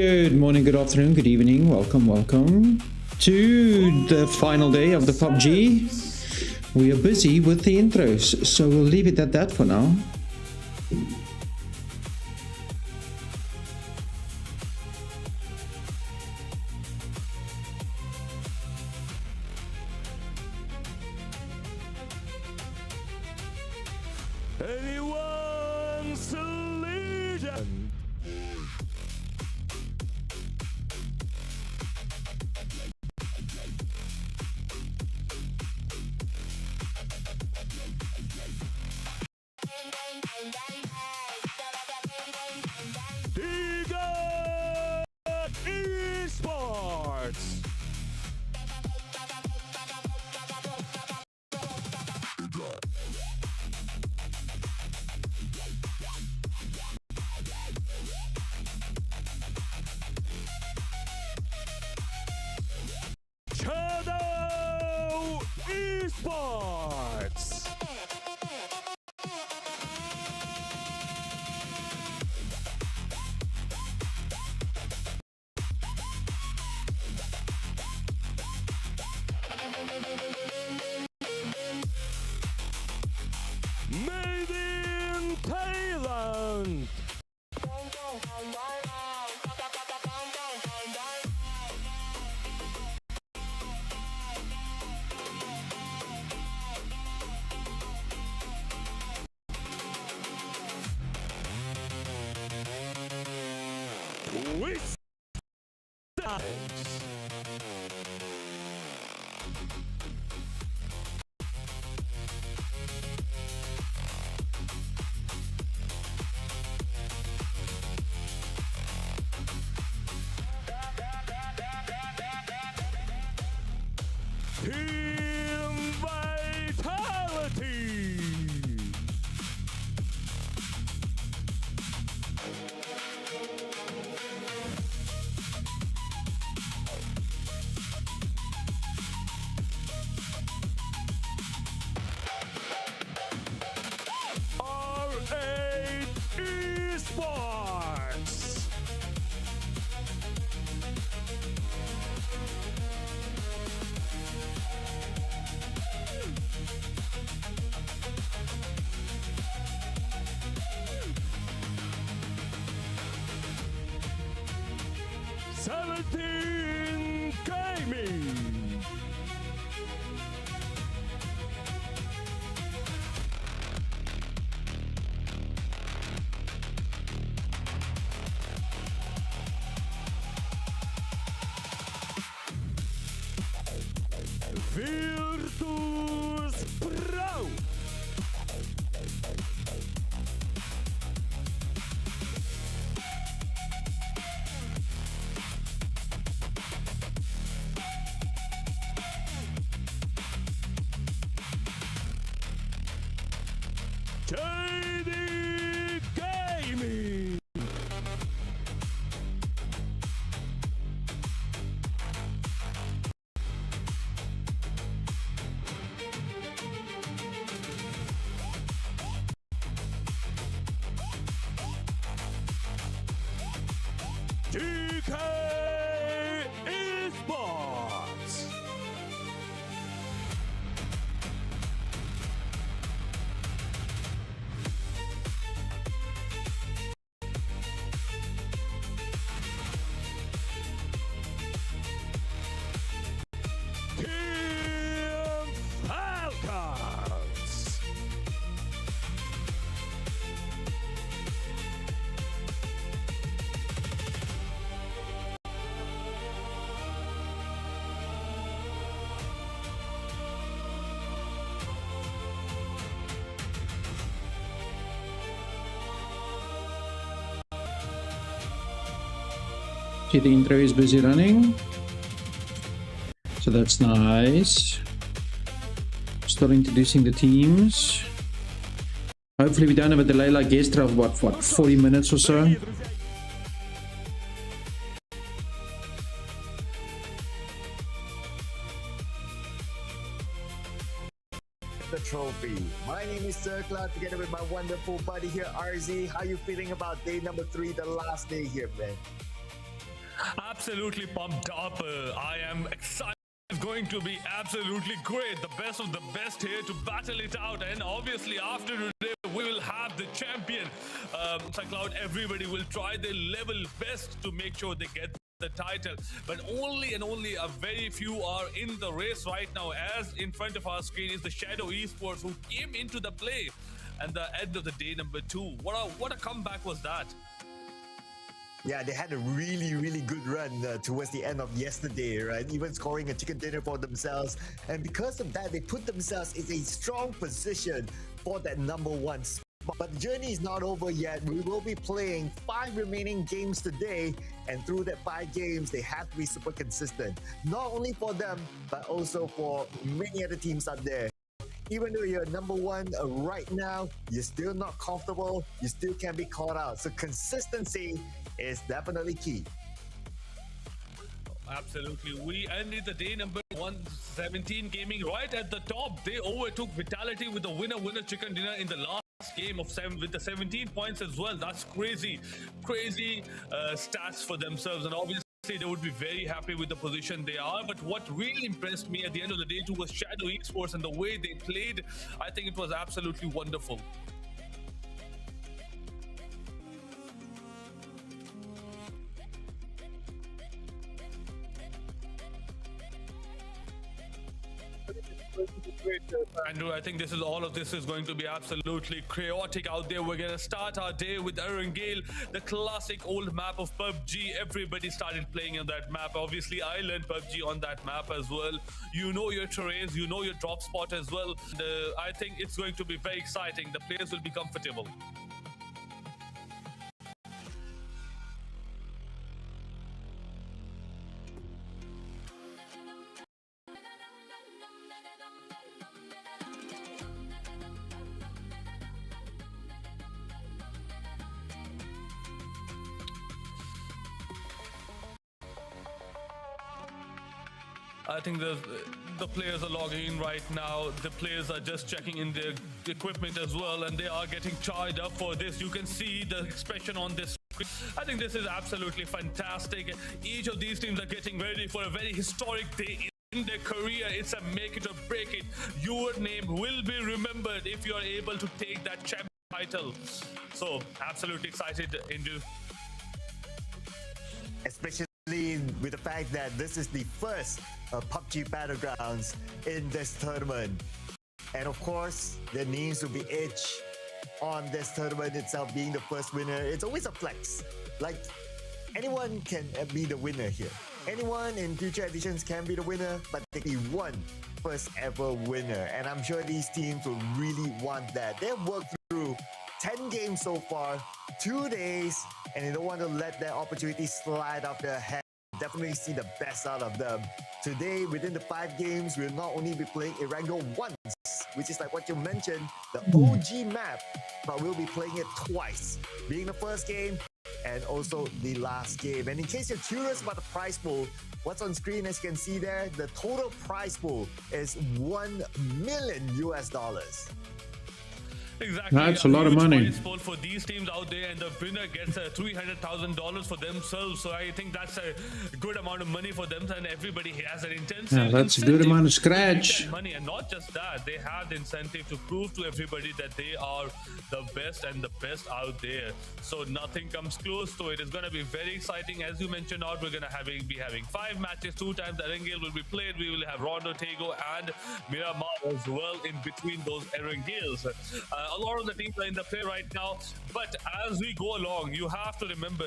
Good morning, good afternoon, good evening. Welcome to the final day of the PUBG. We are busy with the intros, so we'll leave it at that for now. Anyone's a legend. Diga Esports. Shadow Esports. Made in Thailand. Twist times. Team Vitality. R8 Esports. Seventeen Gaming. Virtus Pro. JD Gaming. DK Esports. Team Falcons. See, the intro is busy running, so that's nice. Start introducing the teams. Hopefully we don't have a delay like yesterday of what 40 minutes or so. The trophy. My name is Circla, together with my wonderful buddy here, RZ. How you feeling about day number 3, the last day here, man? Absolutely pumped up. I am excited. It's going to be absolutely great. The best of the best here to battle it out. And obviously, after today, we will have the champion. Cloud, everybody will try their level best to make sure they get the title, but only and only a very few are in the race right now. As in front of our screen is the Shadow Esports, who came into the play and the end of the day number 2. What a comeback was that. Yeah, they had a really good run towards the end of yesterday, right? Even scoring a chicken dinner for themselves. And because of that, they put themselves in a strong position for that number 1 spot. But the journey is not over yet. We will be playing 5 remaining games today. And through that 5 games, they have to be super consistent. Not only for them, but also for many other teams out there. Even though you're number 1 right now, you're still not comfortable. You still can be caught out. So consistency is definitely key. Absolutely. We ended the day number 117 gaming right at the top. They overtook Vitality with the winner chicken dinner in the last game of 7 with the 17 points as well. That's crazy stats for themselves, and obviously they would be very happy with the position they are. But what really impressed me at the end of the day too was Shadow Esports and the way they played. I think it was absolutely wonderful. Andrew, I think all of this is going to be absolutely chaotic out there. We're going to start our day with Erangel, the classic old map of PUBG. Everybody started playing on that map. Obviously, I learned PUBG on that map as well. You know your terrains, you know your drop spot as well. I think it's going to be very exciting. The players will be comfortable. I think the players are logging in right now. The players are just checking in their equipment as well, and they are getting charged up for this. You can see the expression on this screen. I think this is absolutely fantastic. Each of these teams are getting ready for a very historic day in their career. It's a make it or break it. Your name will be remembered if you are able to take that champion title. So absolutely excited, Indu. Especially with the fact that this is the first PUBG Battlegrounds in this tournament. And of course, their names will be etched on this tournament itself, being the first winner. It's always a flex. Like, anyone can be the winner here. Anyone in future editions can be the winner, but they be one first ever winner. And I'm sure these teams will really want that. They've worked through 10 games so far, 2 days, and they don't want to let that opportunity slide off their head. Definitely see the best out of them. Today, within the 5 games, we'll not only be playing Erangel once, which is like what you mentioned, the OG map, but we'll be playing it twice, being the first game and also the last game. And in case you're curious about the prize pool, what's on screen, as you can see there, the total prize pool is $1 million. Exactly. That's a lot of money. Prize pool for these teams out there, and the winner gets $300,000 for themselves. So I think that's a good amount of money for them, and everybody has an intensive. Yeah, that's a good amount of scratch. Money, and not just that, they have the incentive to prove to everybody that they are the best and the best out there. So nothing comes close to it. It's going to be very exciting. As you mentioned, out we're going to be having 5 matches, 2 times Erangel will be played. We will have Rondo, Tego, and Miramar as well in between those Erangels. A lot of the teams are in the play right now, but as we go along, you have to remember,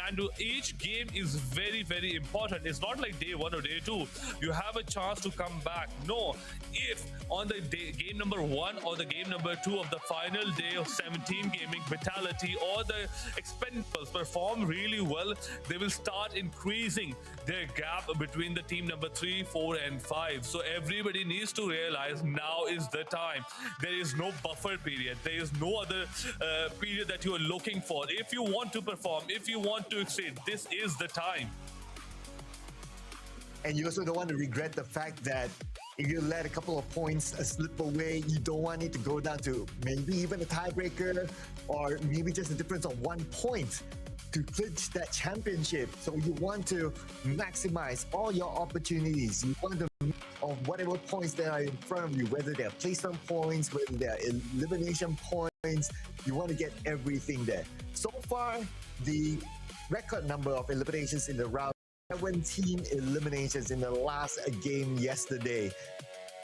Andrew, each game is very important. It's not like day 1 or day 2. You have a chance to come back. No, if on the game number 1 or the game number 2 of the final day of 17 gaming, Vitality or the Expendables perform really well, they will start increasing their gap between the team number 3, 4, and 5. So everybody needs to realize now is the time. There is no buffer period. There is no other period that you are looking for. If you want to perform, if you want to exceed, this is the time. And you also don't want to regret the fact that if you let a couple of points slip away, you don't want it to go down to maybe even a tiebreaker or maybe just a difference of 1 point to clinch that championship. So you want to maximize all your opportunities. You want to of whatever points that are in front of you, whether they're placement points, whether they're elimination points, you want to get everything there. So far, the record number of eliminations in the round, 17 eliminations in the last game yesterday.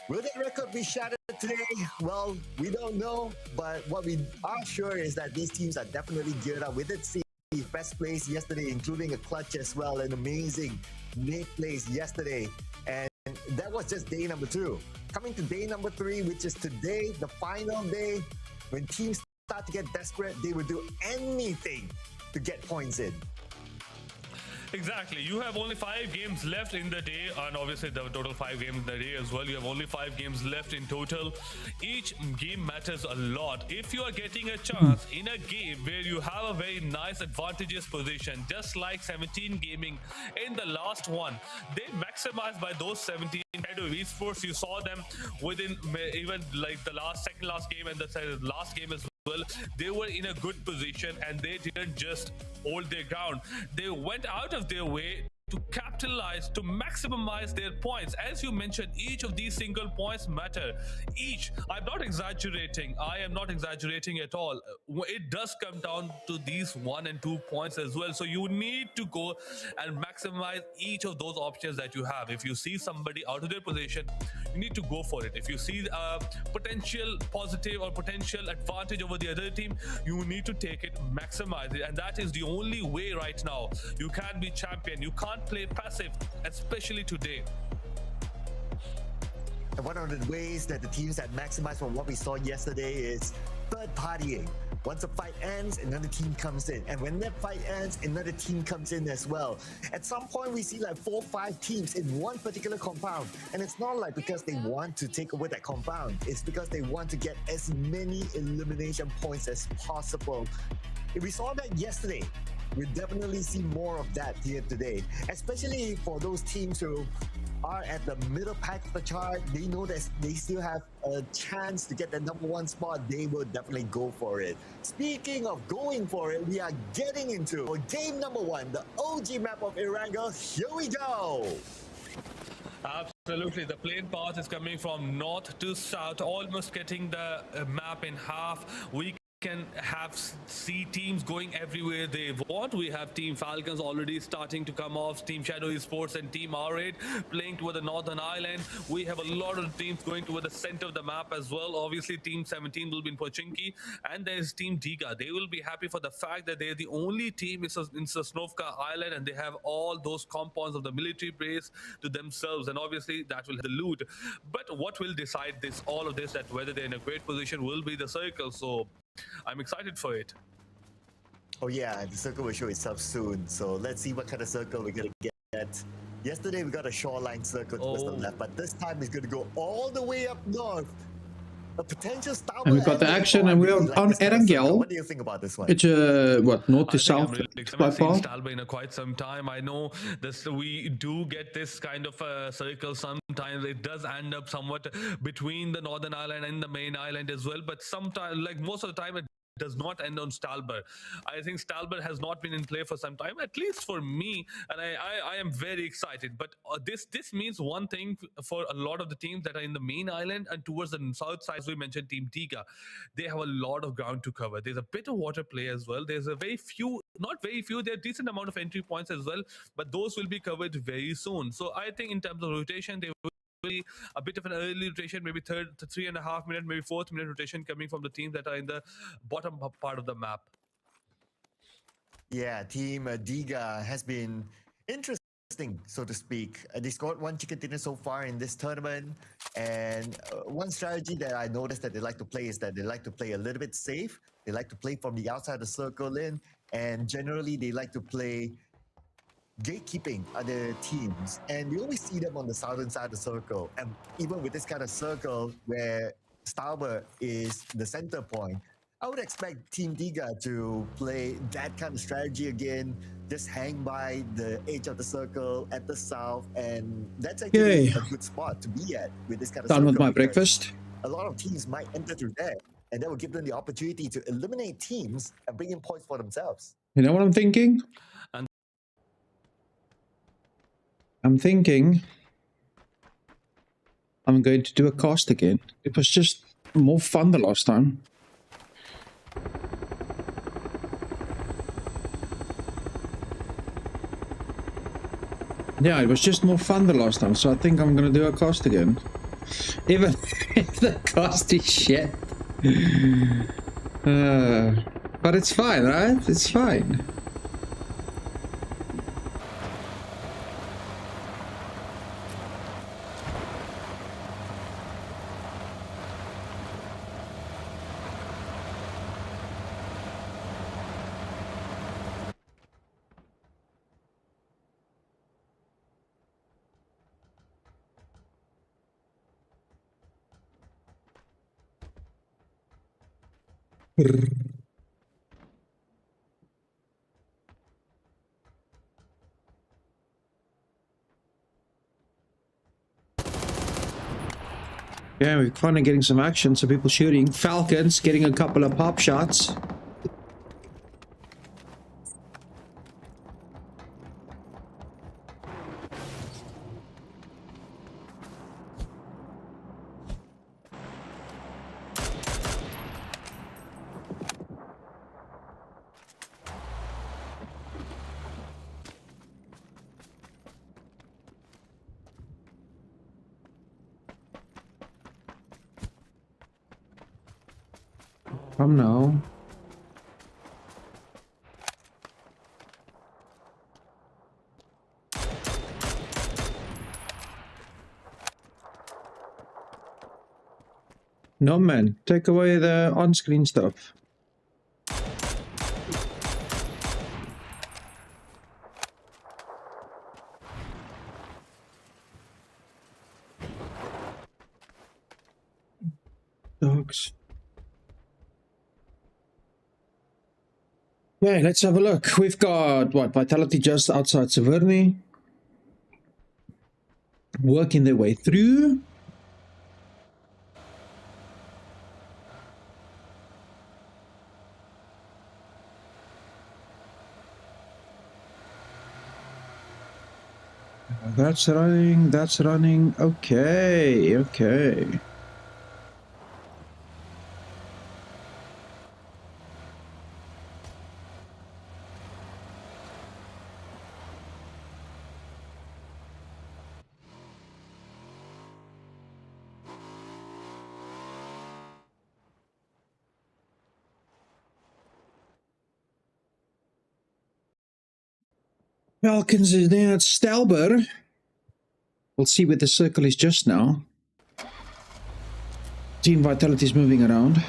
Will that record be shattered today? Well, we don't know, but what we are sure is that these teams are definitely geared up. We did see best plays yesterday, including a clutch as well, an amazing nade plays yesterday. And that was just day number 2. Coming to day number 3, which is today, the final day, when teams start to get desperate, they will do anything to get points in. Exactly. You have only 5 games left in the day, and obviously the total 5 games in the day as well. You have only 5 games left in total. Each game matters a lot. If you are getting a chance in a game where you have a very nice advantageous position, just like 17 Gaming in the last one, they maximized by those 17 head of esports. You saw them within even like the second last game and the last game as well. They were in a good position and they didn't just hold their ground. They went out of their way to capitalize, to maximize their points. As you mentioned, each of these single points matter. Each. I'm not exaggerating. I am not exaggerating at all. It does come down to these 1 and 2 points as well. So you need to go and maximize each of those options that you have. If you see somebody out of their position, you need to go for it. If you see a potential positive or potential advantage over the other team, you need to take it, maximize it. And that is the only way right now. You can be champion. You can't play passive, especially today. And one of the ways that the teams that maximize from what we saw yesterday is third partying. Once a fight ends, another team comes in. And when that fight ends, another team comes in as well. At some point, we see like 4 or 5 teams in one particular compound. And it's not like because they want to take over that compound. It's because they want to get as many elimination points as possible. If we saw that yesterday, we'll definitely see more of that here today, especially for those teams who are at the middle pack of the chart. They know that they still have a chance to get the #1 spot. They will definitely go for it. Speaking of going for it, we are getting into game number 1, the OG map of Erangel. Here we go. Absolutely. The playing path is coming from north to south, almost getting the map in half. We can see teams going everywhere they want. We have Team Falcons already starting to come off, Team Shadow Esports and Team R8 playing toward the northern island. We have a lot of teams going toward the center of the map as well. Obviously Team 17 will be in Pochinki, and there's Team Diga. They will be happy for the fact that they're the only team in Sosnovka Island and they have all those compounds of the military base to themselves, and obviously that will have the loot. But what will decide this, all of this, that whether they're in a great position, will be the circle. So I'm excited for it. Oh yeah, the circle will show itself soon. So let's see what kind of circle we're going to get. Yesterday we got a shoreline circle towards the left, but this time it's going to go all the way up north. A potential star. And we got the action, and we are on Erangel. What do you think about this one? It's what, north to south? I've seen Stalba in quite some time. I know this. We do get this kind of a circle sometimes. It does end up somewhat between the northern island and the main island as well. But sometimes, like most of the time, it does not end on Stalber. I think Stalber has not been in play for some time, at least for me, and I am very excited. But this means one thing for a lot of the teams that are in the main island and towards the south side. As we mentioned, Team Tiga, they have a lot of ground to cover. There's a bit of water play as well. There's a very few, not very few, there are decent amount of entry points as well, but those will be covered very soon. So I think in terms of rotation, they will a bit of an early rotation, maybe 3.5 minute, maybe 4th minute rotation coming from the teams that are in the bottom part of the map. Yeah, Team Diga has been interesting, so to speak. They scored 1 chicken dinner so far in this tournament, and one strategy that I noticed that they like to play is that they like to play a little bit safe. They like to play from the outside of the circle in, and generally they like to play gatekeeping other teams, and we always see them on the southern side of the circle. And even with this kind of circle where Stauber is the center point, I would expect Team Diga to play that kind of strategy again, just hang by the edge of the circle at the south, and that's actually Okay. a good spot to be at with this kind of Done circle. with my because breakfast. a lot of teams might enter through there, and that will give them the opportunity to eliminate teams and bring in points for themselves. You know what I'm thinking? And- I'm thinking I'm going to do a cast again. It was just more fun the last time. Yeah, it was just more fun the last time, so I think I'm gonna do a cast again. Even if the cast is shit. But it's fine, right? It's fine. Yeah, we're finally getting some action, so people shooting. Falcons getting a couple of pop shots. Come now. No, man. Take away the on-screen stuff. Dogs. Yeah, let's have a look. We've got, what, Vitality just outside Severny. Working their way through. That's running, that's running. Okay, okay. Falcons is there at Stelber. We'll see where the circle is just now. Team Vitality is moving around.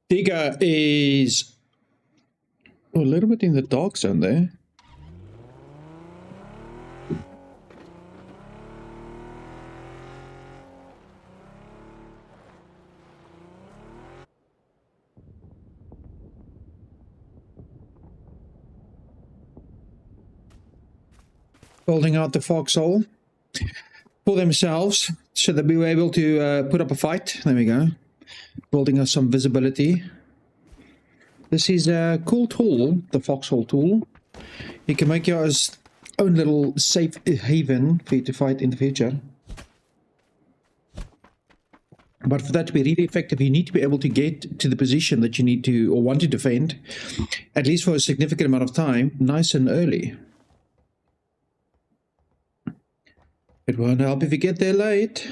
Tiga is a little bit in the dark zone there. Building out the foxhole for themselves, so they'll be able to put up a fight. There we go. Building us some visibility. This is a cool tool, the foxhole tool. You can make your own little safe haven for you to fight in the future. But for that to be really effective, you need to be able to get to the position that you need to or want to defend, at least for a significant amount of time, nice and early. It won't help if you get there late.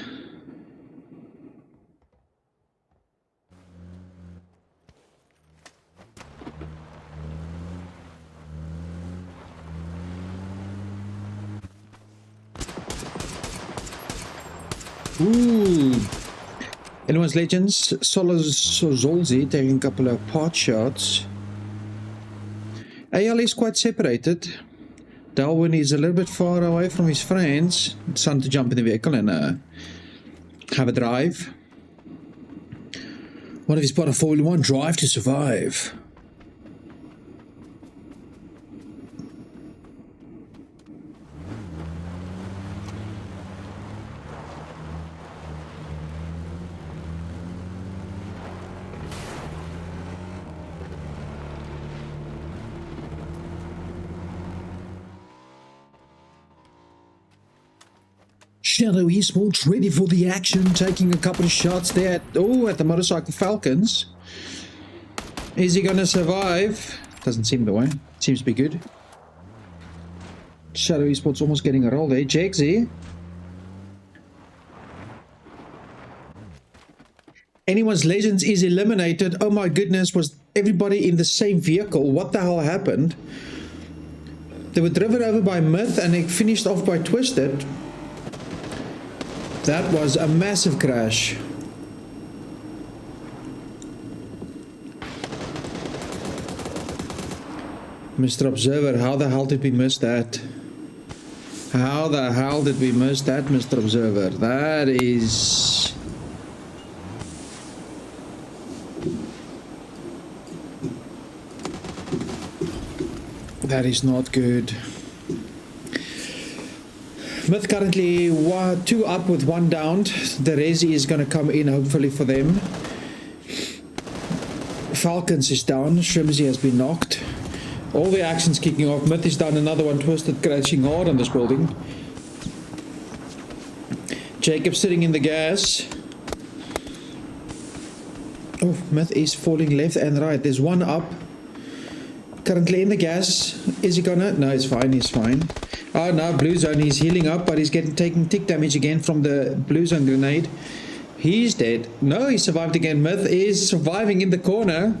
Ooh. Anyone's Legends, Zolzi taking a couple of pot shots. AL is quite separated. Darwin is a little bit far away from his friends. It's time to jump in the vehicle and have a drive. What if he's got a 4-wheel-1 drive to survive? Shadow Esports ready for the action, taking a couple of shots there at the motorcycle Falcons. Is he gonna survive? Doesn't seem the way. Seems to be good. Shadow Esports almost getting a roll there. Jagsy. Anyone's Legends is eliminated. Oh my goodness, was everybody in the same vehicle? What the hell happened? They were driven over by Myth and they finished off by Twisted. That was a massive crash. Mr. Observer, how the hell did we miss that? How the hell did we miss that, Mr. Observer? That is... that is not good. Myth currently 2 up with 1 down. The Resi is going to come in hopefully for them. Falcons is down. Shrimsy has been knocked. All the action's kicking off. Myth is down, another one. Twisted crashing hard on this building. Jacob sitting in the gas. Oh, Myth is falling left and right. There's 1 up. Currently in the gas. Is he gonna? No, he's fine. He's fine. Oh no, Blue Zone, he's healing up, but he's taking tick damage again from the Blue Zone grenade. He's dead. No, he survived again. Myth is surviving in the corner.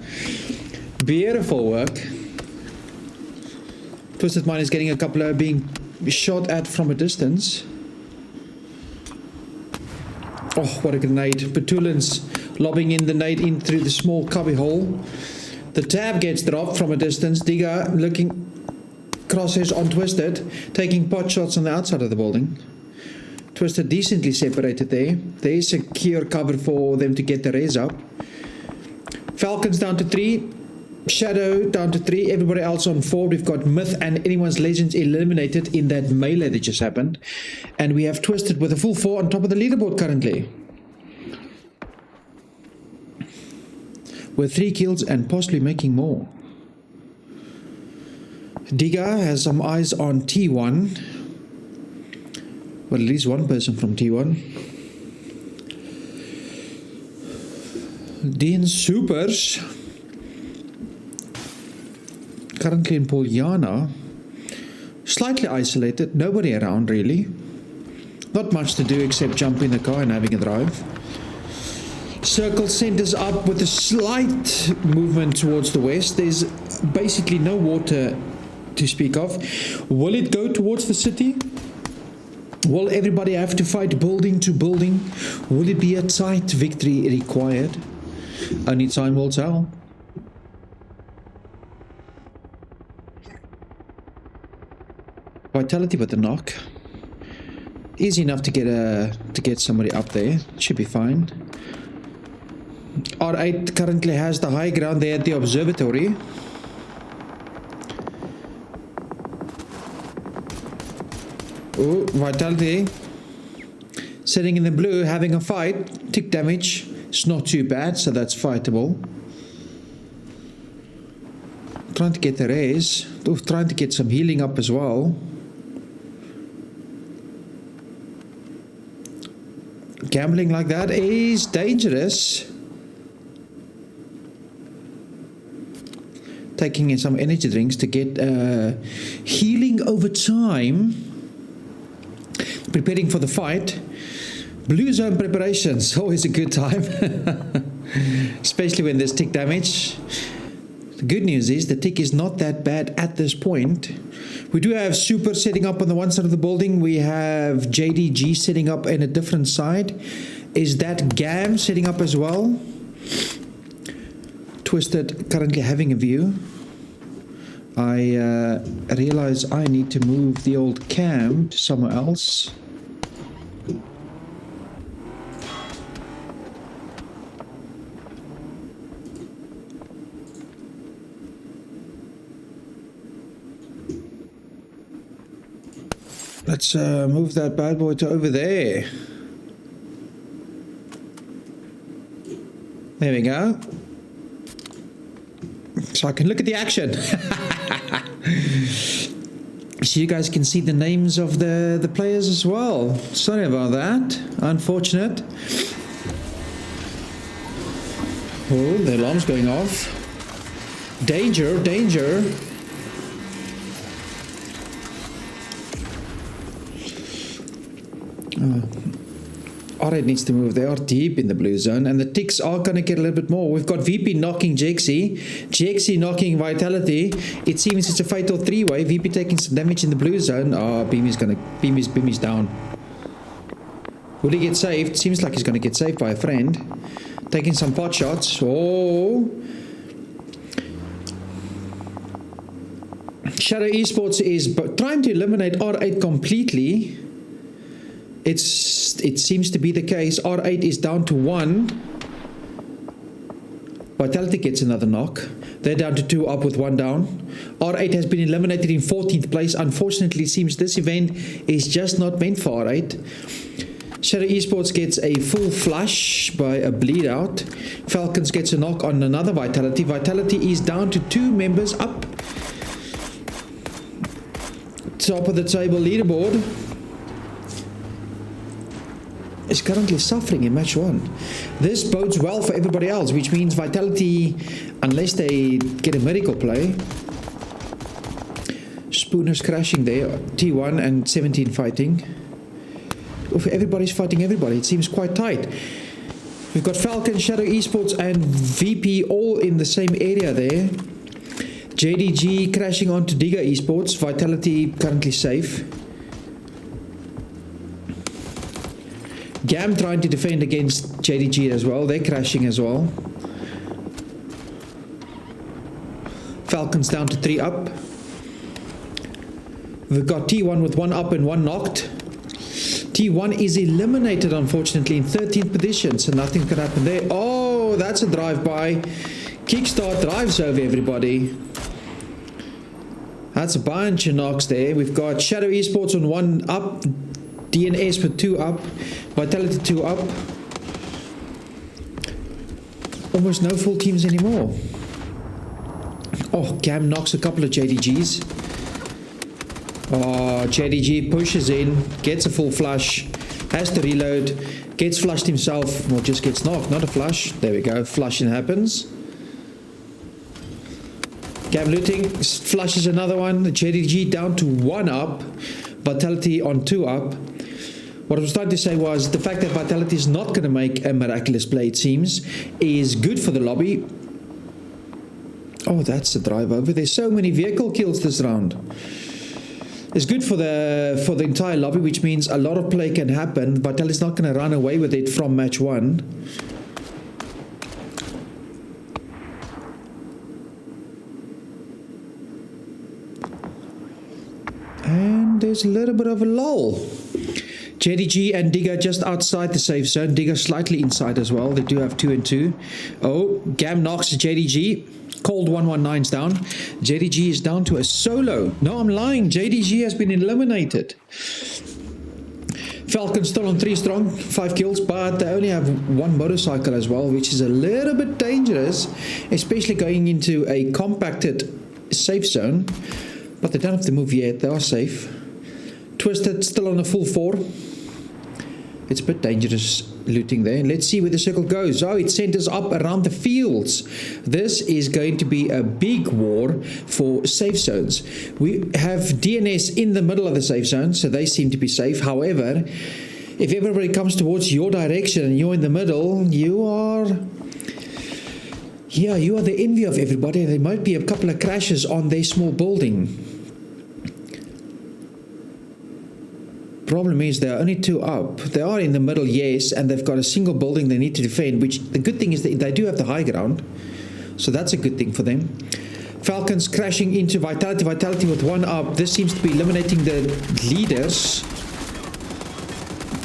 Beautiful work. Twisted Mind is getting a couple of being shot at from a distance. Oh, what a grenade. Petulance lobbing in the nade in through the small cubby hole. The tab gets dropped from a distance. Digga looking... crosshairs on Twisted, taking pot shots on the outside of the building. Twisted decently separated there. There is secure cover for them to get the res up. Falcons down to 3. Shadow down to 3. Everybody else on 4. We've got Myth and Anyone's Legends eliminated in that melee that just happened. And we have Twisted with a full 4 on top of the leaderboard currently. With 3 kills and possibly making more. Diga has some eyes on T1. Well, at least one person from T1. Dean Supers. Currently in Poljana. Slightly isolated. Nobody around really. Not much to do except jump in the car and having a drive. Circle centers up with a slight movement towards the west. There's basically no water to speak of. Will it go towards the city? Will everybody have to fight building to building? Will it be a tight victory required? Only time will tell. Vitality with the knock. Easy enough to get somebody up there. Should be fine. R8 currently has the high ground there at the observatory. Oh, Vitality sitting in the blue having a fight. Tick damage. It's not too bad, so that's fightable. Trying to get the raise. Trying to get some healing up as well. Gambling like that is dangerous. Taking in some energy drinks to get healing over time. Preparing for the fight. Blue zone preparations, always a good time. Especially when there's tick damage. The good news is the tick is not that bad at this point. We do have Super setting up on the one side of the building. We have JDG setting up in a different side. Is that Gam setting up as well? Twisted currently having a view. I realize I need to move the old cam to somewhere else. Let's move that bad boy to over there. There we go. So I can look at the action. So you guys can see the names of the players as well. Sorry about that. Unfortunate. Oh, the alarm's going off. Danger, danger. R8 needs to move. They are deep in the blue zone, and the ticks are going to get a little bit more. We've got VP knocking Jexy, Jexy knocking Vitality. It seems it's a fatal three-way. VP taking some damage in the blue zone. Oh, Beam is down. Will he get saved? Seems like he's going to get saved by a friend. Taking some pot shots. Oh. Shadow Esports is trying to eliminate R8 completely. It seems to be the case. R8 is down to 1. Vitality gets another knock. They're down to 2 up with 1 down. R8 has been eliminated in 14th place. Unfortunately, it seems this event is just not meant for R8. Shadow Esports gets a full flush by a bleed out. Falcons gets a knock on another Vitality. Vitality is down to 2 members up. Top of the table leaderboard is currently suffering in match 1. This bodes well for everybody else, which means Vitality, unless they get a miracle play. Spooner's crashing there. T1 and 17 fighting. Oof, everybody's fighting everybody. It seems quite tight. We've got Falcon, Shadow Esports and VP all in the same area there. JDG crashing onto Digga Esports. Vitality currently safe. Gam trying to defend against JDG as well. They're crashing as well. Falcons down to 3 up. We've got T1 with 1 up and 1 knocked. T1 is eliminated, unfortunately, in 13th position, so nothing can happen there. Oh, that's a drive-by. Kickstart drives over everybody. That's a bunch of knocks there. We've got Shadow Esports on 1 up. DNS with 2 up. Vitality 2 up. Almost no full teams anymore. Oh, Gam knocks a couple of JDGs. Oh, JDG pushes in, gets a full flush, has to reload, gets flushed himself, or just gets knocked, not a flush. There we go, flushing happens. Gam looting, flushes another one. JDG down to 1 up, Vitality on 2 up. What I was trying to say was the fact that Vitality is not going to make a miraculous play, it seems, is good for the lobby. Oh, that's a drive over. There's so many vehicle kills this round. It's good for the entire lobby, which means a lot of play can happen. Vitality's not going to run away with it from match 1. And there's a little bit of a lull. JDG and Digga just outside the safe zone. Digga slightly inside as well. They do have 2 and 2. Oh, Gam knocks JDG. Cold 119's down. JDG is down to a solo. No, I'm lying. JDG has been eliminated. Falcon still on 3 strong, 5 kills, but they only have 1 motorcycle as well, which is a little bit dangerous, especially going into a compacted safe zone. But they don't have to move yet. They are safe. Twisted still on a full 4. It's a bit dangerous looting there. Let's see where the circle goes. Oh, it centers up around the fields. This is going to be a big war for safe zones. We have DNS in the middle of the safe zone, so they seem to be safe. However, if everybody comes towards your direction and you're in the middle, you are the envy of everybody. There might be a couple of crashes on their small building. Problem is there are only 2 up. They are in the middle, yes, and they've got a single building they need to defend, which the good thing is that they do have the high ground, so that's a good thing for them. Falcons crashing into Vitality. Vitality with 1 up. This seems to be eliminating the leaders.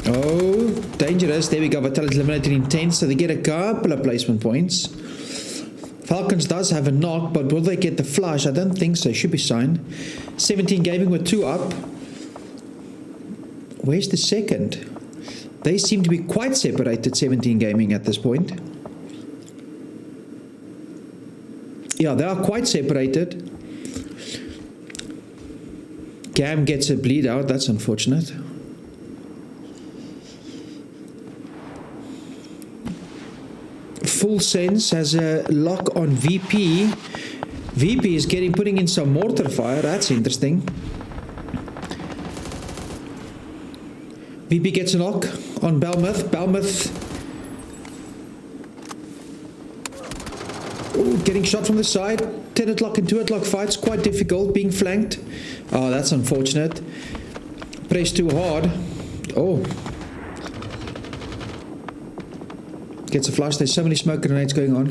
Oh, dangerous. There we go. Vitality eliminated in 10, so they get a couple of placement points. Falcons does have a knock, but will they get the flush? I don't think so. Should be signed. 17 Gaming with 2 up. Where's the second? They seem to be quite separated, 17 Gaming at this point. Yeah, they are quite separated. Gam gets a bleed out. That's unfortunate. Full Sense has a lock on VP. VP is putting in some mortar fire. That's interesting. VP gets a knock on Belmouth. Belmouth getting shot from the side. 10 o'clock and 2 o'clock fights. Quite difficult being flanked. Oh, that's unfortunate. Press too hard. Oh. Gets a flush. There's so many smoke grenades going on.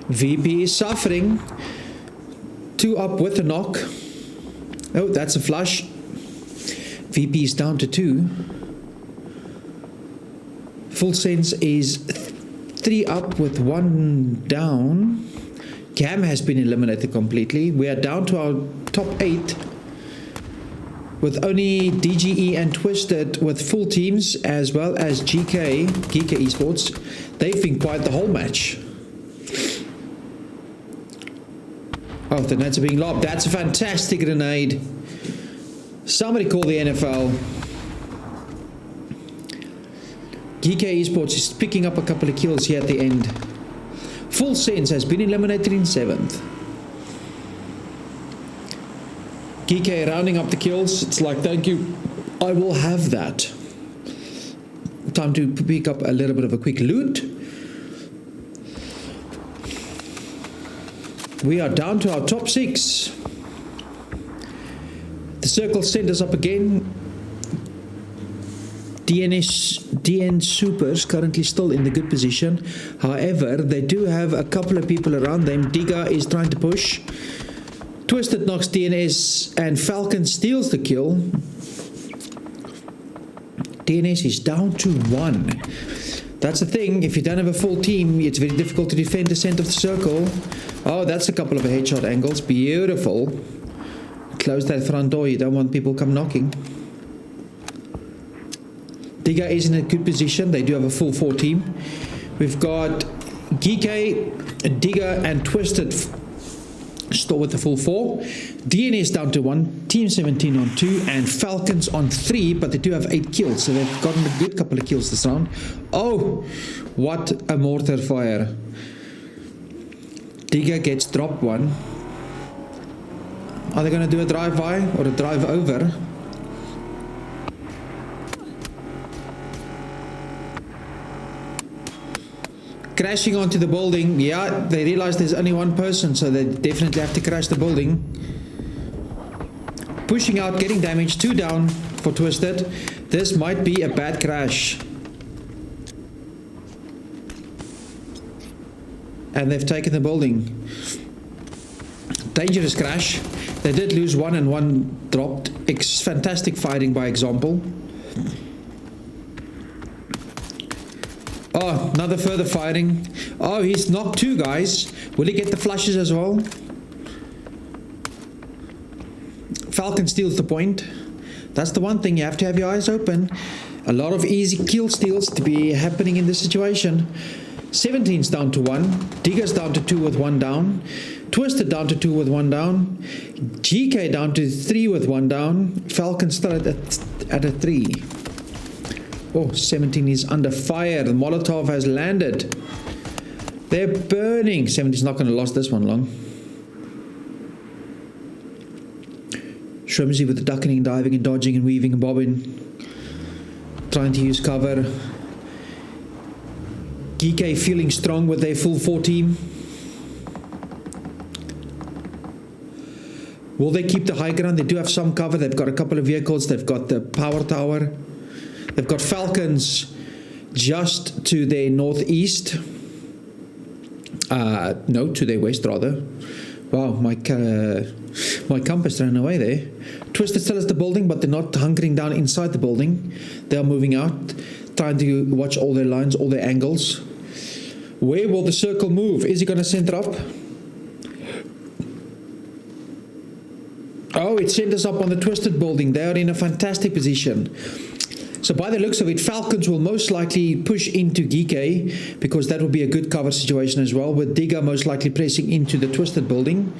VP is suffering. 2 up with a knock. Oh, that's a flush. VP is down to 2. Full Sense is 3 up with 1 down. Cam has been eliminated completely. We are down to our top 8 with only DGE and Twisted with full teams, as well as Geeka Esports. They've been quite the whole match. Oh, the nets are being lobbed. That's a fantastic grenade. Somebody call the NFL. Geeka Esports is picking up a couple of kills here at the end. Full Sense has been eliminated in 7th. Geeka rounding up the kills. It's like, thank you, I will have that. Time to pick up a little bit of a quick loot. We are down to our top 6. The circle sent us up again. DN Supers currently still in the good position. However, they do have a couple of people around them. Digga is trying to push. Twisted knocks DNS and Falcon steals the kill. DNS is down to 1. That's the thing. If you don't have a full team, it's very difficult to defend the center of the circle. Oh, that's a couple of headshot angles. Beautiful. Close that front door. You don't want people come knocking. Digga is in a good position. They do have a full 4 team. We've got GK, Digga, and Twisted still with the full 4. DNS down to 1. Team 17 on 2. And Falcons on 3. But they do have 8 kills. So they've gotten a good couple of kills this round. Oh, what a mortar fire. Digga gets dropped 1. Are they going to do a drive-by or a drive-over? Crashing onto the building. Yeah, they realize there's only one person, so they definitely have to crash the building. Pushing out, getting damage. 2 down for Twisted. This might be a bad crash. And they've taken the building. Dangerous crash. They did lose 1 and 1 dropped. Fantastic fighting by example. Oh, another further fighting. Oh, he's knocked 2 guys. Will he get the flushes as well? Falcon steals the point. That's the one thing, you have to have your eyes open. A lot of easy kill steals to be happening in this situation. 17's down to 1. Digga's down to 2 with 1 down. Twisted down to 2 with 1 down. GK down to 3 with 1 down. Falcon still at a 3. Oh, 17 is under fire. The Molotov has landed. They're burning. 17's not going to last this one long. Shrimsy with the ducking, diving and dodging and weaving and bobbing. Trying to use cover. GK feeling strong with their full 4 team. Will they keep the high ground? They do have some cover. They've got a couple of vehicles. They've got the power tower. They've got Falcons just to their northeast. No, to their west rather. Wow, my compass ran away there. Twisted still has the building, but they're not hunkering down inside the building. They are moving out, trying to watch all their lines, all their angles. Where will the circle move? Is it going to center up? Oh, it centers up on the Twisted building. They are in a fantastic position. So by the looks of it, Falcons will most likely push into GK, because that will be a good cover situation as well, with Digger most likely pressing into the Twisted building.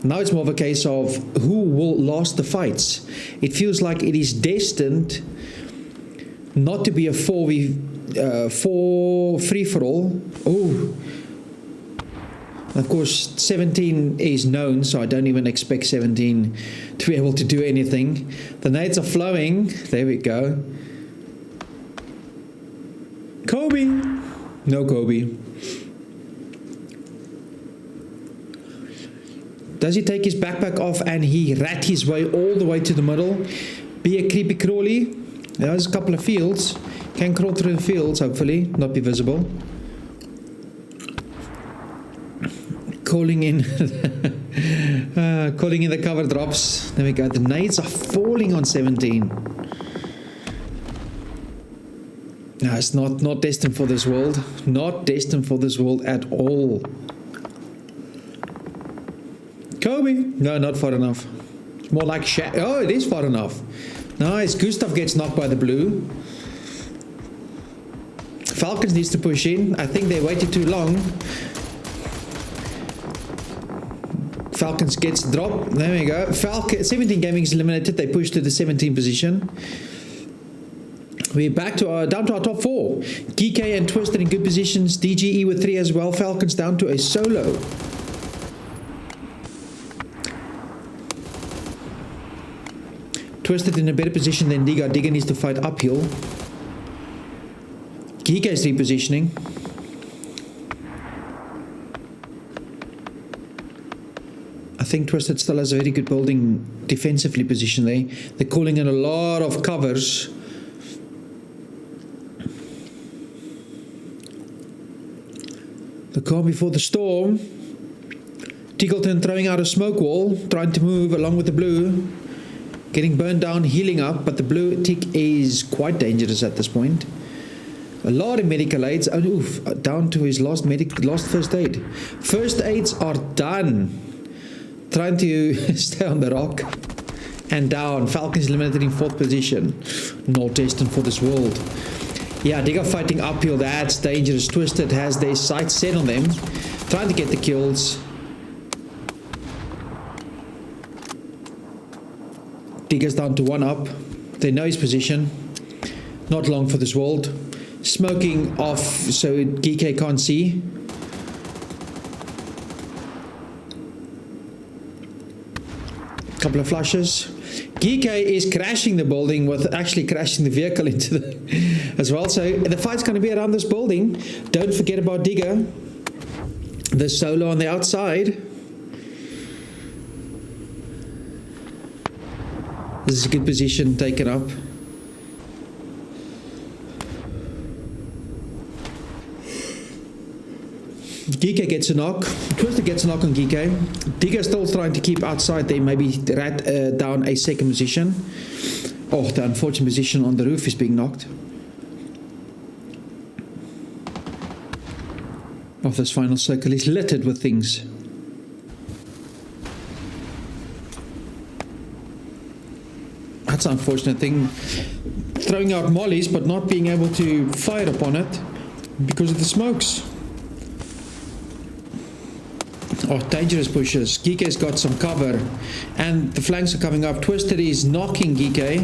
Now it's more of a case of who will last the fights. It feels like it is destined not to be a 4 free-for-all. Oh, of course 17 is known, so I don't even expect 17 to be able to do anything. The nades are flowing. There we go. Kobe. No Kobe. Does he take his backpack off and he rat his way all the way to the middle? Be a creepy crawly. There's a couple of fields. Can crawl through the fields, hopefully. Not be visible. Calling in calling in the cover drops. There we go. The nades are falling on 17. No, it's not destined for this world. Not destined for this world at all. Kobe. No, not far enough. It's more like oh, it is far enough. Nice. Gustav gets knocked by the blue. Falcons needs to push in. I think they waited too long. Falcons gets dropped. There we go. 17 Gaming is eliminated. They push to the 17 position. We're back to down to our top 4. GK and Twisted in good positions. DGE with 3 as well. Falcons down to a solo. Twisted in a better position than Digger. Digger needs to fight uphill. GK is repositioning. I think Twisted still has a very good building defensively position there. They're calling in a lot of covers. The calm before the storm. Tickleton throwing out a smoke wall, trying to move along with the blue. Getting burned down, healing up, but the blue tick is quite dangerous at this point. A lot of medical aids. Oh, oof, down to his last first aid. First aids are done. Trying to stay on the rock. And down. Falcons eliminated in 4th position. Not destined for this world. Yeah, Digger fighting uphill. That's dangerous. Twisted has their sights set on them. Trying to get the kills. Digger's down to 1 up. They know his position. Not long for this world. Smoking off so GK can't see. Couple of flushes. GK is crashing the building with actually crashing the vehicle into the as well. So the fight's going to be around this building. Don't forget about Digger. The solo on the outside. This is a good position taken up. GK gets a knock. Twisted gets a knock on GK. Digger still trying to keep outside there, maybe rat down a 2nd position. Oh, the unfortunate position on the roof is being knocked. Oh, this final circle is littered with things. That's an unfortunate thing. Throwing out mollies, but not being able to fire upon it because of the smokes. Oh, dangerous pushes. GK's got some cover. And the flanks are coming up. Twisted is knocking GK.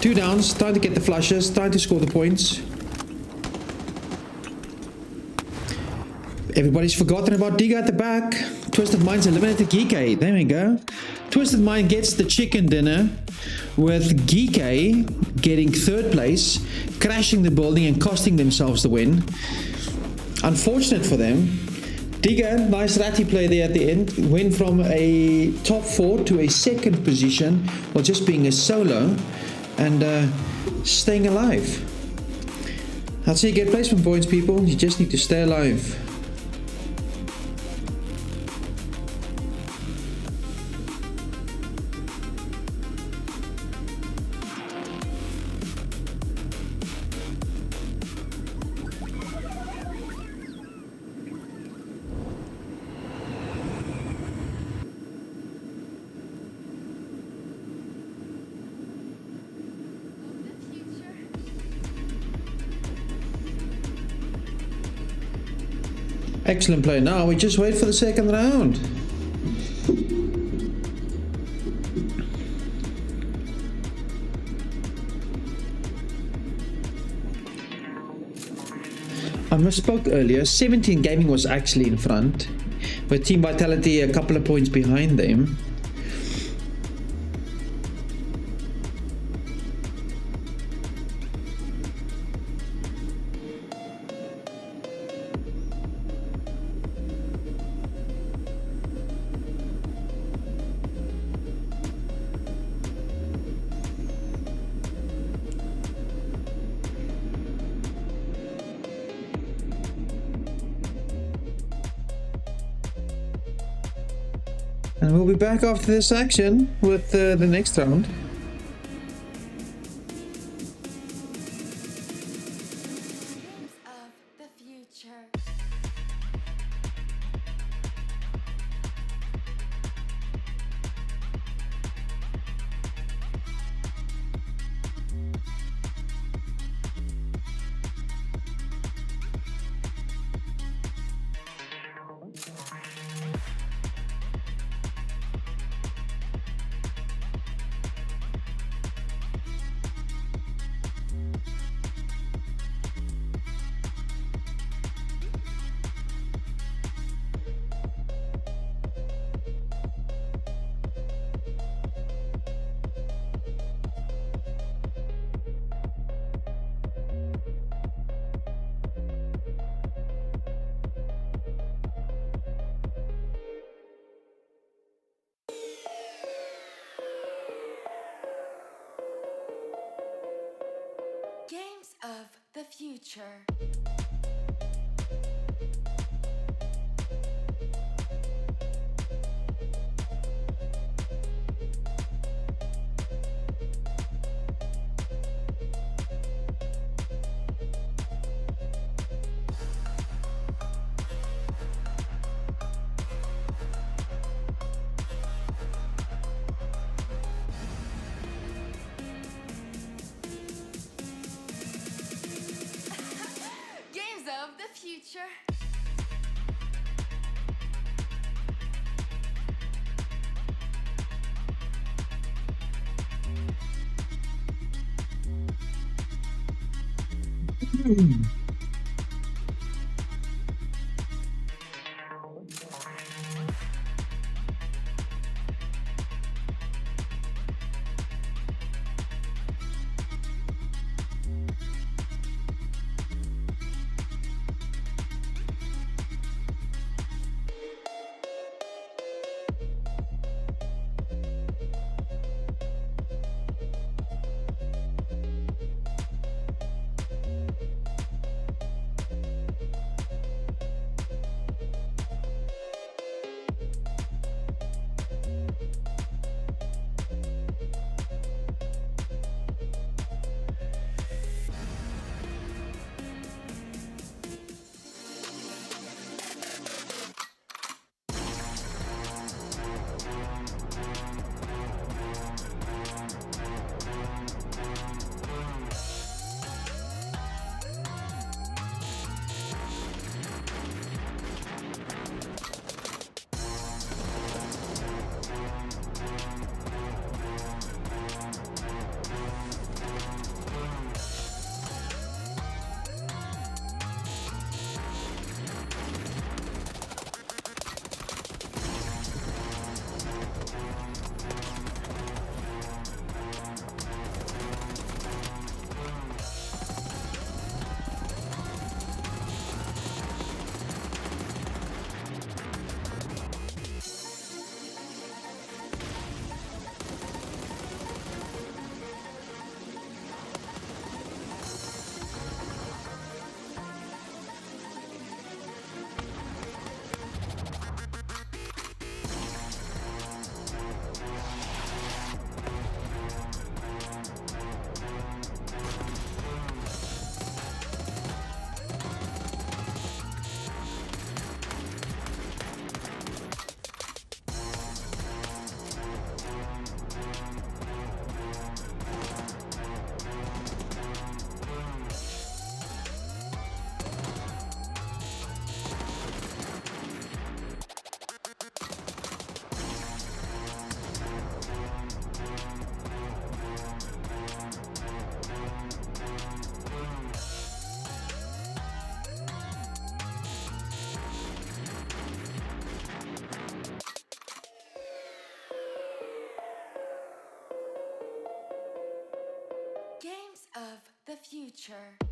2 downs. Trying to get the flushes. Trying to score the points. Everybody's forgotten about Digger at the back. Twisted Mind's eliminated GK. There we go. Twisted Mind gets the chicken dinner with GK getting 3rd place, crashing the building and costing themselves the win. Unfortunate for them. Digger, nice ratty play there at the end. Went from a top 4 to a 2nd position while just being a solo. and staying alive. That's how you get placement points, people. You just need to stay alive. Excellent play. Now we just wait for the second round. I misspoke earlier. 17 Gaming was actually in front, with Team Vitality a couple of points behind them. And we'll be back after this action with the next round. Games of the future. Games of the future. Games of the future. future.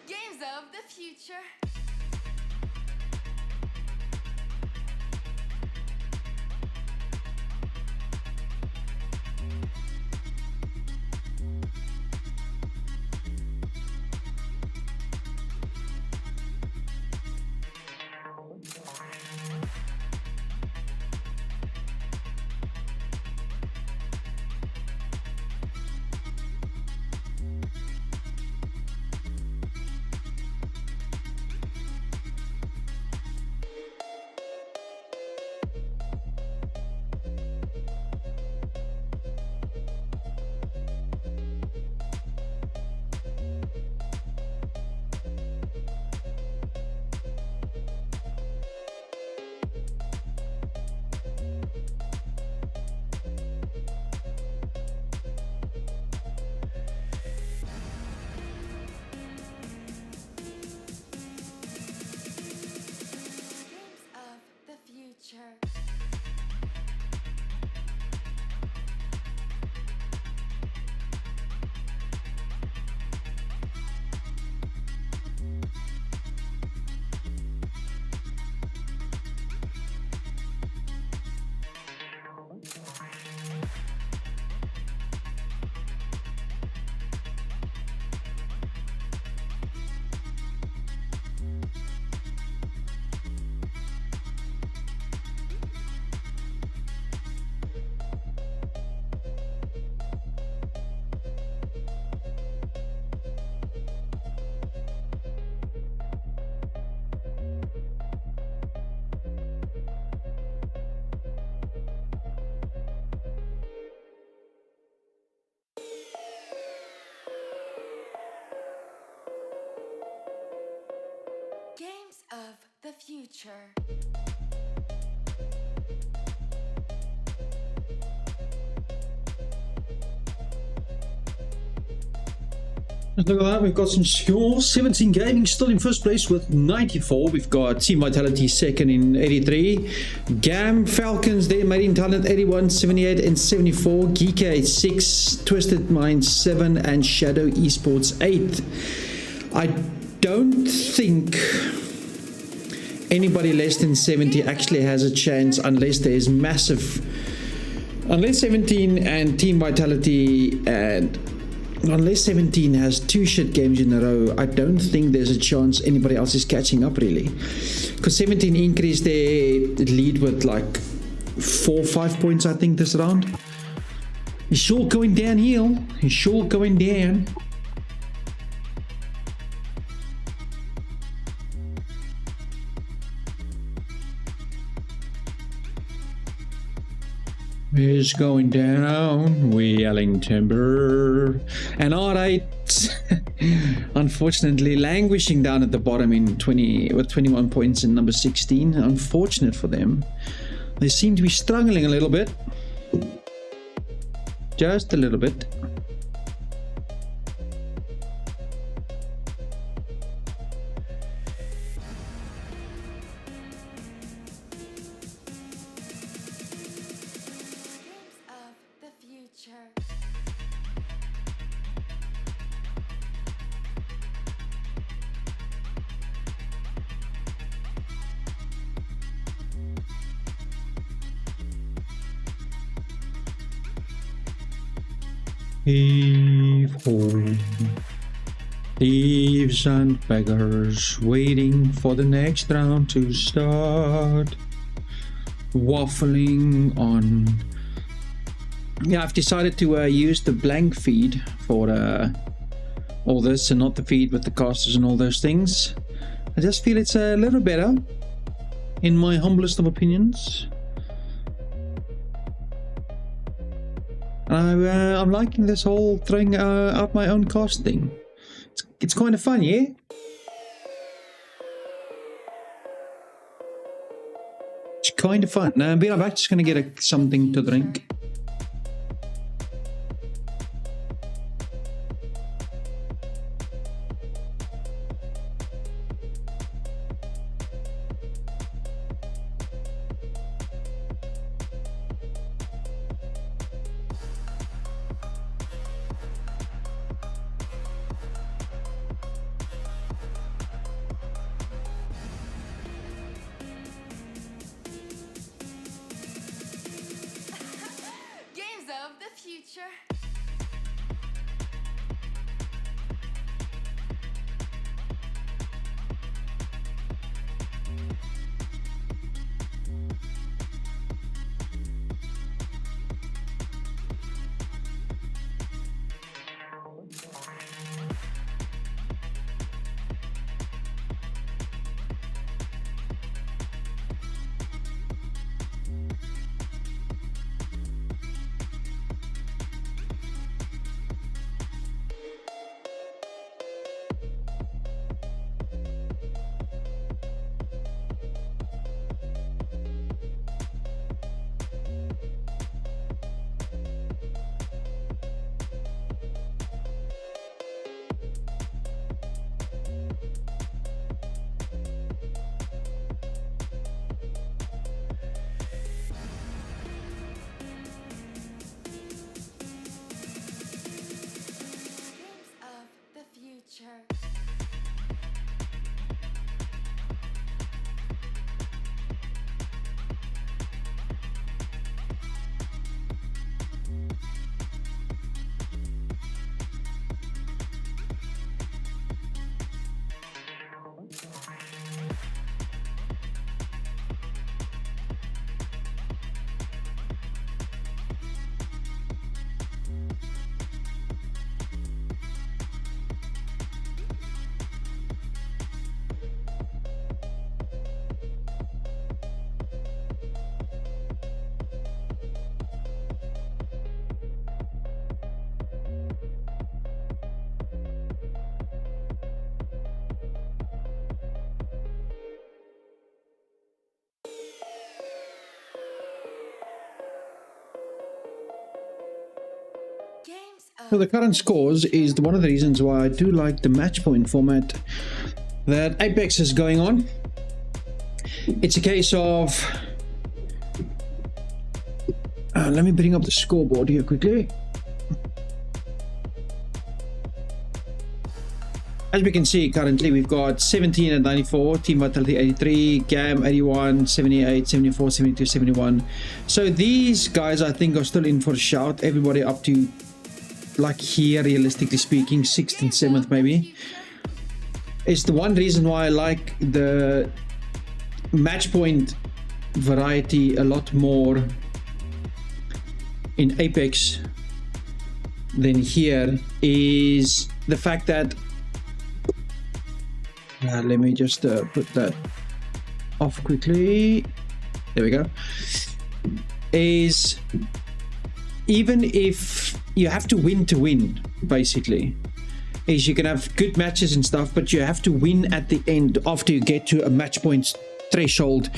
Games of the future. Games of the future. Games of the future. Look at that, we've got some scores. 17 Gaming still in first place with 94. We've got Team Vitality second in 83. Gam Falcons there, Made in Thailand 81, 78 and 74. Geeka 6, Twisted Minds 7 and Shadow Esports 8. I don't think anybody less than 70 actually has a chance unless there's massive... Unless 17 and Team Vitality and... Unless 17 has 2 shit games in a row, I don't think there's a chance anybody else is catching up really. Because 17 increased their lead with like 4 or 5 points I think this round. He's sure going downhill. He's sure going down. Is going down, we yelling timber. And R8 unfortunately languishing down at the bottom in 21 points in number 16. Unfortunate for them. They seem to be struggling a little bit. Just a little bit. Heave ho, thieves and beggars waiting for the next round to start. Waffling on. Yeah, I've decided to use the blank feed for all this and not the feed with the casters and all those things. I just feel it's a little better, in my humblest of opinions. I'm liking this whole throwing out my own cast thing. it's kind of fun, yeah? It's kind of fun. Now, I'll be right back. Just going to get something to drink. Games of the future. Games of the future. Games So of the current scores is one of the reasons why I do like the match point format that Apex is going on. It's a case of let me bring up the scoreboard here quickly. As we can see, currently we've got 17 at 94, Team Vitality 83, GAM 81, 78, 74, 72, 71. So these guys I think are still in for a shout. Everybody up to, like here, realistically speaking, 6th and 7th maybe. It's the one reason why I like the match point variety a lot more in Apex than here, is the fact that let me just put that off quickly. There we go. Is even if you have to win, basically, is you can have good matches and stuff, but you have to win at the end after you get to a match points threshold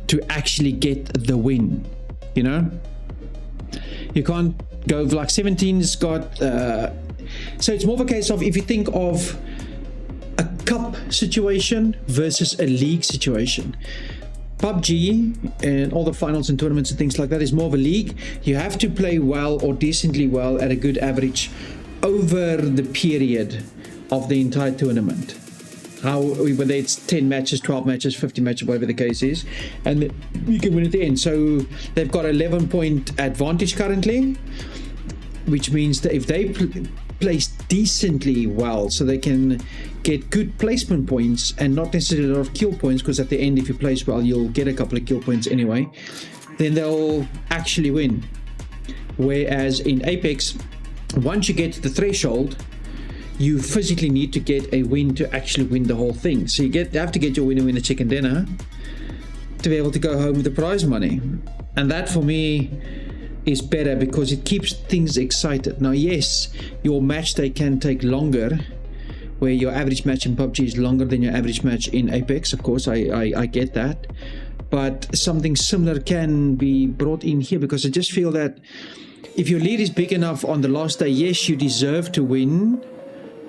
to actually get the win. You know, you can't go like 17's got so it's more of a case of, if you think of a cup situation versus a league situation, PUBG and all the finals and tournaments and things like that is more of a league. You have to play well or decently well at a good average over the period of the entire tournament. Whether it's 10 matches, 12 matches, 50 matches, whatever the case is, and you can win at the end. So they've got 11-point advantage currently, which means that if they place decently well, so they can get good placement points and not necessarily a lot of kill points, because at the end, if you place well, you'll get a couple of kill points anyway, then they'll actually win. Whereas in Apex, once you get to the threshold, you physically need to get a win to actually win the whole thing. So you have to get your winner chicken dinner to be able to go home with the prize money. And that for me is better, because it keeps things excited. Now yes, your match day can take longer where your average match in PUBG is longer than your average match in Apex. Of course, I get that, but something similar can be brought in here, because I just feel that if your lead is big enough on the last day, yes, you deserve to win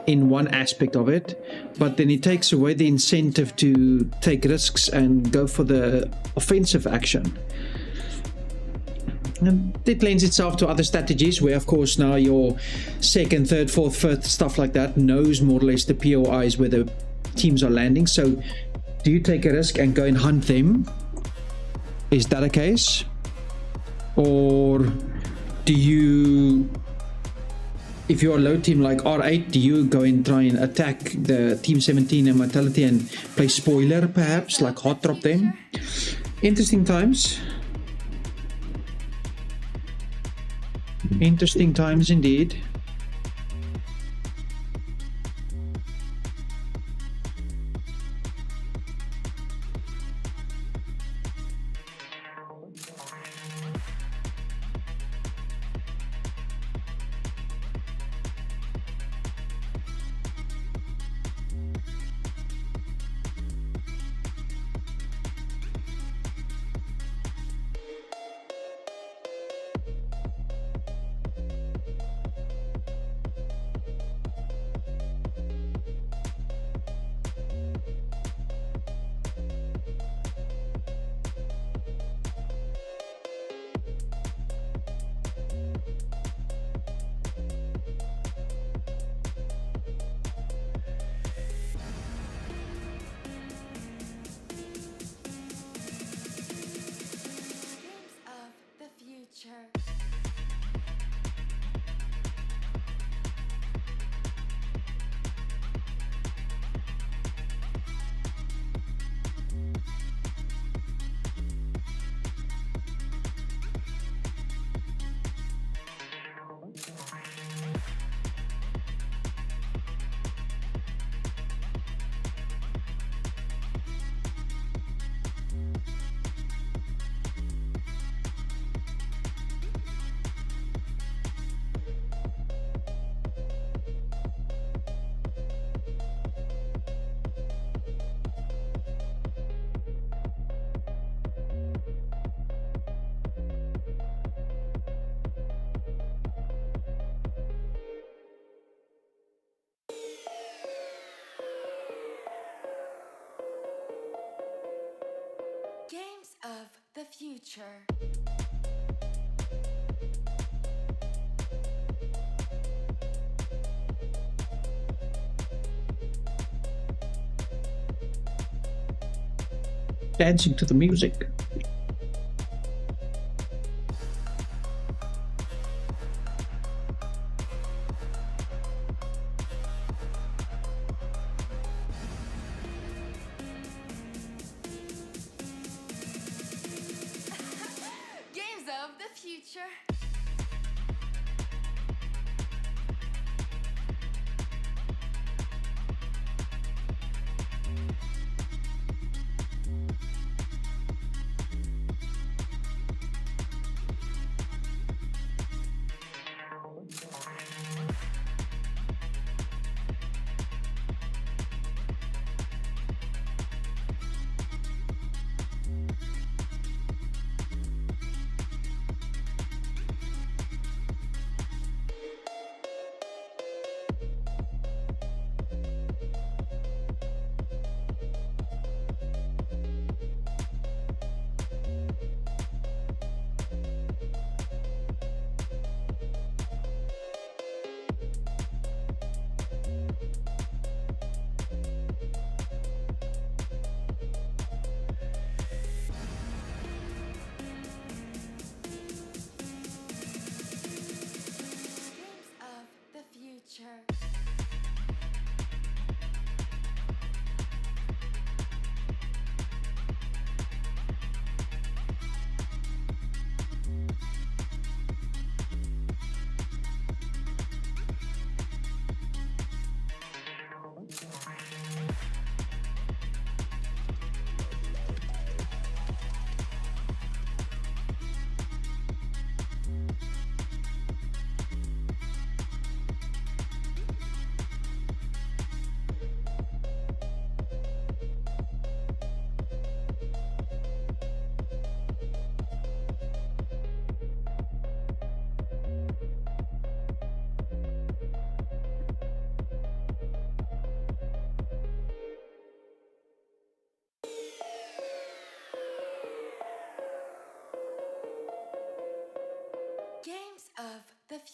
in one aspect of it, but then it takes away the incentive to take risks and go for the offensive action. And it lends itself to other strategies where, of course, now your second, third, fourth, fifth, stuff like that knows more or less the POIs where the teams are landing. So do you take a risk and go and hunt them? Is that a case? Or do you, if you're a low team like R8, do you go and try and attack the Team 17 and Vitality and play spoiler, perhaps, like hot drop them? Interesting times. Interesting times indeed. Games of the future. Dancing to the music. Games of the future.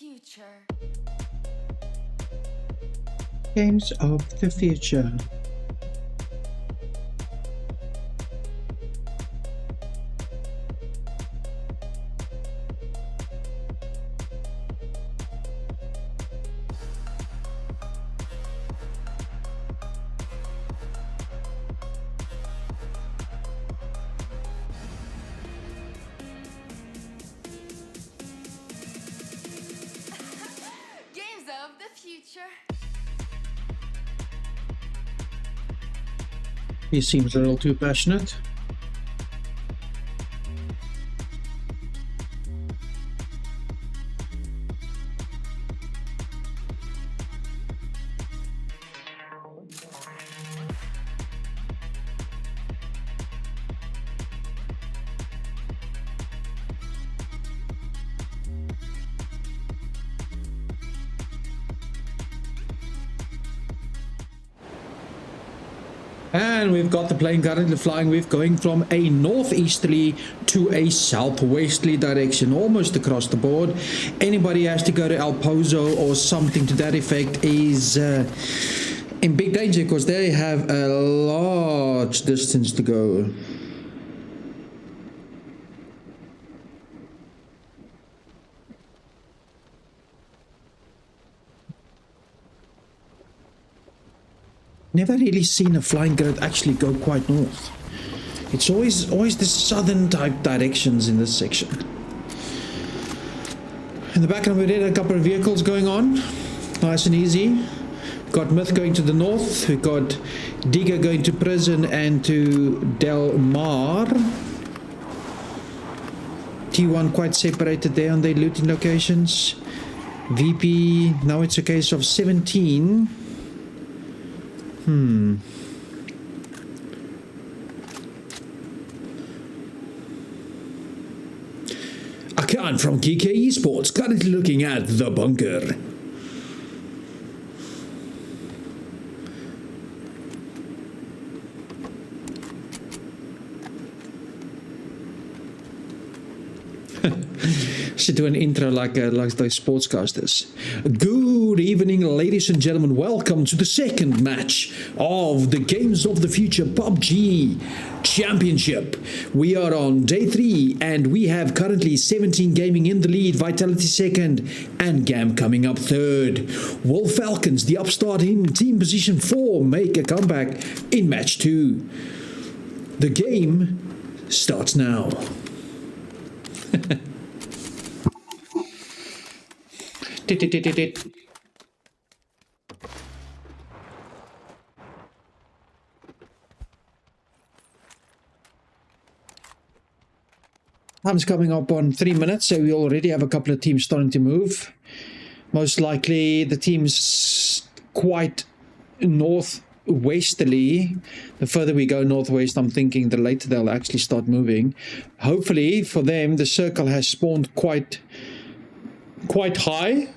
future. Games of the future. Games of the future. He seems a little too passionate. And we've got the plane currently flying. We're going from a northeasterly to a southwesterly direction, almost across the board. Anybody has to go to El Pozo or something to that effect is in big danger, because they have a large distance to go. Never really seen a flying grid actually go quite north. It's always the southern type directions in this section. In the background we did a couple of vehicles going on, nice and easy. Got Myth going to the north, we got Digger going to Prison and to Del Mar. T1 quite separated there on their looting locations. VP, now it's a case of 17. Akan from GK Esports, currently looking at the bunker. Should do an intro like those sportscasters. Good evening, ladies and gentlemen. Welcome to the second match of the Games of the Future PUBG Championship. We are on day 3 and we have currently 17 Gaming in the lead, Vitality second, and Gam coming up third. Wolf Falcons, the upstart in team position 4, make a comeback in match 2. The game starts now. Time's coming up on 3 minutes, so we already have a couple of teams starting to move. Most likely the team's quite northwesterly. The further we go northwest, I'm thinking the later they'll actually start moving. Hopefully for them, the circle has spawned quite high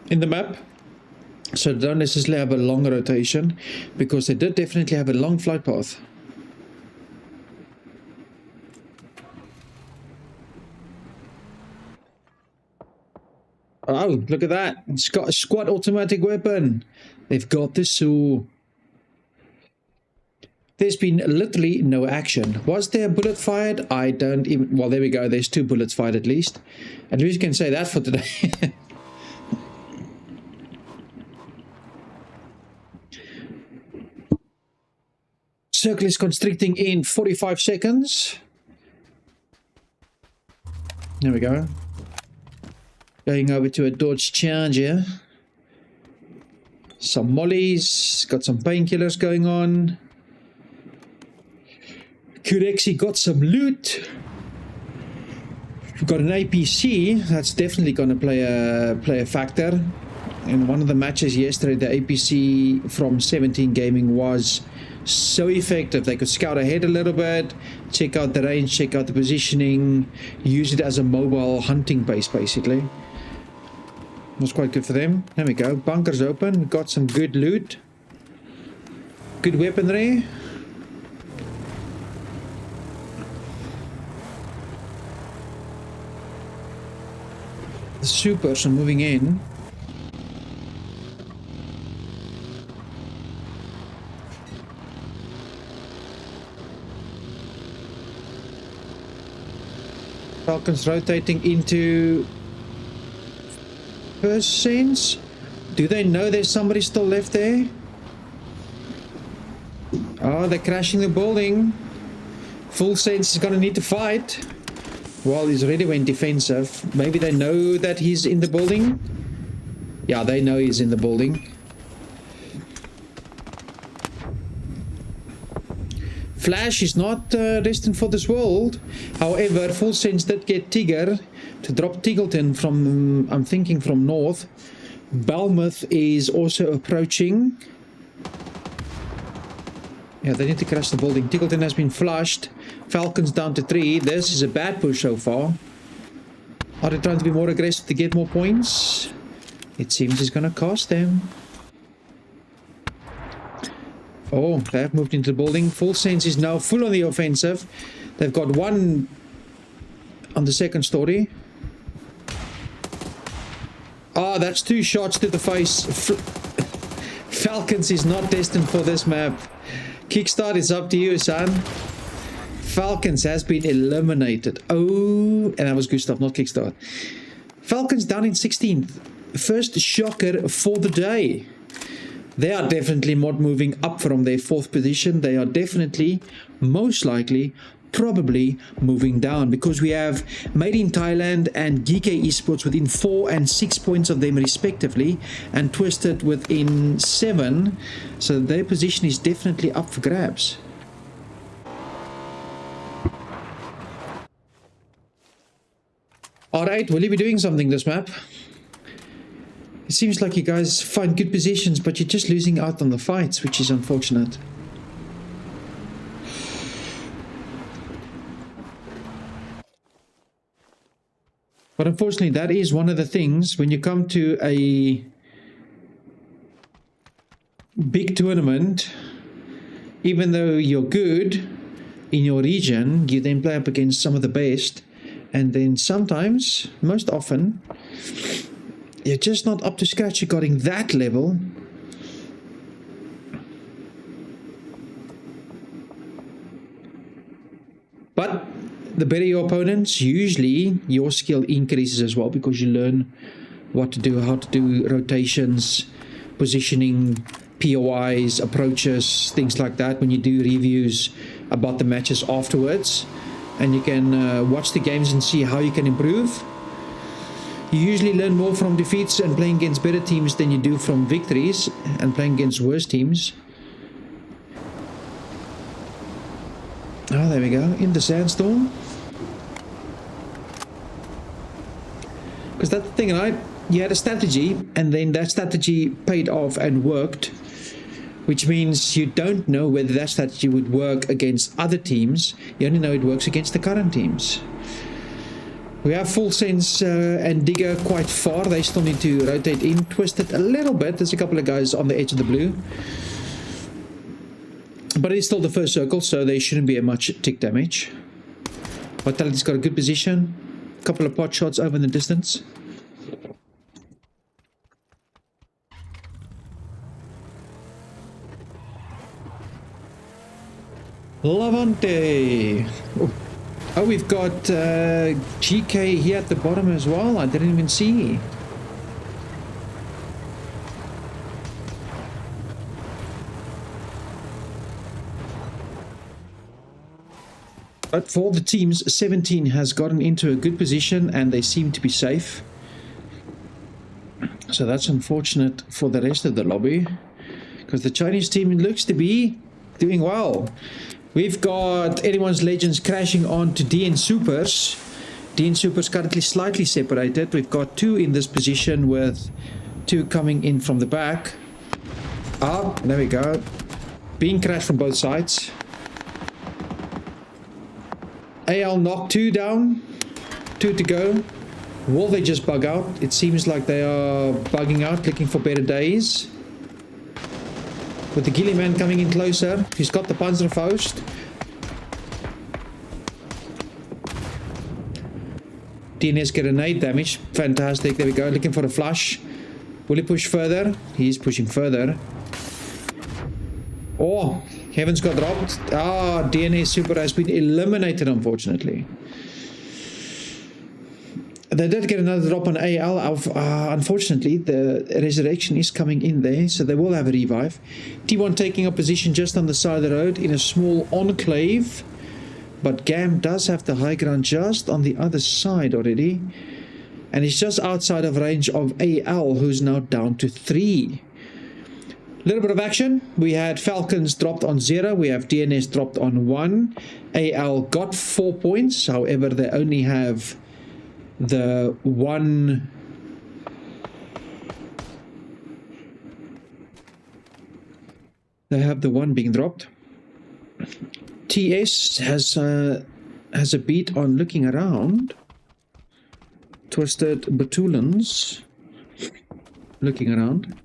in the map, so they don't necessarily have a long rotation, because they did definitely have a long flight path. Oh, look at that. It's got a squad automatic weapon. They've got the SU. There's been literally no action. Was there a bullet fired? I don't even... Well, there we go. There's 2 bullets fired at least. At least you can say that for today. Circle is constricting in 45 seconds. There we go. Going over to a Dodge Charger. Some mollies. Got some painkillers going on. Kurexi got some loot. We've got an APC. That's definitely going to play a factor. In one of the matches yesterday, the APC from 17 Gaming was so effective. They could scout ahead a little bit, check out the range, check out the positioning, use it as a mobile hunting base basically. It was quite good for them. There we go. Bunker's open. We got some good loot. Good weaponry. The supers are moving in. Falcons rotating into first sense. Do they know there's somebody still left there? Oh, they're crashing the building. Full sense is gonna need to fight. Well, he's already went defensive. Maybe they know that he's in the building. Yeah, they know he's in the building. Flash is not destined for this world. However, Full Sense did get Tigger to drop Tiggleton from, I'm thinking from north. Balmouth is also approaching. Yeah, they need to crash the building. Tiggleton has been flushed. Falcons down to 3. This is a bad push so far. Are they trying to be more aggressive to get more points? It seems it's going to cost them. Oh, they have moved into the building. Full Sense is now full on the offensive. They've got one on the second story. Oh, that's 2 shots to the face. Falcons is not destined for this map. Kickstart, it's up to you, son. Falcons has been eliminated. Oh, and that was Gustav, not Kickstart. Falcons down in 16th. First shocker for the day. They are definitely not moving up from their 4th position. They are definitely, most likely, probably moving down, because we have Made in Thailand and GK Esports within 4 and 6 points of them respectively, and Twisted within 7. So their position is definitely up for grabs. Alright, will you be doing something this map? It seems like you guys find good positions, but you're just losing out on the fights, which is unfortunate. But unfortunately, that is one of the things when you come to a big tournament, even though you're good in your region, you then play up against some of the best, and then sometimes, most often, you're just not up to scratch regarding that level. But the better your opponents, usually your skill increases as well, because you learn what to do, how to do rotations, positioning, POIs, approaches, things like that when you do reviews about the matches afterwards. And you can watch the games and see how you can improve. You usually learn more from defeats and playing against better teams than you do from victories and playing against worse teams. Oh, there we go, in the sandstorm. Because that's the thing, right? You had a strategy, and then that strategy paid off and worked, which means you don't know whether that strategy would work against other teams. You only know it works against the current teams. We have Full Sense and Digger quite far. They still need to rotate in, Twisted a little bit. There's a couple of guys on the edge of the blue. But it's still the first circle, so there shouldn't be a much tick damage. Vitality's got a good position. A couple of pot shots over in the distance. Lavante. Oh, we've got GK here at the bottom as well. I didn't even see. But for the teams, 17 has gotten into a good position and they seem to be safe. So that's unfortunate for the rest of the lobby, because the Chinese team looks to be doing well. We've got Anyone's Legends crashing on to DN Supers. DN Supers currently slightly separated. We've got 2 in this position with 2 coming in from the back. Ah, there we go. Being crashed from both sides. AL knocked 2 down. 2 to go. Will they just bug out? It seems like they are bugging out, looking for better days. With the Ghillie Man coming in closer. He's got the Panzerfaust. DNS grenade damage. Fantastic. There we go. Looking for a flush. Will he push further? He's pushing further. Oh, Heavens got dropped. Ah, DNS Super has been eliminated, unfortunately. They did get another drop on AL. Unfortunately, the resurrection is coming in there, so they will have a revive. T1 taking a position just on the side of the road in a small enclave. But GAM does have the high ground just on the other side already. And it's just outside of range of AL, who's now down to 3. Little bit of action. We had Falcons dropped on 0. We have DNS dropped on 1. AL got 4 points. However, they only have the one. They have the one being dropped. TS has a beat on looking around. Twisted Batulans looking around.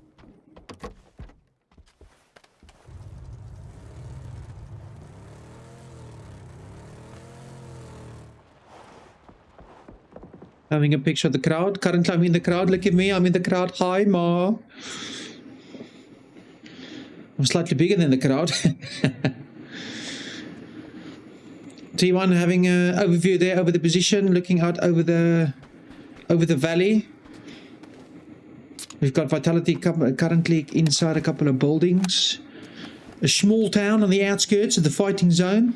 Having a picture of the crowd. Currently I'm in the crowd. Look at me. I'm in the crowd. Hi, Ma. I'm slightly bigger than the crowd. T1 having an overview there over the position. Looking out over the valley. We've got Vitality currently inside a couple of buildings. A small town on the outskirts of the fighting zone.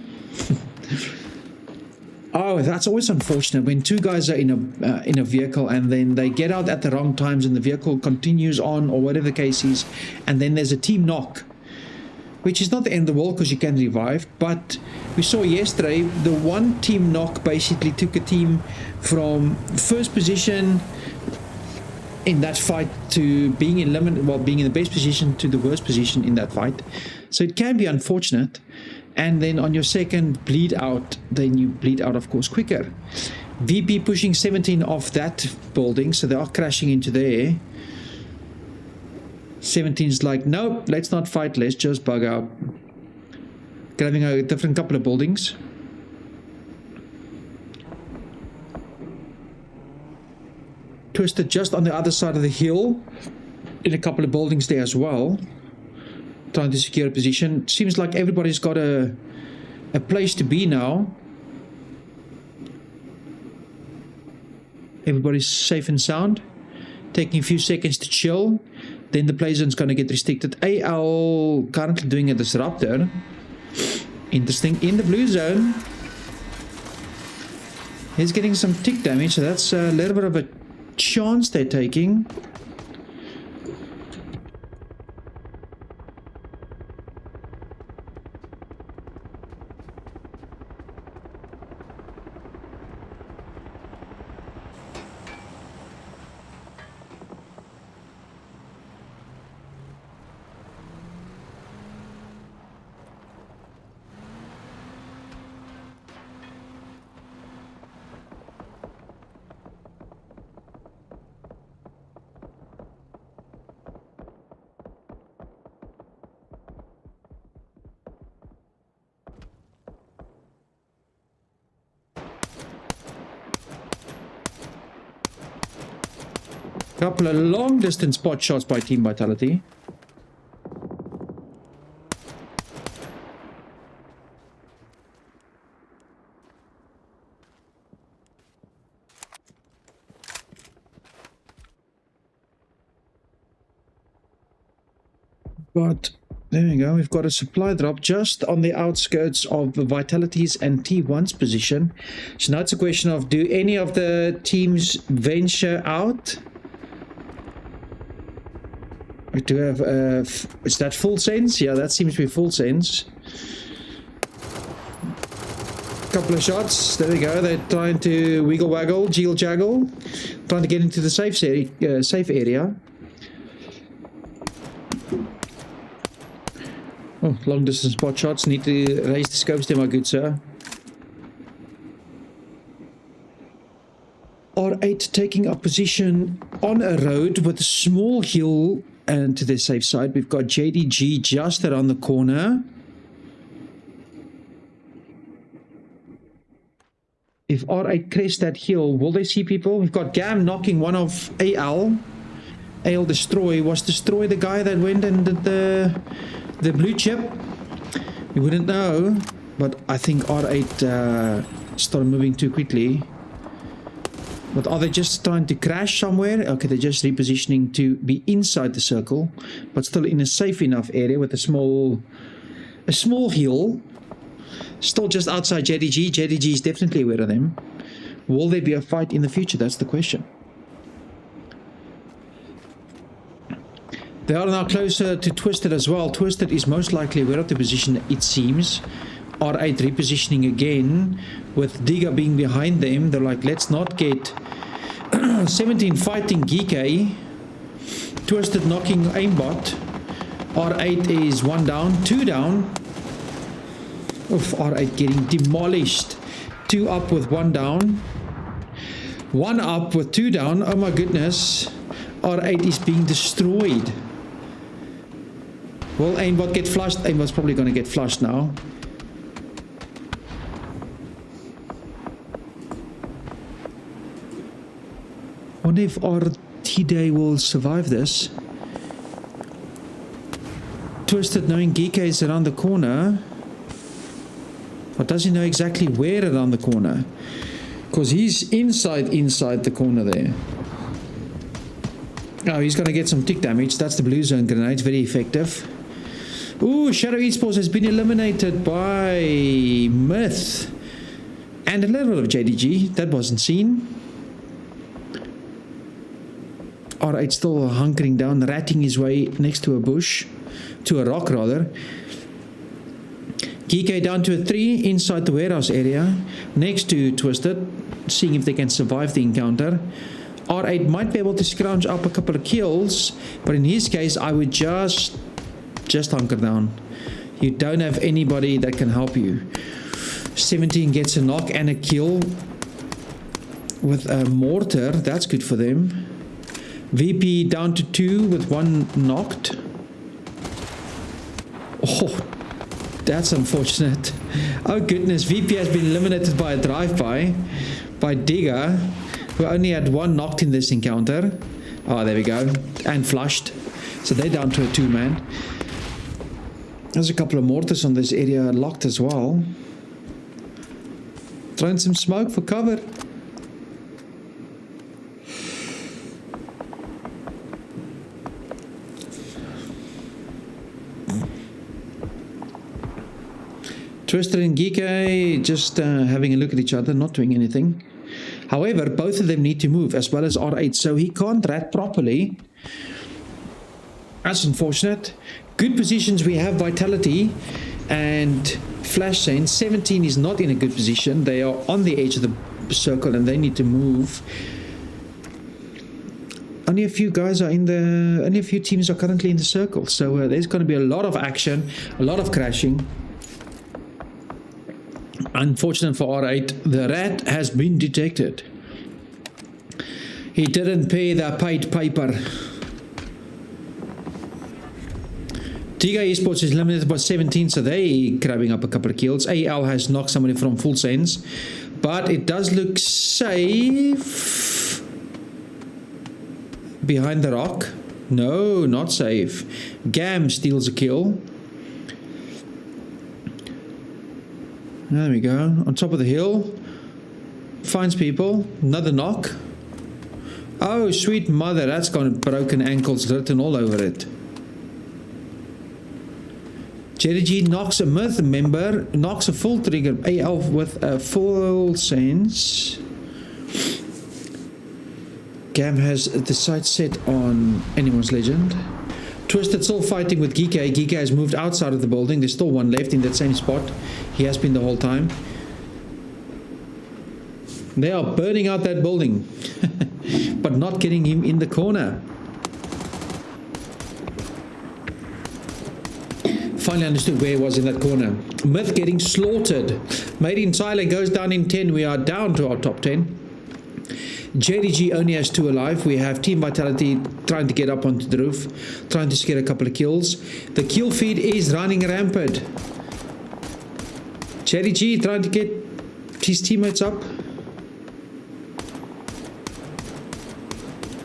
Oh, that's always unfortunate when two guys are in a vehicle and then they get out at the wrong times and the vehicle continues on or whatever the case is, and then there's a team knock, which is not the end of the world because you can revive. But we saw yesterday the one team knock basically took a team from first position in that fight to being in the best position to the worst position in that fight. So it can be unfortunate. And then on your second bleed out, then you bleed out, of course, quicker. VP pushing 17 off that building, so they are crashing into there. 17's like, nope, let's not fight, let's just bug out. Grabbing a different couple of buildings. Twisted just on the other side of the hill, in a couple of buildings there as well. Trying to secure a position. Seems like everybody's got a place to be now. Everybody's safe and sound. Taking a few seconds to chill. Then the play zone's going to get restricted. AL currently doing a disruptor. Interesting. In the blue zone. He's getting some tick damage. So that's a little bit of a chance they're taking. Couple of long distance spot shots by Team Vitality. But there we go, we've got a supply drop just on the outskirts of Vitality's and T1's position. So now it's a question of, do any of the teams venture out? We do have, is that full sense? Yeah, that seems to be full sense. Couple of shots, there we go, they're trying to wiggle waggle, jiggle jaggle, trying to get into the safe area. Oh, long distance spot shots, need to raise the scopes there, my good sir. R8 taking up position on a road with a small hill and to the safe side. We've got JDG just around the corner. If R8 crest that hill, will they see people? We've got Gam knocking one of AL. AL destroy. Was destroy the guy that went and did the blue chip? You wouldn't know, but I think R8 started moving too quickly. But are they just trying to crash somewhere? Okay, they're just repositioning to be inside the circle, but still in a safe enough area with a small hill. Still just outside JDG. JDG is definitely aware of them. Will there be a fight in the future? That's the question. They are now closer to Twisted as well. Twisted is most likely aware of the position, it seems. R8 repositioning again with Diga being behind them. They're like, let's not get 17 fighting GK. Twisted knocking aimbot. R8 is 1 down, 2 down. Oof, R8 getting demolished. 2 up with 1 down. 1 up with 2 down. Oh my goodness. R8 is being destroyed. Will aimbot get flushed? Aimbot's probably going to get flushed now. Wonder if RT Day will survive this. Twisted knowing GK is around the corner. But does he know exactly where around the corner? Because he's inside the corner there. Oh, he's going to get some tick damage. That's the blue zone grenade. Very effective. Ooh, Shadow Esports has been eliminated by Myth. And a little bit of JDG. That wasn't seen. R8 still hunkering down, ratting his way next to a bush. To a rock, rather. GK down to a 3 inside the warehouse area. Next to Twisted. Seeing if they can survive the encounter. R8 might be able to scrounge up a couple of kills, but in his case I would just hunker down. You don't have anybody that can help you. 17 gets a knock and a kill with a mortar. That's good for them. VP down to 2 with 1 knocked. Oh, that's unfortunate. Oh goodness, VP has been eliminated by a drive-by by Digger, who only had 1 knocked in this encounter. Oh, there we go. And flushed. So they're down to a 2-man. There's a couple of mortars on this area locked as well. Throwing some smoke for cover. Twister and Geeke just having a look at each other, not doing anything. However, both of them need to move, as well as R8, so he can't rat properly. That's unfortunate. Good positions we have Vitality and Flash Sense. 17 is not in a good position. They are on the edge of the circle and they need to move. Only a few guys are in the... Only a few teams are currently in the circle. So there's going to be a lot of action, a lot of crashing. Unfortunate for R8, the rat has been detected. He didn't pay the paid paper. Tiga Esports is limited by 17, so they grabbing up a couple of kills. AL has knocked somebody from full sense, but it does look safe. Behind the rock. No, not safe. Gam steals a kill. There we go. On top of the hill. Finds people. Another knock. Oh, sweet mother. That's got broken ankles written all over it. JDG knocks a Myth member. Knocks a full trigger. AL with a full sense. Gam has the sight set on anyone's legend. Twisted still fighting with Geeke. Geeke has moved outside of the building. There's still one left in that same spot. He has been the whole time. They are burning out that building. But not getting him in the corner. Finally understood where he was in that corner. Myth getting slaughtered. Made in Thailand goes down in 10. We are down to our top 10. JDG only has 2 alive. We have Team Vitality trying to get up onto the roof, trying to scare a couple of kills. The kill feed is running rampant. JDG trying to get his teammates up.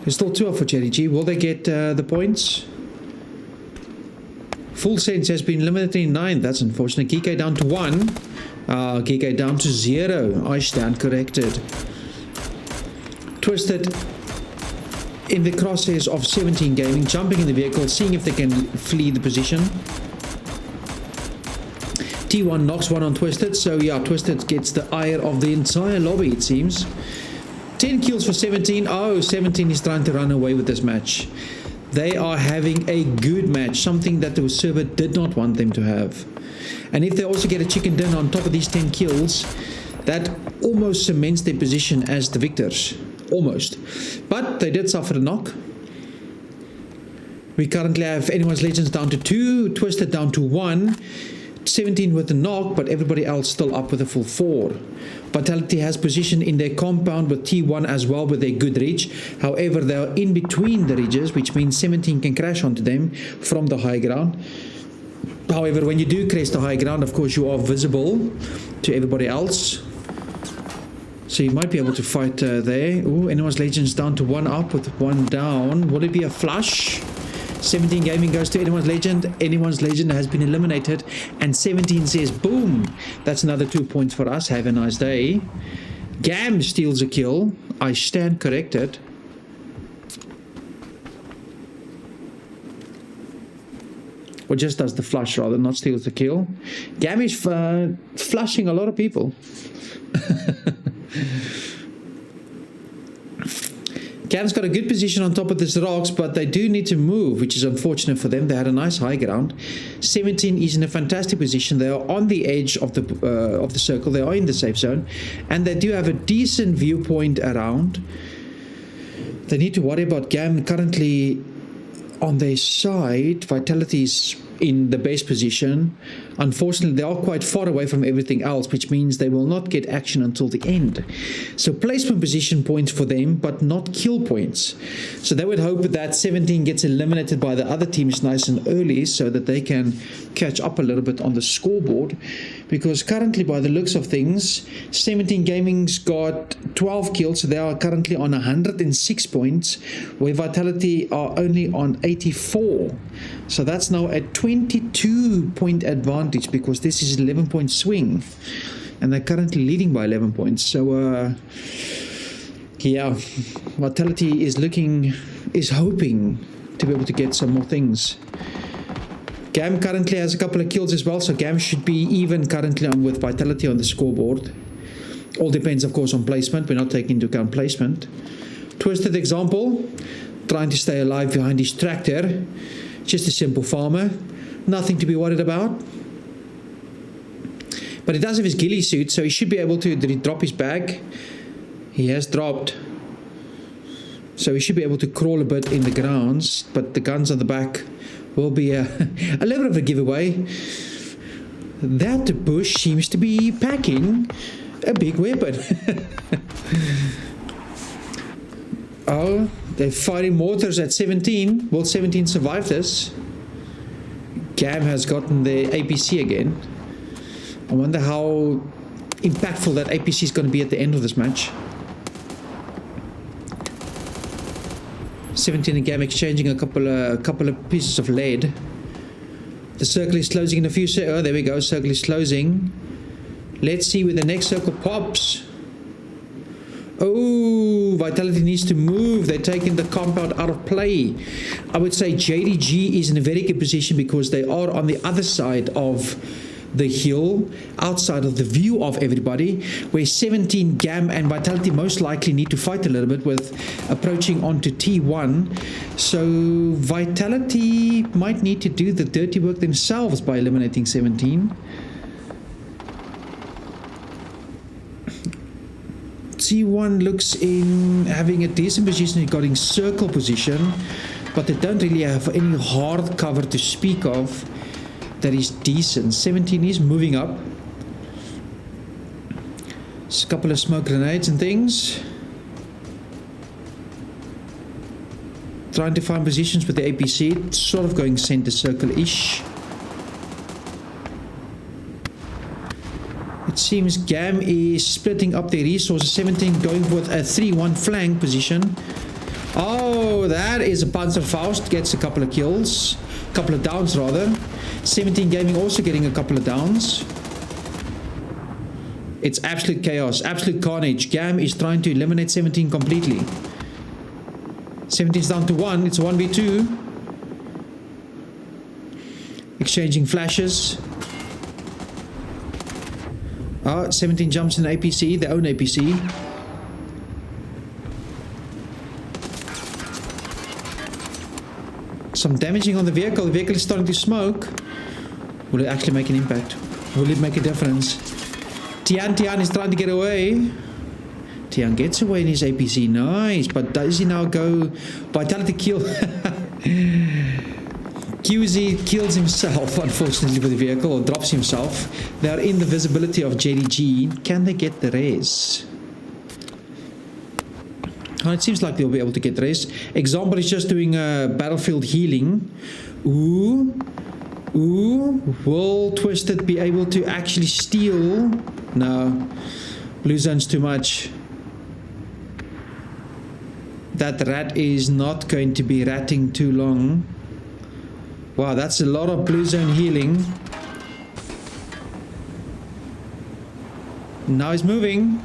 There's still 2 off for Cherry G. Will they get the points? Full Sense has been eliminated in 9th. That's unfortunate. GK down to 1. GK down to 0. I stand corrected. Twisted in the crosshairs of 17 Gaming, jumping in the vehicle, seeing if they can flee the position. T1 knocks one on Twisted, so yeah, Twisted gets the ire of the entire lobby, it seems. 10 kills for 17. Oh, 17 is trying to run away with this match. They are having a good match, something that the server did not want them to have. And if they also get a chicken dinner on top of these 10 kills, that almost cements their position as the victors. Almost. But they did suffer a knock. We currently have Anyone's Legends down to 2, Twisted down to 1, 17 with a knock, but everybody else still up with a full 4. Vitality has position in their compound with T1 as well with a good reach. However, they are in between the ridges, which means 17 can crash onto them from the high ground. However, when you do crest the high ground, of course, you are visible to everybody else. So you might be able to fight there. Ooh, Anyone's Legends down to 1 up with 1 down. Will it be a flush? 17 Gaming goes to Anyone's Legend. Anyone's Legend has been eliminated. And 17 says, boom. That's another 2 points for us. Have a nice day. Gam steals a kill. I stand corrected. Or just does the flush rather, not steals the kill. Gam is flushing a lot of people. Gam's got a good position on top of these rocks, but they do need to move, which is unfortunate for them. They had a nice high ground. 17 is in a fantastic position. They are on the edge of the circle. They are in the safe zone, and they do have a decent viewpoint around. They need to worry about Gam currently on their side. Vitality is in the best position. Unfortunately, they are quite far away from everything else, which means they will not get action until the end. So placement position points for them, but not kill points. So they would hope that 17 gets eliminated by the other teams nice and early so that they can catch up a little bit on the scoreboard. Because currently, by the looks of things, 17 Gaming's got 12 kills, so they are currently on 106 points, where Vitality are only on 84. So that's now a 22-point advantage, because this is 11-point swing, and they're currently leading by 11 points. So yeah, Vitality is hoping to be able to get some more things. Gam currently has a couple of kills as well, so Gam should be even currently on with Vitality on the scoreboard. All depends, of course, on placement. We're not taking into account placement. Twisted example, trying to stay alive behind his tractor. Just a simple farmer, nothing to be worried about. But he does have his ghillie suit, so he should be able to drop his bag. He has dropped. So he should be able to crawl a bit in the grounds, but the guns on the back will be a little bit of a giveaway. That bush seems to be packing a big weapon. Oh, they're firing mortars at 17. Will 17 survive this? Gam has gotten the APC again. I wonder how impactful that APC is going to be at the end of this match. 17 and Gam exchanging a couple of pieces of lead. The circle is closing in a few seconds. Oh, there we go. Circle is closing. Let's see where the next circle pops. Oh, Vitality needs to move. They're taking the compound out of play. I would say JDG is in a very good position because they are on the other side of the hill, outside of the view of everybody, where 17 Gam and Vitality most likely need to fight a little bit with approaching onto T1. So Vitality might need to do the dirty work themselves by eliminating 17. T1 looks in having a decent position regarding circle position, but they don't really have any hard cover to speak of that is decent. 17 is moving up. Just a couple of smoke grenades and things. Trying to find positions with the APC. It's sort of going center circle-ish. It seems Gam is splitting up their resources. 17 going with a 3-1 flank position. Oh, that is a Panzerfaust. Gets a couple of kills. Couple of downs, rather. 17 Gaming also getting a couple of downs. It's absolute chaos. Absolute carnage. Gam is trying to eliminate 17 completely. 17 is down to 1. It's 1v2. Exchanging flashes. Oh, 17 jumps in APC, their own APC. Some damaging on the vehicle. The vehicle is starting to smoke. Will it actually make an impact? Will it make a difference? Tian is trying to get away. Tian gets away in his APC. Nice. But does he now go? Vitality kill. QZ kills himself, unfortunately, with the vehicle, or drops himself. They are in the visibility of JDG. Can they get the res? Oh, it seems like they'll be able to get the res. Example is just doing battlefield healing. Ooh. Ooh. Will Twisted be able to actually steal? No. Blue zone's too much. That rat is not going to be ratting too long. Wow, that's a lot of blue zone healing. Now he's moving.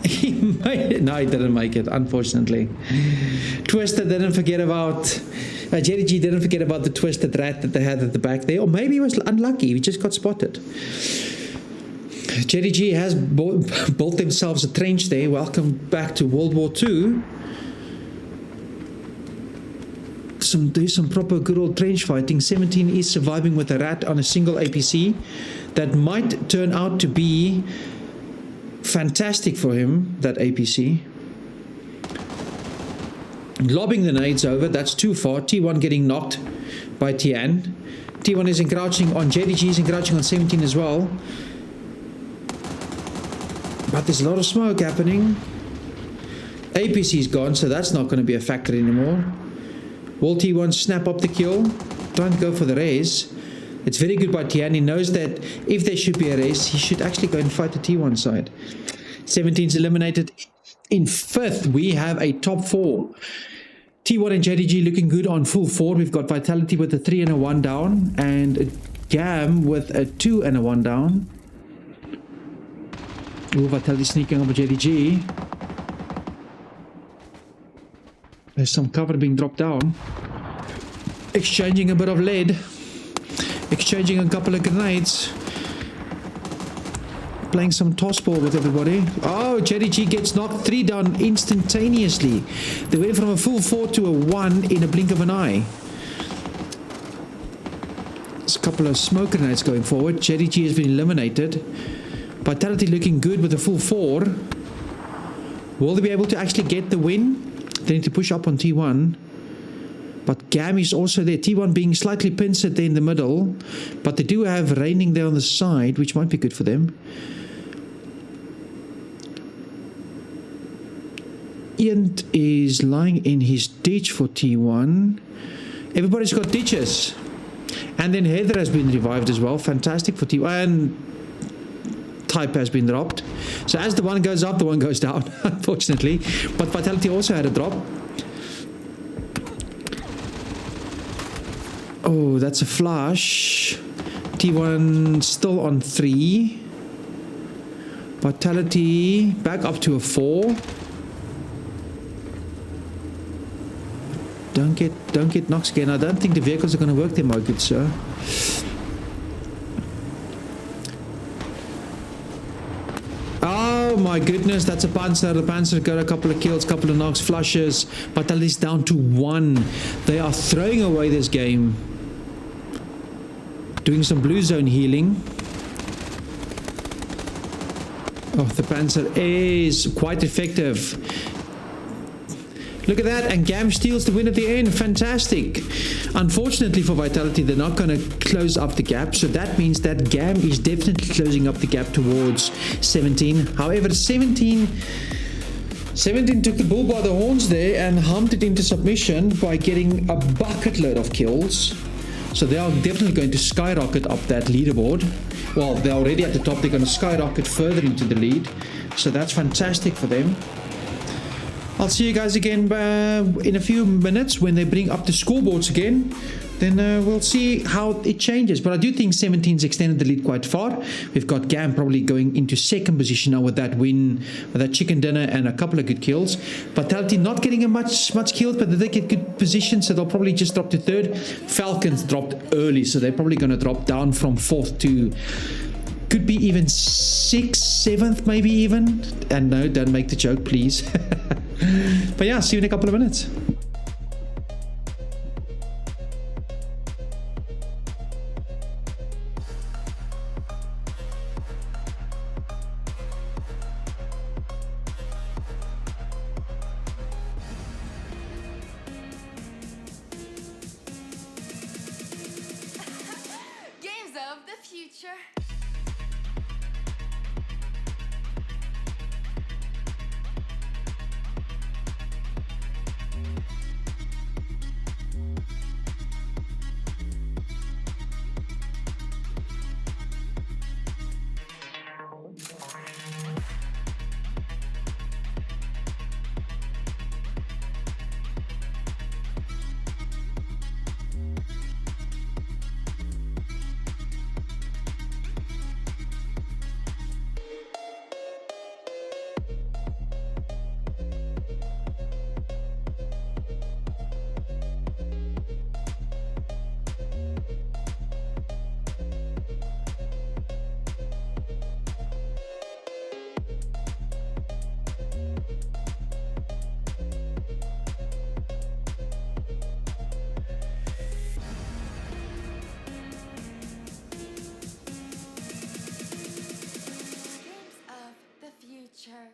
He made it. No, he didn't make it, unfortunately. Twisted didn't forget about... JDG didn't forget about the twisted rat that they had at the back there. Or maybe he was unlucky. He just got spotted. JDG has built themselves a trench there. Welcome back to World War II. There's some proper good old trench fighting. 17 is surviving with a rat on a single APC. That might turn out to be fantastic for him, that APC. Lobbing the nades over, that's too far. T1 getting knocked by Tian. T1 is encroaching on JDG, is encroaching on 17 as well. But there's a lot of smoke happening. APC is gone, so that's not going to be a factor anymore. Will T1 snap up the kill? Trying to go for the raise. It's very good by Tian. He knows that if there should be a race, he should actually go and fight the T1 side. 17's eliminated. In 5th, we have a top 4. T1 and JDG looking good on full 4. We've got Vitality with a 3 and a 1 down. And Gam with a 2 and a 1 down. Ooh, Vitality sneaking up with JDG. There's some cover being dropped down. Exchanging a bit of lead. Exchanging a couple of grenades. Playing some toss ball with everybody. Oh, JDG gets knocked 3 down instantaneously. They went from a full 4 to a 1 in a blink of an eye. There's a couple of smoke grenades going forward. JDG has been eliminated. Vitality looking good with a full 4. Will they be able to actually get the win? They need to push up on T1. But Gam is also there. T1 being slightly pincered there in the middle. But they do have raining there on the side, which might be good for them. Ian is lying in his ditch for T1. Everybody's got ditches. And then Heather has been revived as well. Fantastic for T1. And Type has been dropped. So as the one goes up, the one goes down, unfortunately. But Vitality also had a drop. Oh, that's a flush. T1 still on 3. Vitality back up to a 4. Don't get knocks again. I don't think the vehicles are going to work there, my good sir. Oh my goodness, that's a Panzer. The Panzer got a couple of kills, couple of knocks, flushes. Vitality's down to 1. They are throwing away this game. Doing some blue zone healing. Oh, the Panzer is quite effective. Look at that, and Gam steals the win at the end. Fantastic. Unfortunately for Vitality, they're not going to close up the gap. So that means that Gam is definitely closing up the gap towards 17. However, 17 took the bull by the horns there and humped it into submission by getting a bucket load of kills. So they are definitely going to skyrocket up that leaderboard. Well, they're already at the top. They're going to skyrocket further into the lead. So that's fantastic for them. I'll see you guys again in a few minutes when they bring up the scoreboards again. Then we'll see how it changes. But I do think 17's extended the lead quite far. We've got Gam probably going into second position now with that win, with that chicken dinner and a couple of good kills. Vitality not getting a much kills, but they get good position, so they'll probably just drop to third. Falcons dropped early, so they're probably going to drop down from fourth to... could be even 6th, 7th, maybe even. And no, don't make the joke, please. But yeah, see you in a couple of minutes. Games of the future. Future.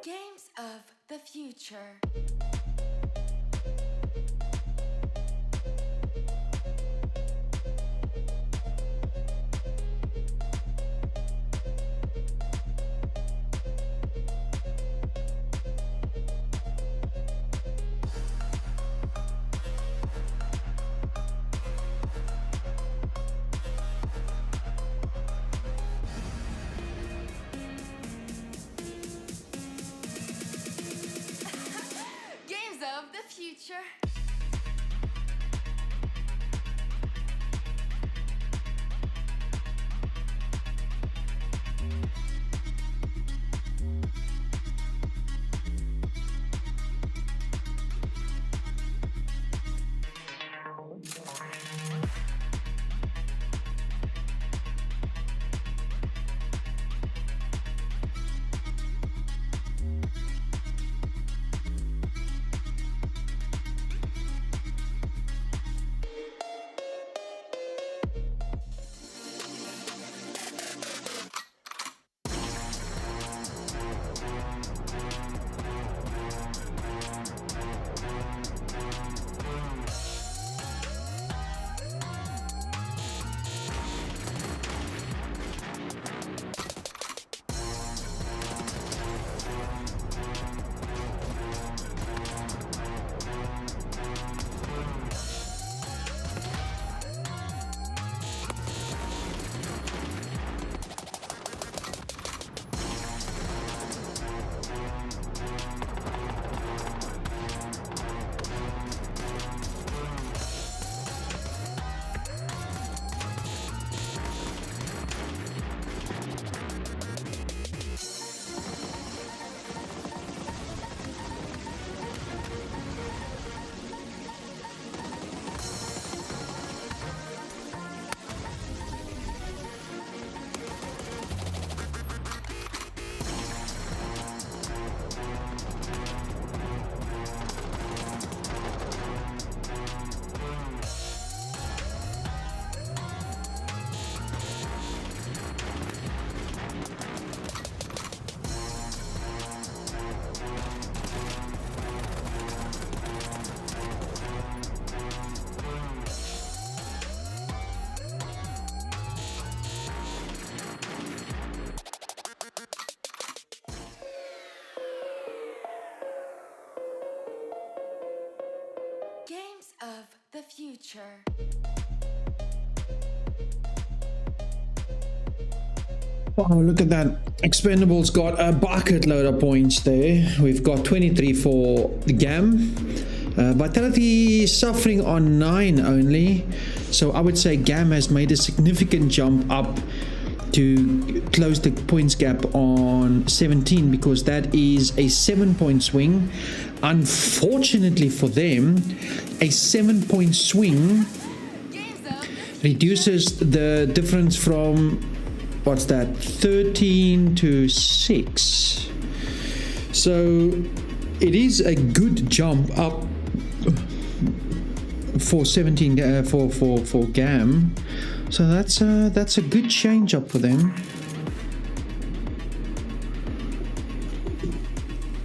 Games of the future. Games of the future. Games of the future. Oh, look at that. Expendables got a bucket load of points there. We've got 23 for the GAM. Vitality suffering on 9 only. So I would say GAM has made a significant jump up to close the points gap on 17, because that is a 7-point swing. Unfortunately for them, a 7-point swing Games of the reduces the difference from, what's that, 13 to 6. So it is a good jump up for 17 for GAM. So that's a good change up for them.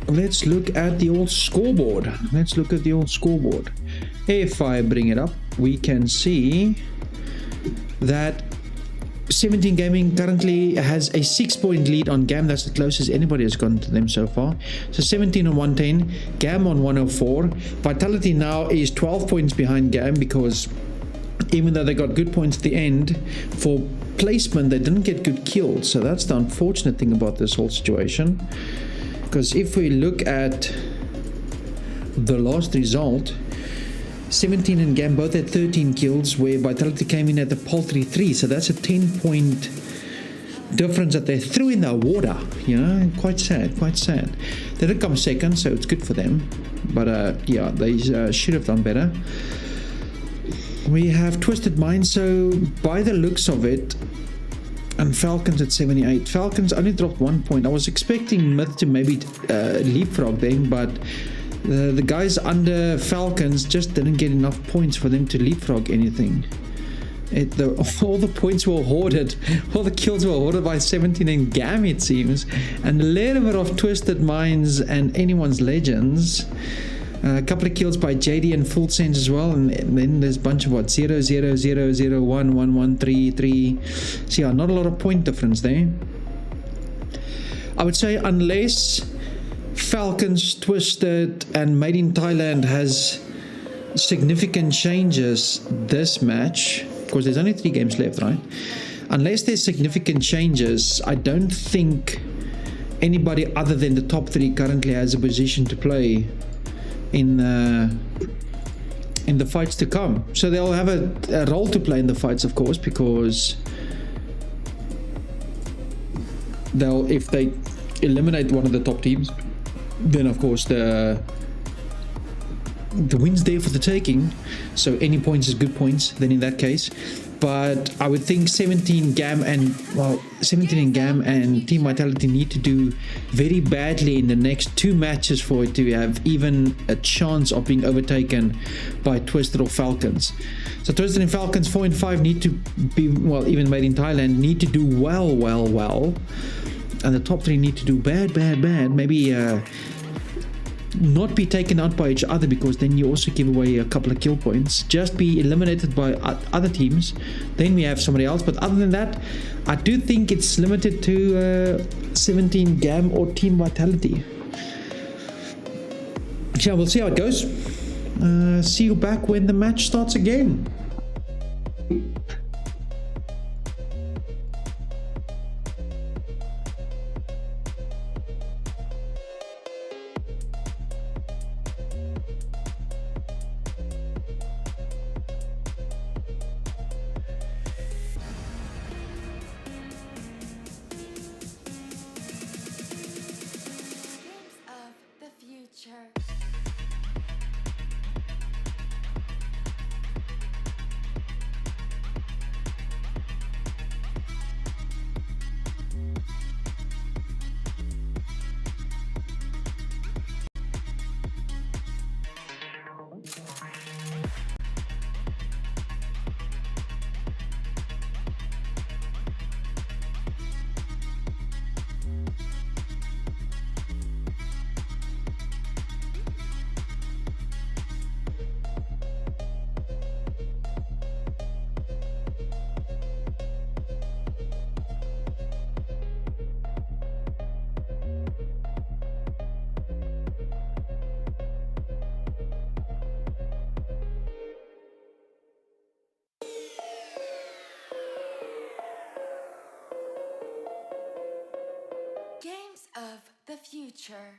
Let's look at the old scoreboard. If I bring it up, we can see that 17 Gaming currently has a 6-point lead on GAM. That's the closest anybody has gotten to them so far. So 17 on 110, GAM on 104. Vitality now is 12 points behind GAM, because even though they got good points at the end, for placement they didn't get good kills. So that's the unfortunate thing about this whole situation. Because if we look at the last result, 17 and GAM both had 13 kills, where Vitality came in at the paltry 3. So that's a 10-point difference that they threw in the water. You know, quite sad. They did come second, so it's good for them. But yeah, they should have done better. We have Twisted Mind. So by the looks of it, and Falcons at 78. Falcons only dropped 1 point. I was expecting Myth to maybe leapfrog them, but the guys under Falcons just didn't get enough points for them to leapfrog anything. All the points were hoarded. All the kills were hoarded by 17 and GAM, it seems. And a little bit of Twisted Minds and anyone's Legends. A couple of kills by JD and Full Sense as well, and then there's a bunch of what, 0, 0, 0, 0, 1, 1, 1, 3, 3. So yeah, not a lot of point difference there. I would say unless Falcons, Twisted and Made in Thailand has significant changes this match, because there's only 3 games left, right? Unless there's significant changes, I don't think anybody other than the top 3 currently has a position to play in the fights to come. So they'll have a role to play in the fights, of course, because if they eliminate one of the top teams, then of course the win's there for the taking. So any points is good points then in that case. But I would think 17 GAM and Team Vitality need to do very badly in the next 2 matches for it to have even a chance of being overtaken by Twisted or Falcons. So Twisted and Falcons 4 and 5 need to be, well, even Made in Thailand need to do well. And the top 3 need to do bad. Maybe not be taken out by each other, because then you also give away a couple of kill points. Just be eliminated by other teams, then we have somebody else. But other than that, I do think it's limited to 17 GAM or Team Vitality. Yeah, we'll see how it goes. See you back when the match starts again. future.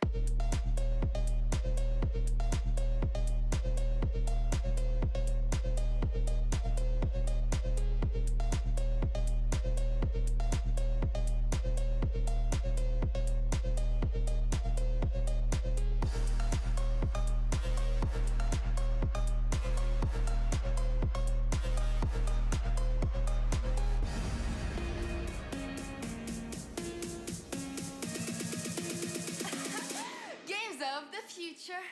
Games of the future.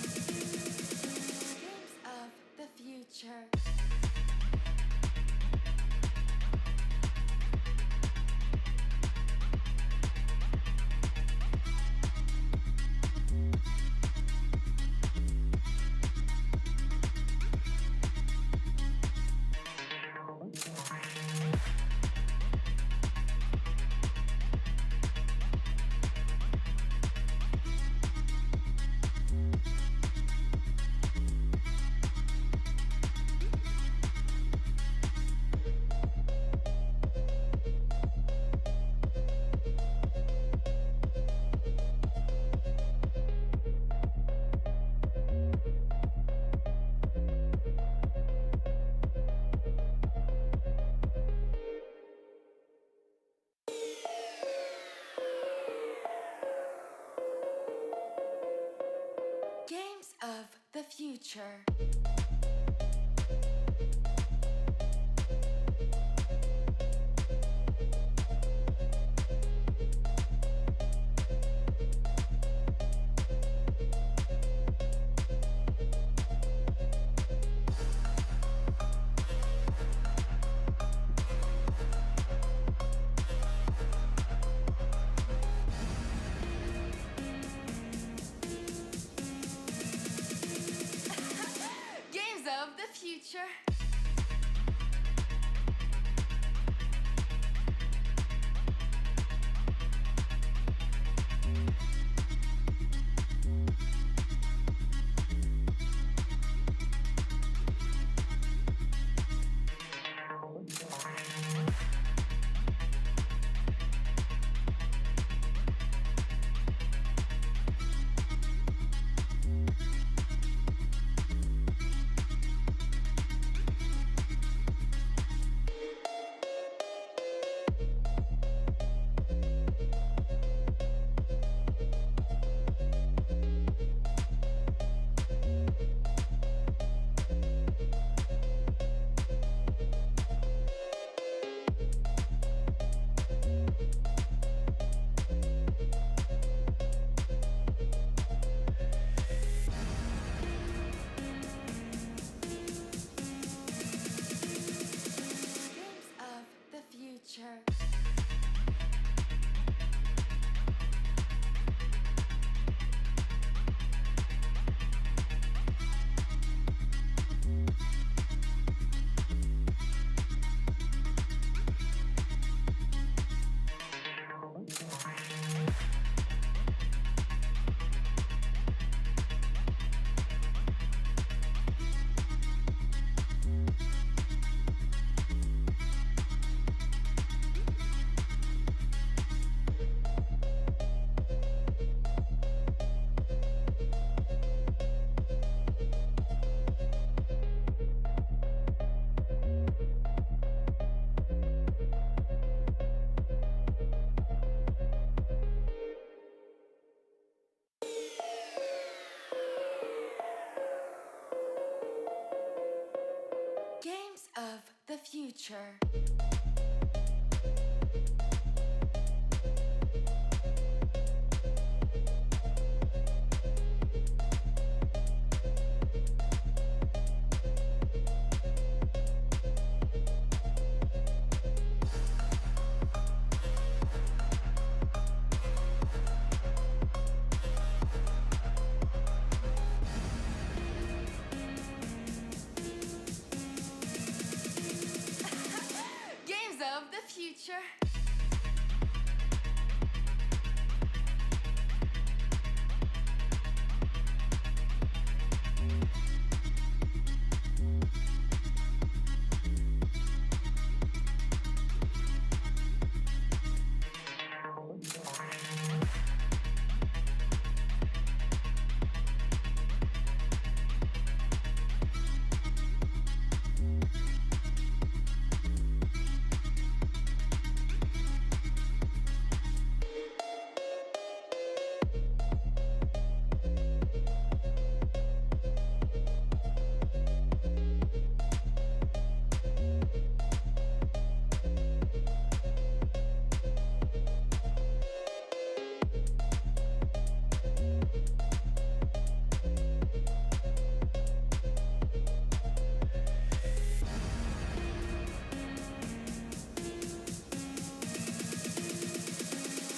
Games of the future. Games of the future. Games of the future. future. Games of the future.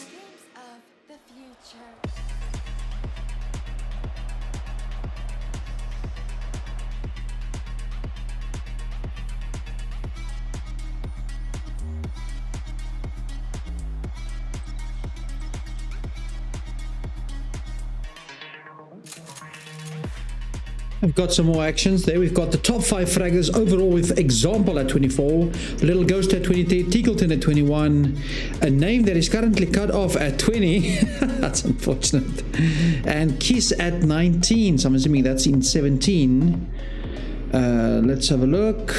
Games of the future. We've got some more actions there. We've got the top 5 fraggers overall with Example at 24, Little Ghost at 23, Tickleton at 21, a name that is currently cut off at 20. That's unfortunate. And Kiss at 19. So I'm assuming that's in 17. Let's have a look.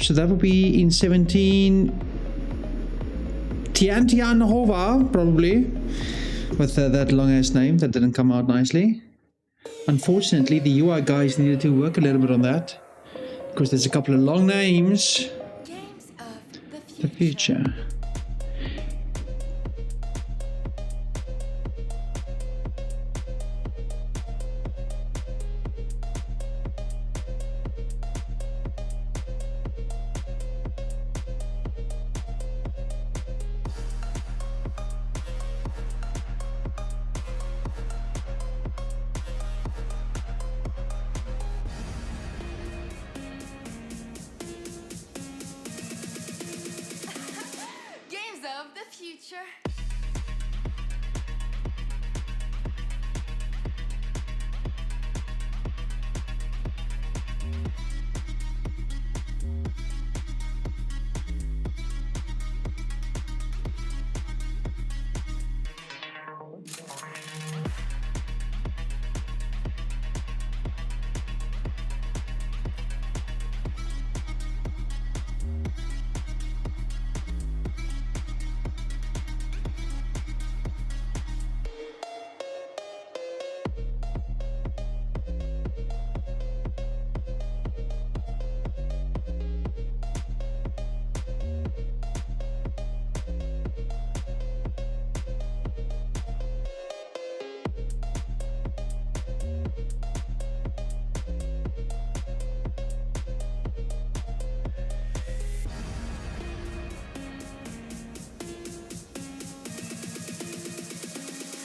So that will be in 17. Tian Hova, probably. With that long ass name that didn't come out nicely. Unfortunately, the UI guys needed to work a little bit on that because there's a couple of long names. Games of The future. Games of the future.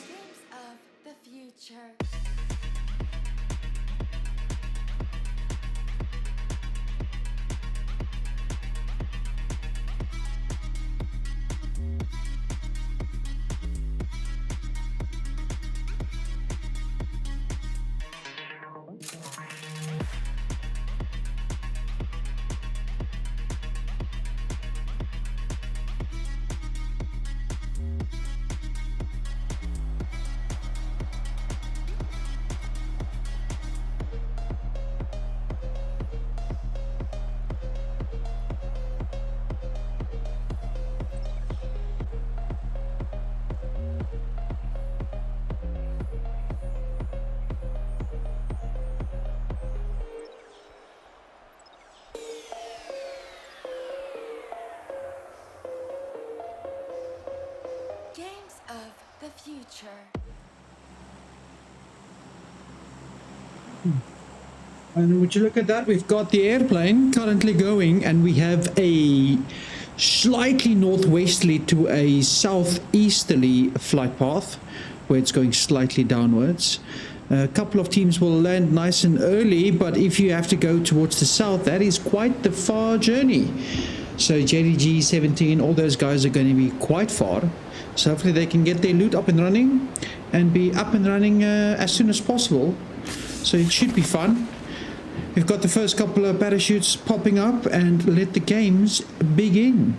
Games of the future. And would you look at that? We've got the airplane currently going, and we have a slightly northwesterly to a southeasterly flight path where it's going slightly downwards. A couple of teams will land nice and early, but if you have to go towards the south, that is quite the far journey. So JDG 17, all those guys are going to be quite far. So hopefully they can get their loot up and running and be up and running as soon as possible. So it should be fun. We've got the first couple of parachutes popping up, and let the games begin.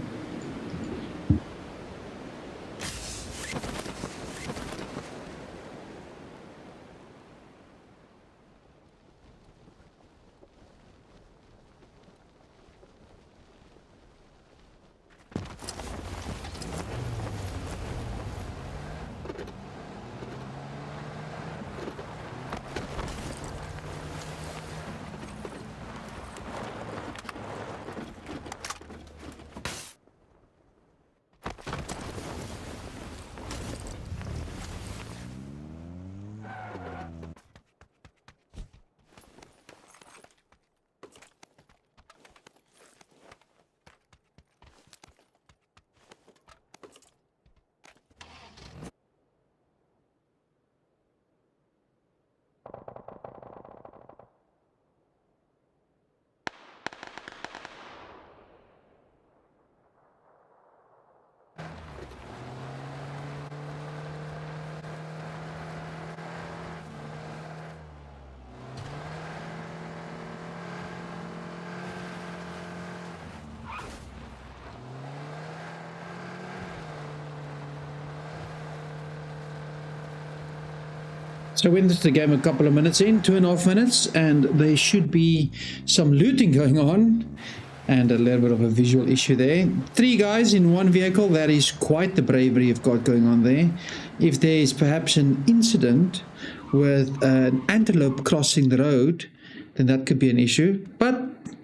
So we entered the game a couple of minutes in, 2.5 minutes, and there should be some looting going on and a little bit of a visual issue there. 3 guys in 1 vehicle, that is quite the bravery you've got going on there. If there is perhaps an incident with an antelope crossing the road, then that could be an issue. But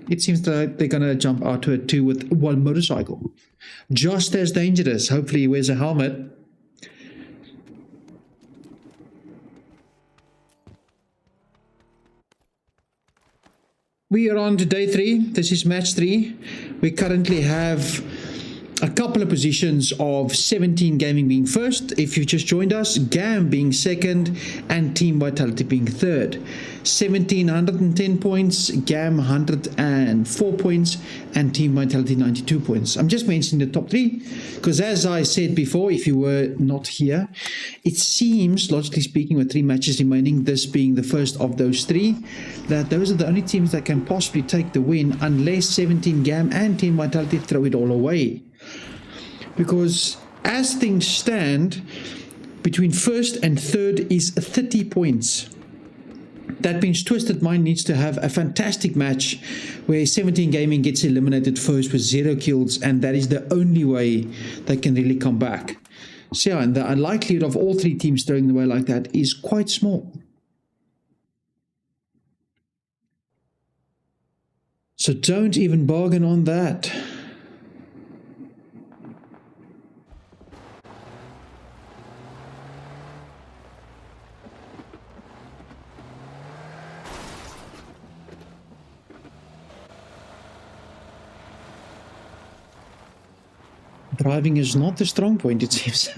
it seems like they're going to jump out to a 2 with 1 motorcycle. Just as dangerous. Hopefully he wears a helmet. We are on to day 3. This is match 3. We currently have a couple of positions of 17 Gaming being first. If you've just joined us, GAM being second and Team Vitality being third. 1,710 points, GAM 104 points and Team Vitality 92 points. I'm just mentioning the top 3 because, as I said before, if you were not here, it seems, logically speaking, with 3 matches remaining, this being the first of those 3, that those are the only teams that can possibly take the win unless 17 GAM and Team Vitality throw it all away. Because as things stand, between first and third is 30 points. That means Twisted Mind needs to have a fantastic match where 17 Gaming gets eliminated first with 0 kills, and that is the only way they can really come back. So yeah, and the likelihood of all 3 teams throwing away like that is quite small. So don't even bargain on that. Driving is not the strong point, it seems.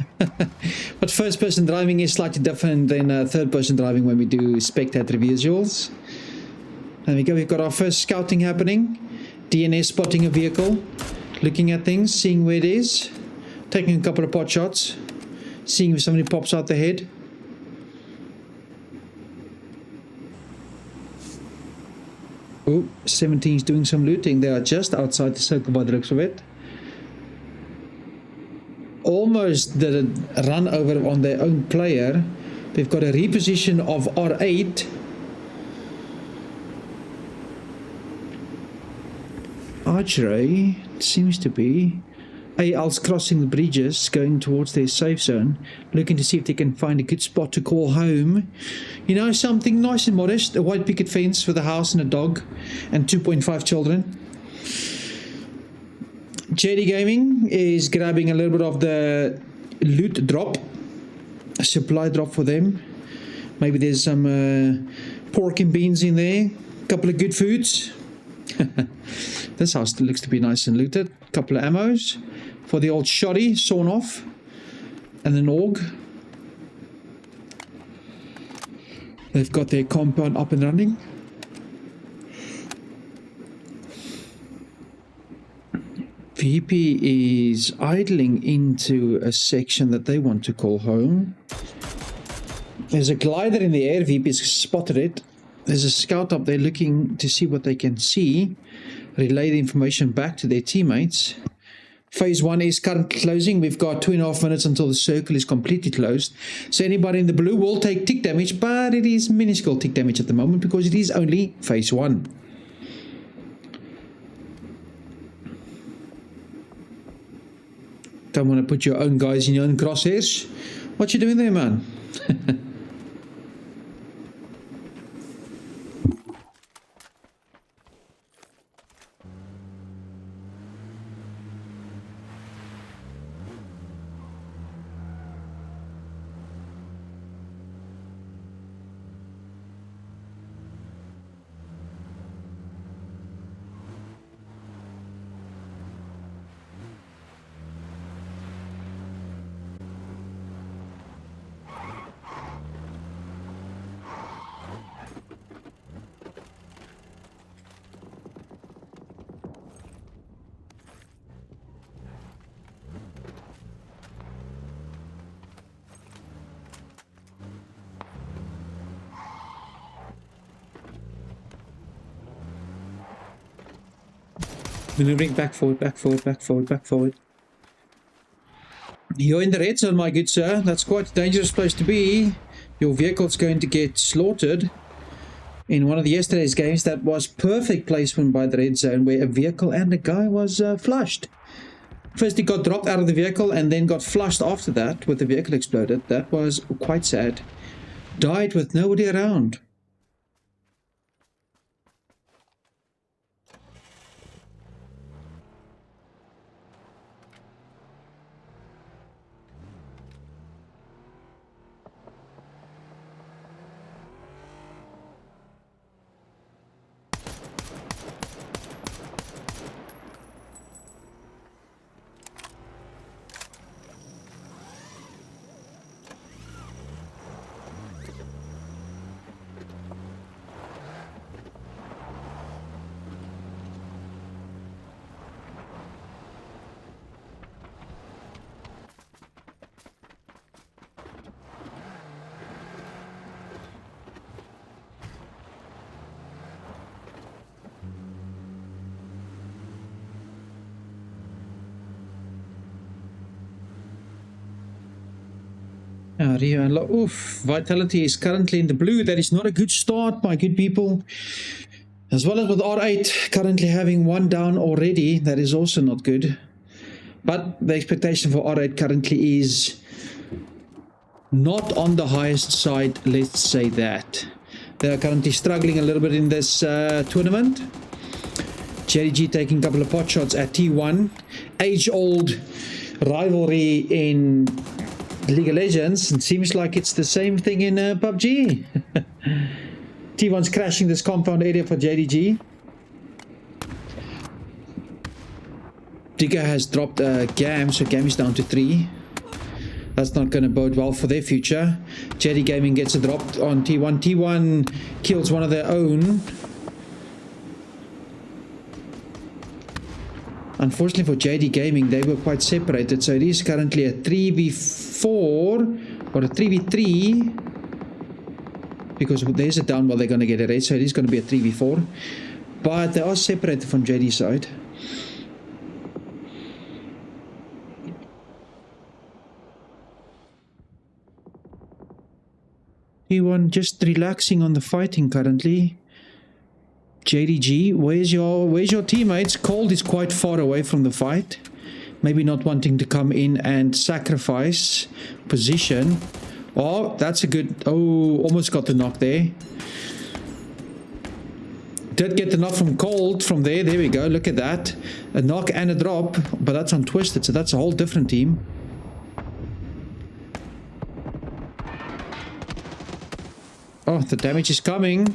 But first-person driving is slightly different than third-person driving when we do spectator visuals. There we go, we've got our first scouting happening. DNS spotting a vehicle, looking at things, seeing where it is, taking a couple of pot shots, seeing if somebody pops out the head. Oh, 17 is doing some looting. They are just outside the circle by the looks of it. Almost did a run over on their own player. They've got a reposition of R8. Archery seems to be. AL's crossing the bridges, going towards their safe zone, looking to see if they can find a good spot to call home. You know, something nice and modest, a white picket fence with a house and a dog and 2.5 children. JD Gaming is grabbing a little bit of the loot drop, a supply drop for them. Maybe there's some Pork and beans in there. Couple of good foods. This house looks to be nice and looted. Couple of ammos for the old shoddy sawn off. And an AUG. They've got their compound up and running. VP is idling into a section that they want to call home. There's a glider in the air. VP's spotted it. There's a scout up there looking to see what they can see. Relay the information back to their teammates. Phase 1 is currently closing. We've got 2.5 minutes until the circle is completely closed. So anybody in the blue will take tick damage, but it is minuscule tick damage at the moment because it is only phase 1. Don't want to put your own guys in your own crosshairs. What you doing there, man? Maneuvering back forward, back forward, back forward, back forward. You're in the red zone, my good sir. That's quite a dangerous place to be. Your vehicle's going to get slaughtered. In one of the yesterday's games, that was perfect placement by the red zone, where a vehicle and a guy was flushed. First he got dropped out of the vehicle and then got flushed after that with the vehicle exploded. That was quite sad. Died with nobody around. Oof, Vitality is currently in the blue. That is not a good start, my good people. As well as with R8 currently having one down already. That is also not good. But the expectation for R8 currently is not on the highest side, let's say that. They are currently struggling a little bit in this tournament. JDG taking a couple of pot shots at T1. Age-old rivalry in League of Legends. It seems like it's the same thing in PUBG. T1's crashing this compound area for JDG. Digger has dropped a GAM, so GAM is down to 3. That's not going to bode well for their future. JD Gaming gets a drop on T1. T1 kills one of their own. Unfortunately for JD Gaming, they were quite separated, so it is currently a 3v4 or a 3v3, because there's a down while they're going to get a raid, so it is going to be a 3v4, but they are separated from JD's side. T1 just relaxing on the fighting currently. JDG, where's your teammates? Cold is quite far away from the fight. Maybe not wanting to come in and sacrifice position. Oh, that's a good... Oh, almost got the knock there. Did get the knock from Cold from there. There we go. Look at that. A knock and a drop. But that's on Twisted, so that's a whole different team. Oh, the damage is coming.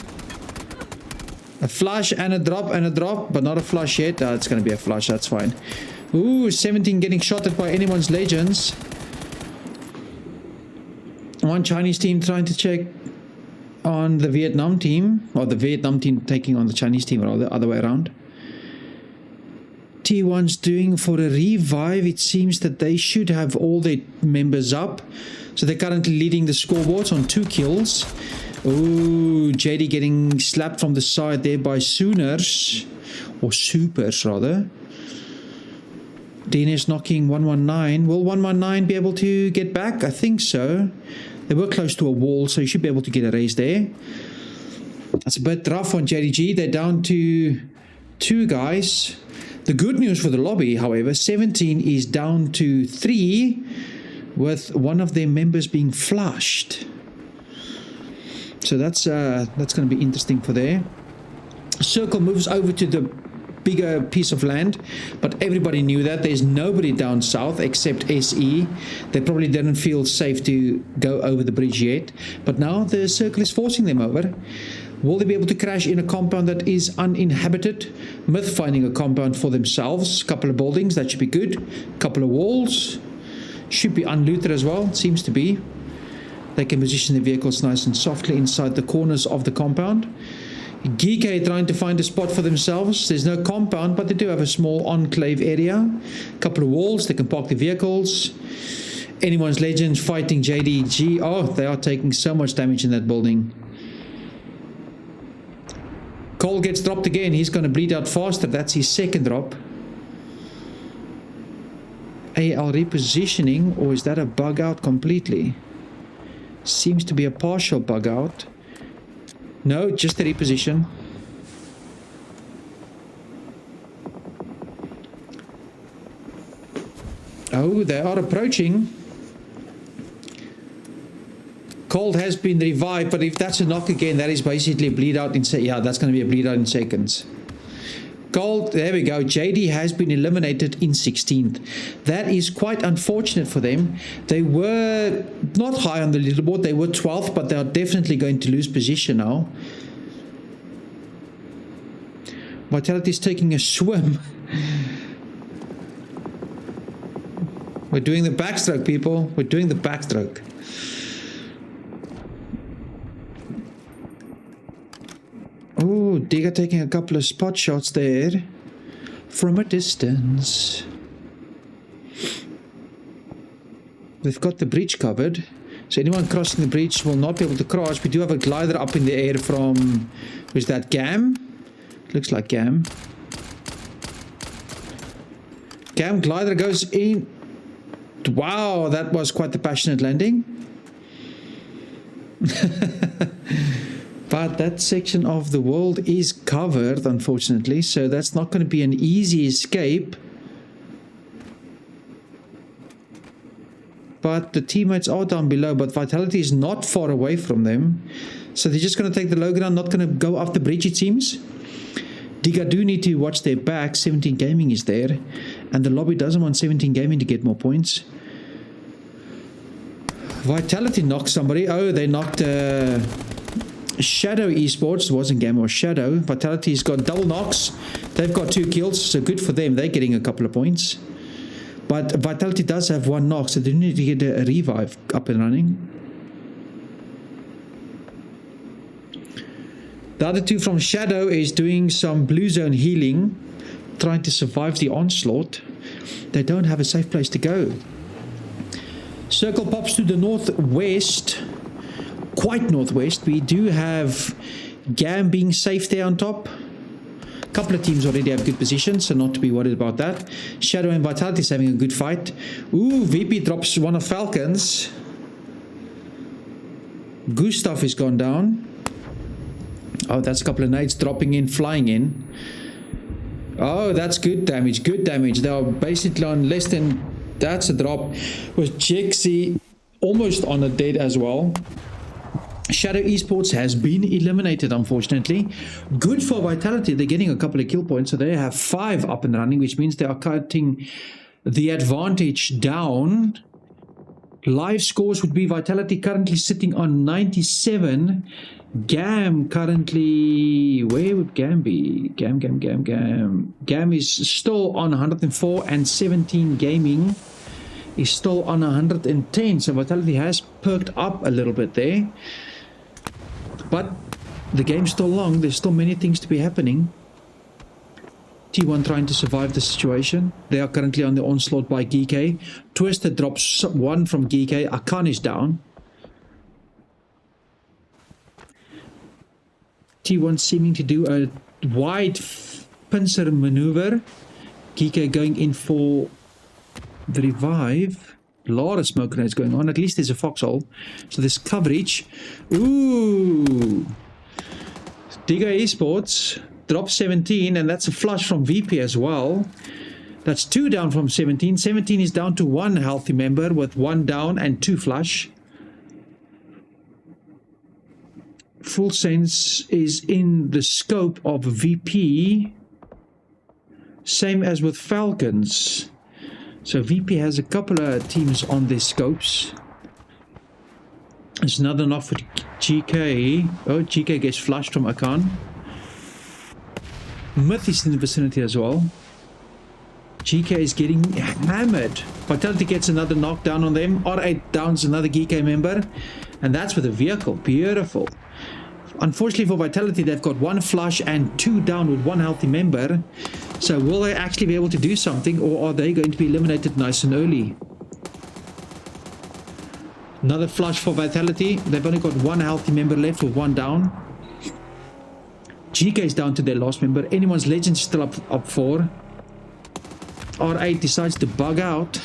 A flush and a drop, but not a flush yet. It's going to be a flush, that's fine. Ooh, 17 getting shot at by anyone's legends. One Chinese team trying to check on the Vietnam team, or the Vietnam team taking on the Chinese team, or the other way around. T1's doing for a revive. It seems that they should have all their members up. So they're currently leading the scoreboards on 2 kills. Ooh, JD getting slapped from the side there by Sooners, or Supers rather. DNS knocking 119. Will 119 be able to get back? I think so. They were close to a wall, so you should be able to get a raise there. That's a bit rough on JDG. They're down to 2 guys. The good news for the lobby, however, 17 is down to 3, with one of their members being flushed. So that's going to be interesting for there. Circle moves over to the bigger piece of land, but everybody knew that. There's nobody down south except SE. They probably didn't feel safe to go over the bridge yet, but now the circle is forcing them over. Will they be able to crash in a compound that is uninhabited? Myth finding a compound for themselves. Couple of buildings, that should be good. Couple of walls. Should be unlooted as well, seems to be. They can position the vehicles nice and softly inside the corners of the compound. Geek trying to find a spot for themselves. There's no compound, but they do have a small enclave area. Couple of walls, they can park the vehicles. Anyone's Legends fighting JDG. Oh, they are taking so much damage in that building. Cole gets dropped again. He's going to bleed out faster. That's his second drop. AL repositioning, or is that a bug out completely? Seems to be a partial bug out. No, just a reposition. Oh, they are approaching. Cold has been revived, but if that's a knock again, that is basically a bleed out in yeah, that's going to be a bleed out in seconds. Gold, there we go. JD has been eliminated in 16th. That is quite unfortunate for them. They were not high on the leaderboard. They were 12th, but they are definitely going to lose position now. Vitality is taking a swim. We're doing the backstroke, people. We're doing the backstroke. Oh, Digger taking a couple of spot shots there from a distance. We've got the bridge covered, so anyone crossing the bridge will not be able to cross. We do have a glider up in the air from, who's that, Gam? Looks like Gam. Gam glider goes in. Wow, that was quite the passionate landing. But that section of the world is covered, unfortunately, so that's not going to be an easy escape. But the teammates are down below, but Vitality is not far away from them. So they're just going to take the low ground, not going to go up the bridge, it seems. Diga do need to watch their back. 17 Gaming is there, and the lobby doesn't want 17 Gaming to get more points. Vitality knocked somebody. Oh, they knocked... Shadow Esports, wasn't Game or Shadow. Vitality's got double knocks. They've got 2 kills, so good for them. They're getting a couple of points. But Vitality does have 1 knock, so they need to get a revive up and running. The other 2 from Shadow is doing some blue zone healing, trying to survive the onslaught. They don't have a safe place to go. Circle pops to the northwest. Quite northwest. We do have Gam being safe there on top. A couple of teams already have good positions, so not to be worried about that. Shadow and Vitality is having a good fight. Ooh, VP drops one of Falcons. Gustav is gone down. Oh, that's a couple of nades dropping in, flying in. Oh, that's good damage, good damage. They are basically on less than... That's a drop. With Jexy almost on a dead as well. Shadow Esports has been eliminated, unfortunately. Good for Vitality. They're getting a couple of kill points, so they have 5 up and running, which means they are cutting the advantage down. Live scores would be Vitality currently sitting on 97 Gam currently, where would Gam be? Gam. Gam is still on 104, and 17 Gaming is still on 110. So Vitality has perked up a little bit there. But the game's still long. There's still many things to be happening. T1 trying to survive the situation. They are currently on the onslaught by GK. Twisted drops one from GK. Akan is down. T1 seeming to do a wide pincer maneuver. GK going in for the revive. A lot of smoke grenades going on. At least there's a foxhole. So there's coverage. Ooh. Digo Esports drops 17, and that's a flush from VP as well. That's 2 down from 17. 17 is down to 1 healthy member with 1 down and 2 flush. Full Sense is in the scope of VP. Same as with Falcons. So VP has a couple of teams on their scopes. There's another knock for GK. Oh, GK gets flushed from Akan. Myth is in the vicinity as well. GK is getting hammered. Vitality gets another knockdown on them. R8 downs another GK member. And that's with a vehicle. Beautiful. Unfortunately for Vitality, they've got 1 flush and 2 down with 1 healthy member. So will they actually be able to do something, or are they going to be eliminated nice and early? Another flush for Vitality. They've only got 1 healthy member left with 1 down. GK is down to their last member. Anyone's Legend still up 4. R8 decides to bug out.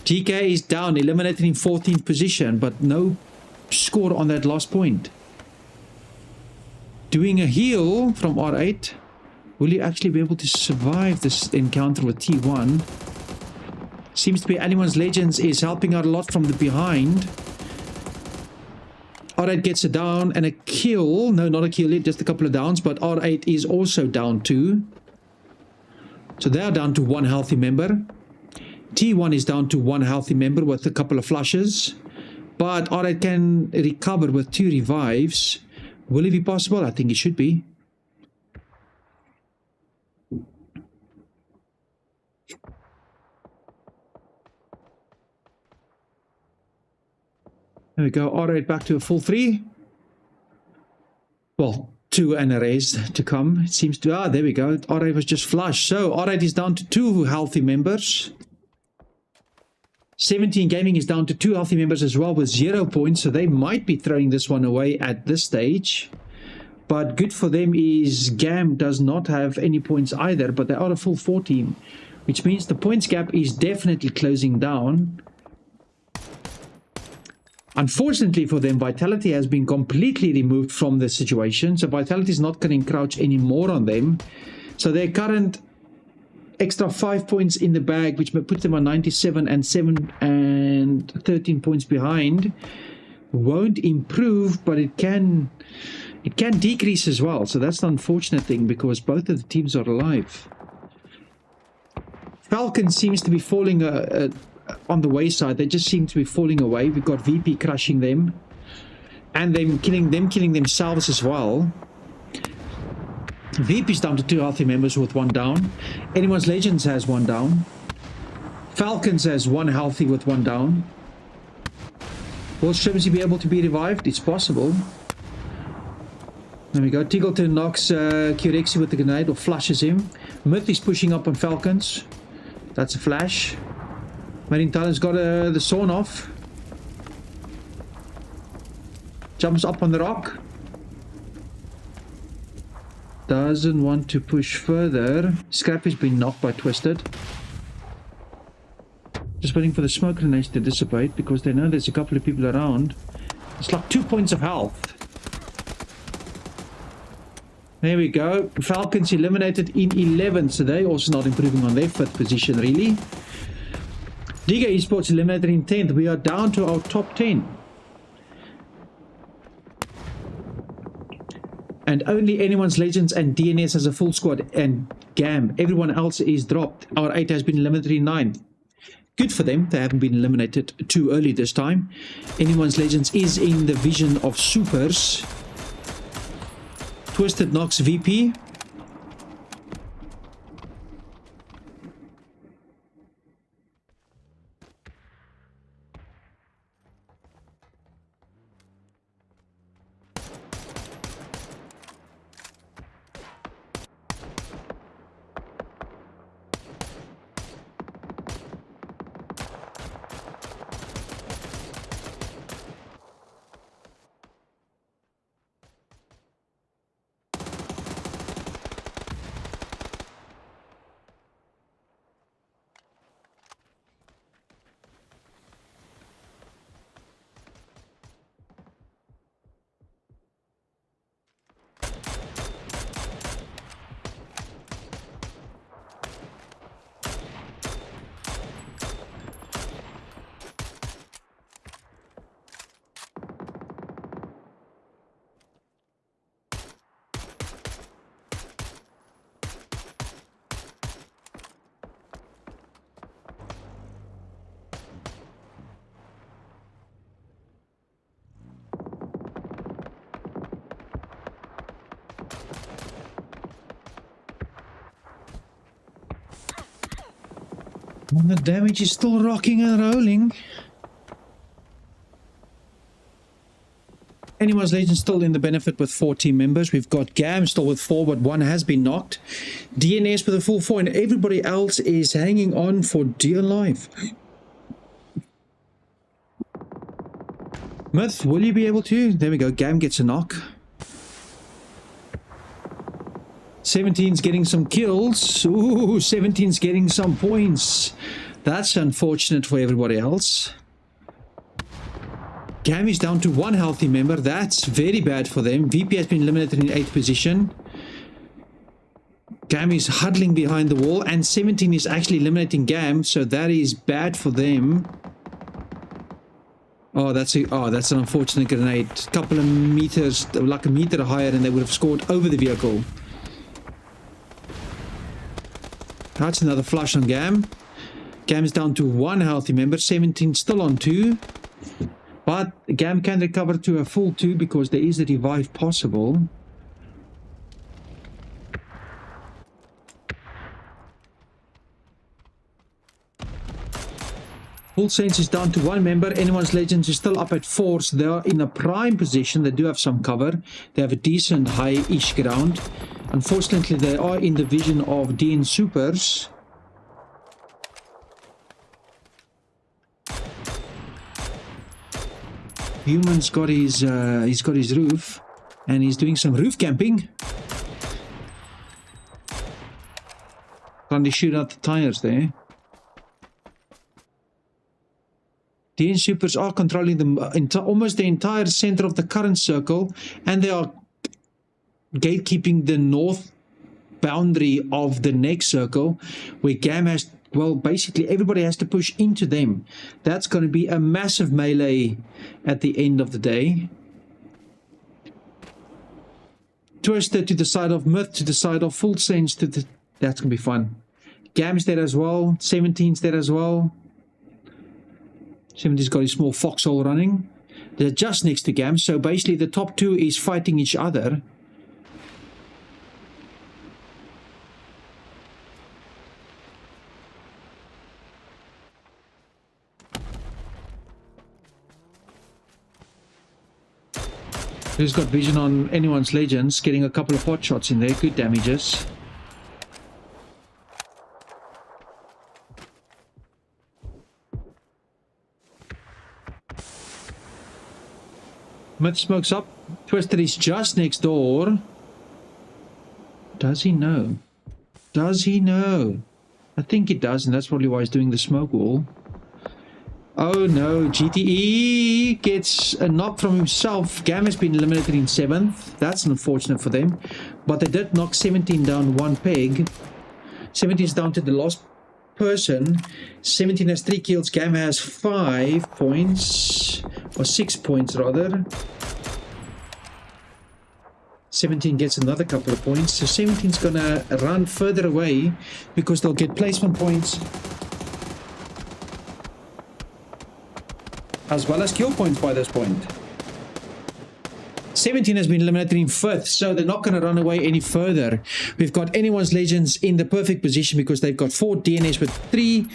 GK is down, eliminated in 14th position, but no score on that last point. Doing a heal from R8. Will you actually be able to survive this encounter with T1? Seems to be Anyone's Legends is helping out a lot from the behind. R8 gets a down and a kill. No, not a kill yet, just a couple of downs, but R8 is also down too. So they are down to 1 healthy member. T1 is down to 1 healthy member with a couple of flushes. But R8 can recover with 2 revives. Will it be possible? I think it should be. There we go. R8 back to a full 3. Well, 2 and a raise to come. It seems to... there we go. R8 was just flushed. So R8 is down to 2 healthy members. 17 Gaming is down to 2 healthy members as well with 0 points. So they might be throwing this one away at this stage. But good for them is GAM does not have any points either. But they are a full 4 team. Which means the points gap is definitely closing down. Unfortunately for them, Vitality has been completely removed from the situation. So Vitality is not going to encroach anymore on them. So their current extra 5 points in the bag, which puts them on 97 and 7 and 13 points behind, won't improve, but it can decrease as well. So that's the unfortunate thing, because both of the teams are alive. Falcon seems to be falling on the wayside. They just seem to be falling away. We've got VP crushing them, and them killing themselves as well. VP's down to 2 healthy members with 1 down. Anyone's Legends has 1 down. Falcons has 1 healthy with 1 down. Will Shrimsy be able to be revived? It's possible. There we go. Tiggleton knocks Curexi with the grenade, or flushes him. Myth is pushing up on Falcons. That's a flash. Marine Talon's got the sawn off. Jumps up on the rock. Doesn't want to push further. Scrappy's been knocked by Twisted. Just waiting for the smoke grenades to dissipate, because they know there's a couple of people around. It's like 2 points of health. There we go. Falcons eliminated in 11, so they're also not improving on their 5th position really. Digo Esports eliminated in 10th. We are down to our top 10. And only Anyone's Legends and DNS has a full squad, and GAM. Everyone else is dropped. R8 has been eliminated in 9th. Good for them. They haven't been eliminated too early this time. Anyone's Legends is in the vision of supers. Twisted knocks VP. And the damage is still rocking and rolling. Anyone's Legend still in the benefit with 4 team members. We've got Gam still with 4, but 1 has been knocked. DNS with a full 4, and everybody else is hanging on for dear life. Myth, will you be able to? There we go. Gam gets a knock. 17's getting some kills. Ooh, 17's getting some points. That's unfortunate for everybody else. Gam is down to 1 healthy member. That's very bad for them. VP has been eliminated in 8th position. Gam is huddling behind the wall, and 17 is actually eliminating Gam, so that is bad for them. Oh, that's an unfortunate grenade. A couple of meters, like a meter higher, and they would have scored over the vehicle. That's another flush on Gam. Gam's down to 1 healthy member. 17 still on 2. But Gam can recover to a full 2 because there is a revive possible. Full Sense is down to 1 member. Anyone's Legends is still up at 4, so they are in a prime position. They do have some cover. They have a decent high-ish ground. Unfortunately, they are in the vision of DN Supers. Human's got his he's got his roof, and he's doing some roof camping. Can they shoot out the tires there? DN Supers are controlling almost the entire center of the current circle, and they are gatekeeping the north boundary of the next circle, where Gam has, well, basically everybody has to push into them. That's going to be a massive melee at the end of the day. Twister to the side of Myth, to the side of Full Sense, to the... That's going to be fun. Gam's there as well. 17's there as well. 17's got his small foxhole running. They're just next to Gam, so basically the top 2 is fighting each other. Who's got vision on Anyone's Legends? Getting a couple of pot shots in there. Good damages. Myth smokes up. Twister is just next door. Does he know? Does he know? I think he does, and that's probably why he's doing the smoke wall. Oh no, GTE gets a knock from himself. Gam has been eliminated in 7th. That's unfortunate for them. But they did knock 17 down 1 peg. 17 is down to the last person. 17 has 3 kills. Gam has 5 points. Or 6 points rather. 17 gets another couple of points. So 17's gonna run further away because they'll get placement points. as well as kill points by this point. 17 has been eliminated in 5th, so they're not going to run away any further. We've got Anyone's Legends in the perfect position because they've got 4, DNS with 3,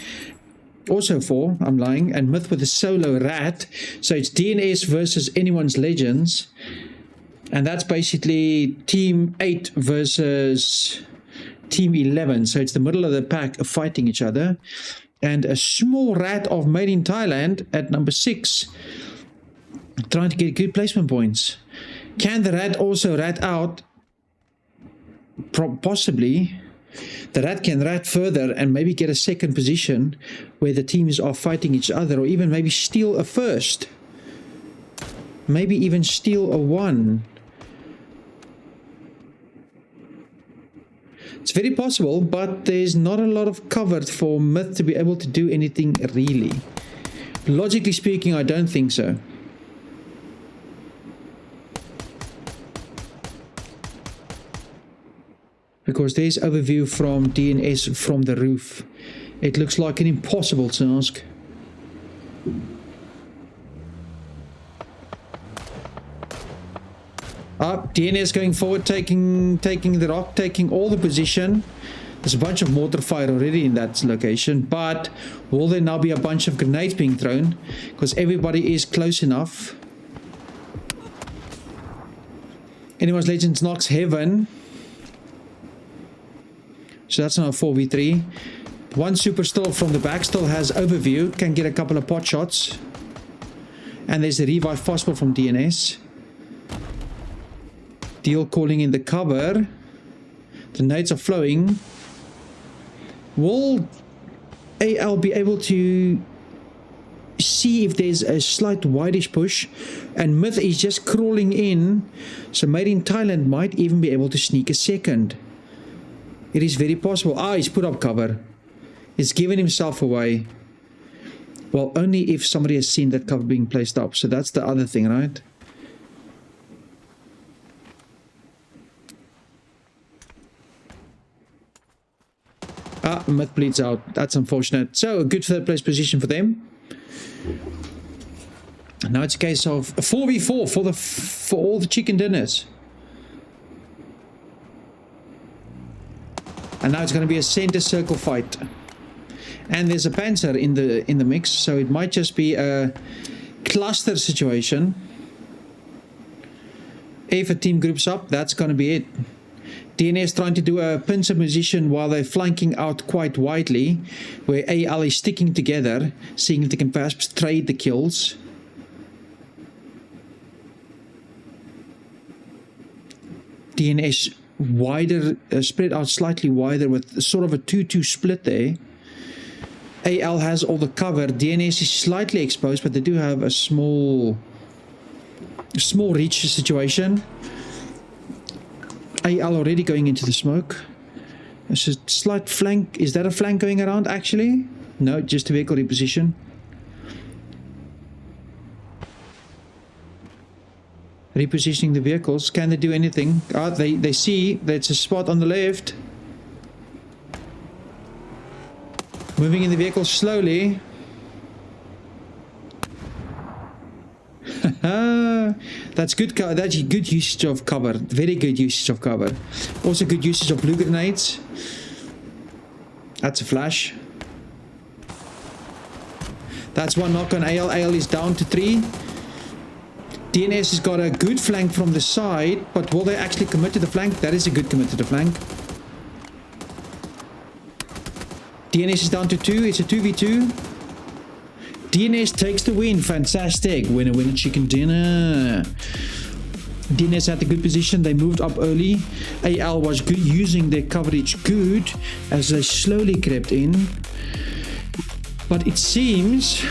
also 4, I'm lying, and Myth with a solo rat. So it's DNS versus Anyone's Legends. And that's basically Team 8 versus Team 11. So it's the middle of the pack fighting each other. And a small rat of Made in Thailand at number 6, trying to get good placement points. Can the rat also rat out? Possibly. The rat can rat further and maybe get a second position where the teams are fighting each other, or even maybe steal a first. Maybe even steal a 1. It's very possible, but there's not a lot of cover for Myth to be able to do anything really. Logically speaking, I don't think so. Because there's overview from DNS from the roof. It looks like an impossible task. Up, DNS going forward, taking the rock, taking all the position. There's a bunch of mortar fire already in that location, but will there now be a bunch of grenades being thrown? Because everybody is close enough. Anyone's Legends knocks Heaven. So that's now a 4v3. One super still from the back still has overview, can get a couple of pot shots. And there's a revive possible from DNS. Deal calling in the cover. The nades are flowing. Will AL be able to see if there's a slight wideish push? And Myth is just crawling in. So Made in Thailand might even be able to sneak a second. It is very possible. Ah, he's put up cover. He's given himself away. Well, only if somebody has seen that cover being placed up. So that's the other thing, right? Ah, Myth bleeds out. That's unfortunate. So, a good third place position for them. Now it's a case of a 4v4 for all the chicken dinners. And now it's going to be a center circle fight. And there's a Panzer in the mix, so it might just be a cluster situation. If a team groups up, that's going to be it. DNS trying to do a pincer position while they're flanking out quite widely, where AL is sticking together, seeing if they can perhaps trade the kills. DNS wider, spread out slightly wider with sort of a 2-2 split there. AL has all the cover. DNS is slightly exposed, but they do have a small reach situation. AL already going into the smoke. There's a slight flank. Is that a flank going around actually? No, just a vehicle reposition. Repositioning the vehicles. Can they do anything? Ah, they see there's a spot on the left. Moving in the vehicle slowly. That's good. That's good usage of cover. Very good usage of cover. Also good usage of blue grenades. That's a flash. That's one knock on AL. AL is down to 3. DNS has got a good flank from the side, but will they actually commit to the flank? That is a good commit to the flank. DNS is down to 2. It's a 2v2. DNS takes the win. Fantastic. Winner, winner, chicken dinner. DNS had a good position. They moved up early. AL was good, using their coverage good as they slowly crept in. But it seems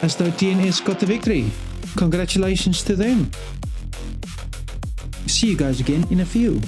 as though DNS got the victory. Congratulations to them. See you guys again in a few.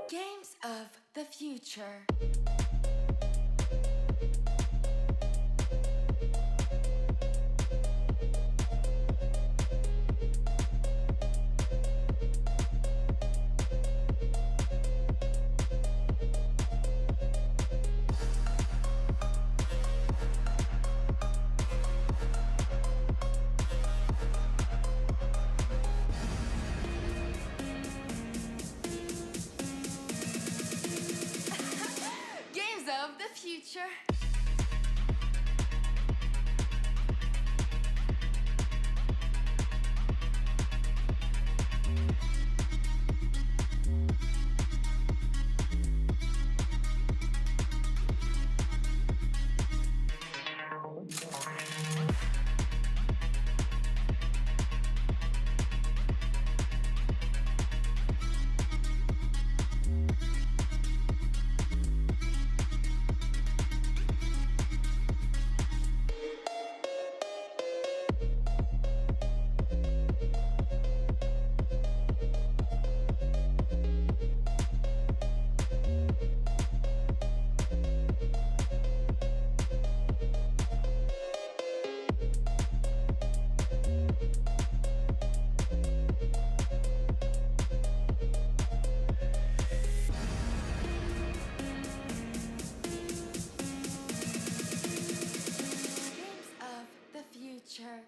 Games of the future. Games of the future. Games of the future.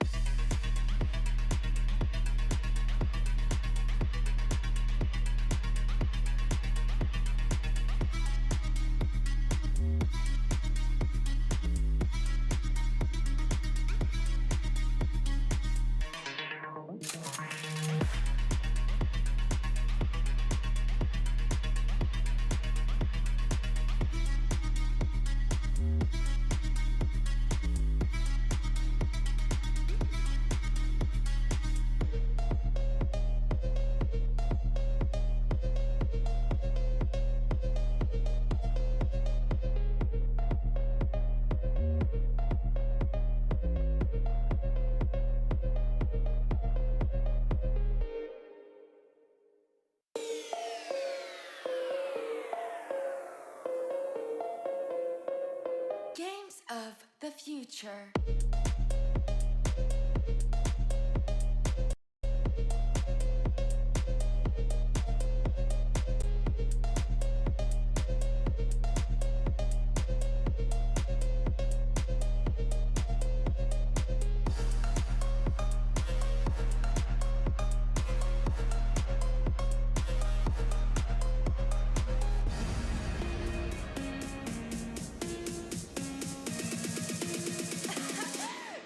Games of the future.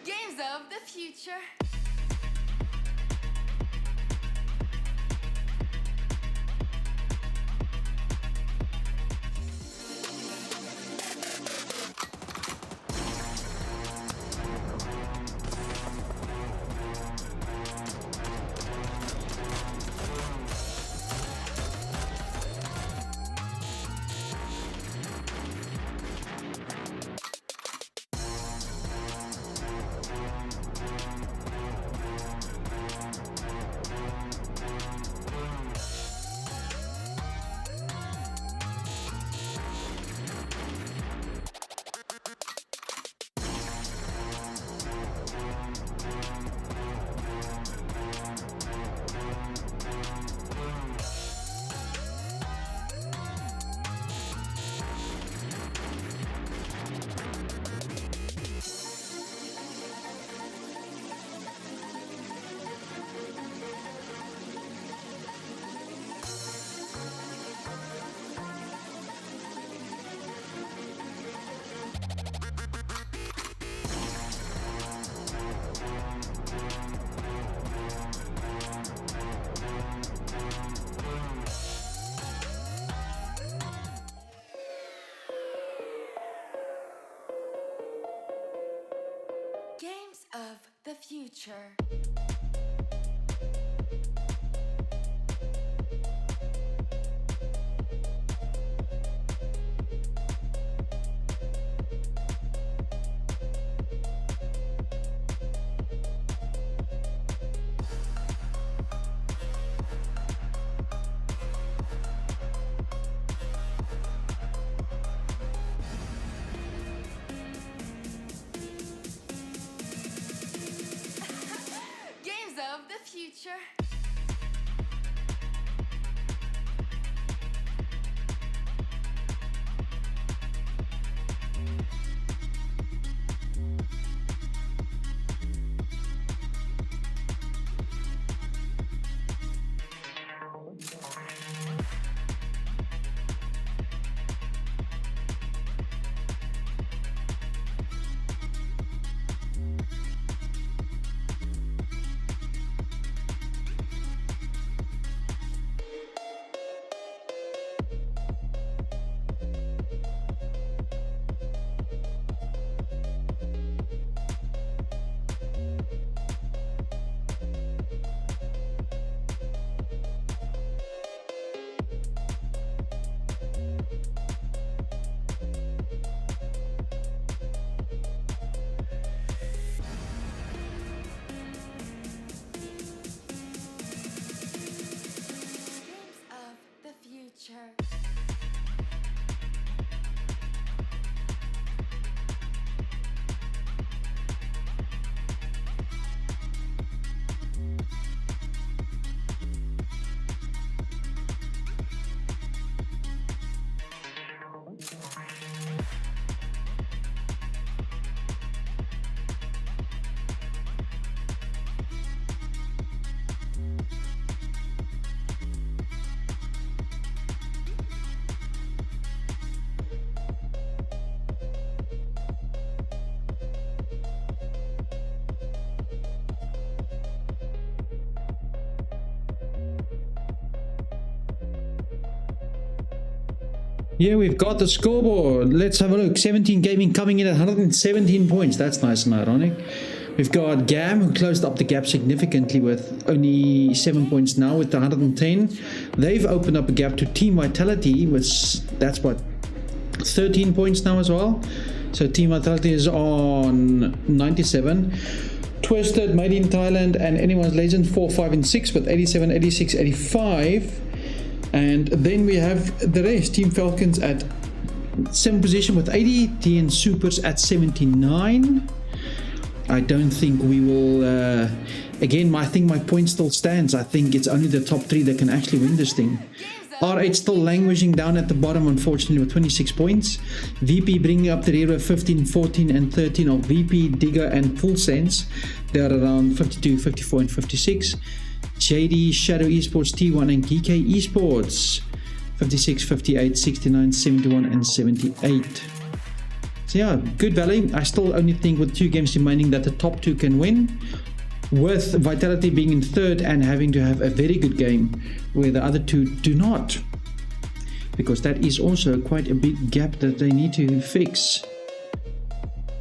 Games of the future. Games of the future. Yeah, we've got the scoreboard. Let's have a look. 17 Gaming coming in at 117 points. That's nice and ironic. We've got Gam, who closed up the gap significantly with only 7 points now with the 110. They've opened up a gap to Team Vitality with, that's what, 13 points now as well. So Team Vitality is on 97. Twisted, Made in Thailand, and Anyone's Legend 4, 5, and 6 with 87, 86, 85. And then we have the rest. Team Falcons at 7th position with 80. TN Supers at 79. I don't think we will... again, I think my point still stands. I think it's only the top 3 that can actually win this thing. R8 still languishing down at the bottom, unfortunately, with 26 points. VP bringing up the rear with 15, 14, and 13 of VP, Digger, and Full Sense. They're around 52, 54, and 56. JD, Shadow Esports, T1, and GK Esports 56, 58, 69, 71, and 78. So yeah, good value. I still only think with 2 games remaining that the top 2 can win, with Vitality being in 3rd and having to have a very good game where the other 2 do not, because that is also quite a big gap that they need to fix.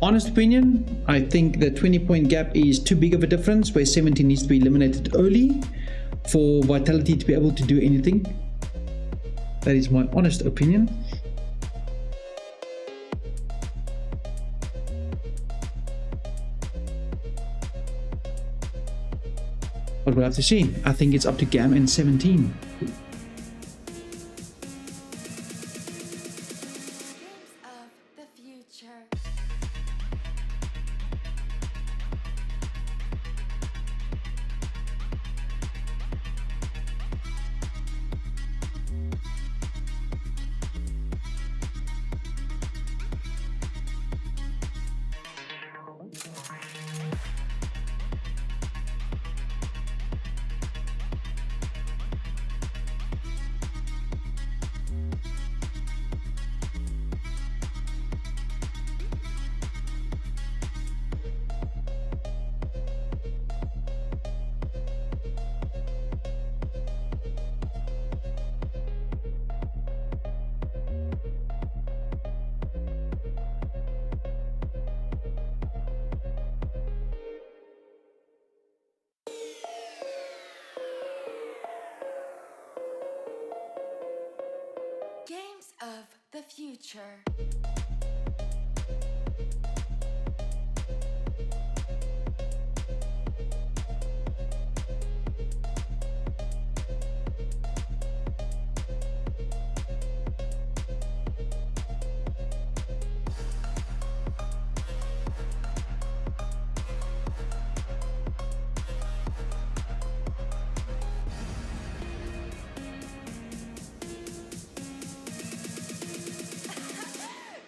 Honest opinion, I think the 20-point gap is too big of a difference, where 17 needs to be eliminated early for Vitality to be able to do anything. That is my honest opinion. But we'll have to see. I think it's up to Gam and 17. Games of the future.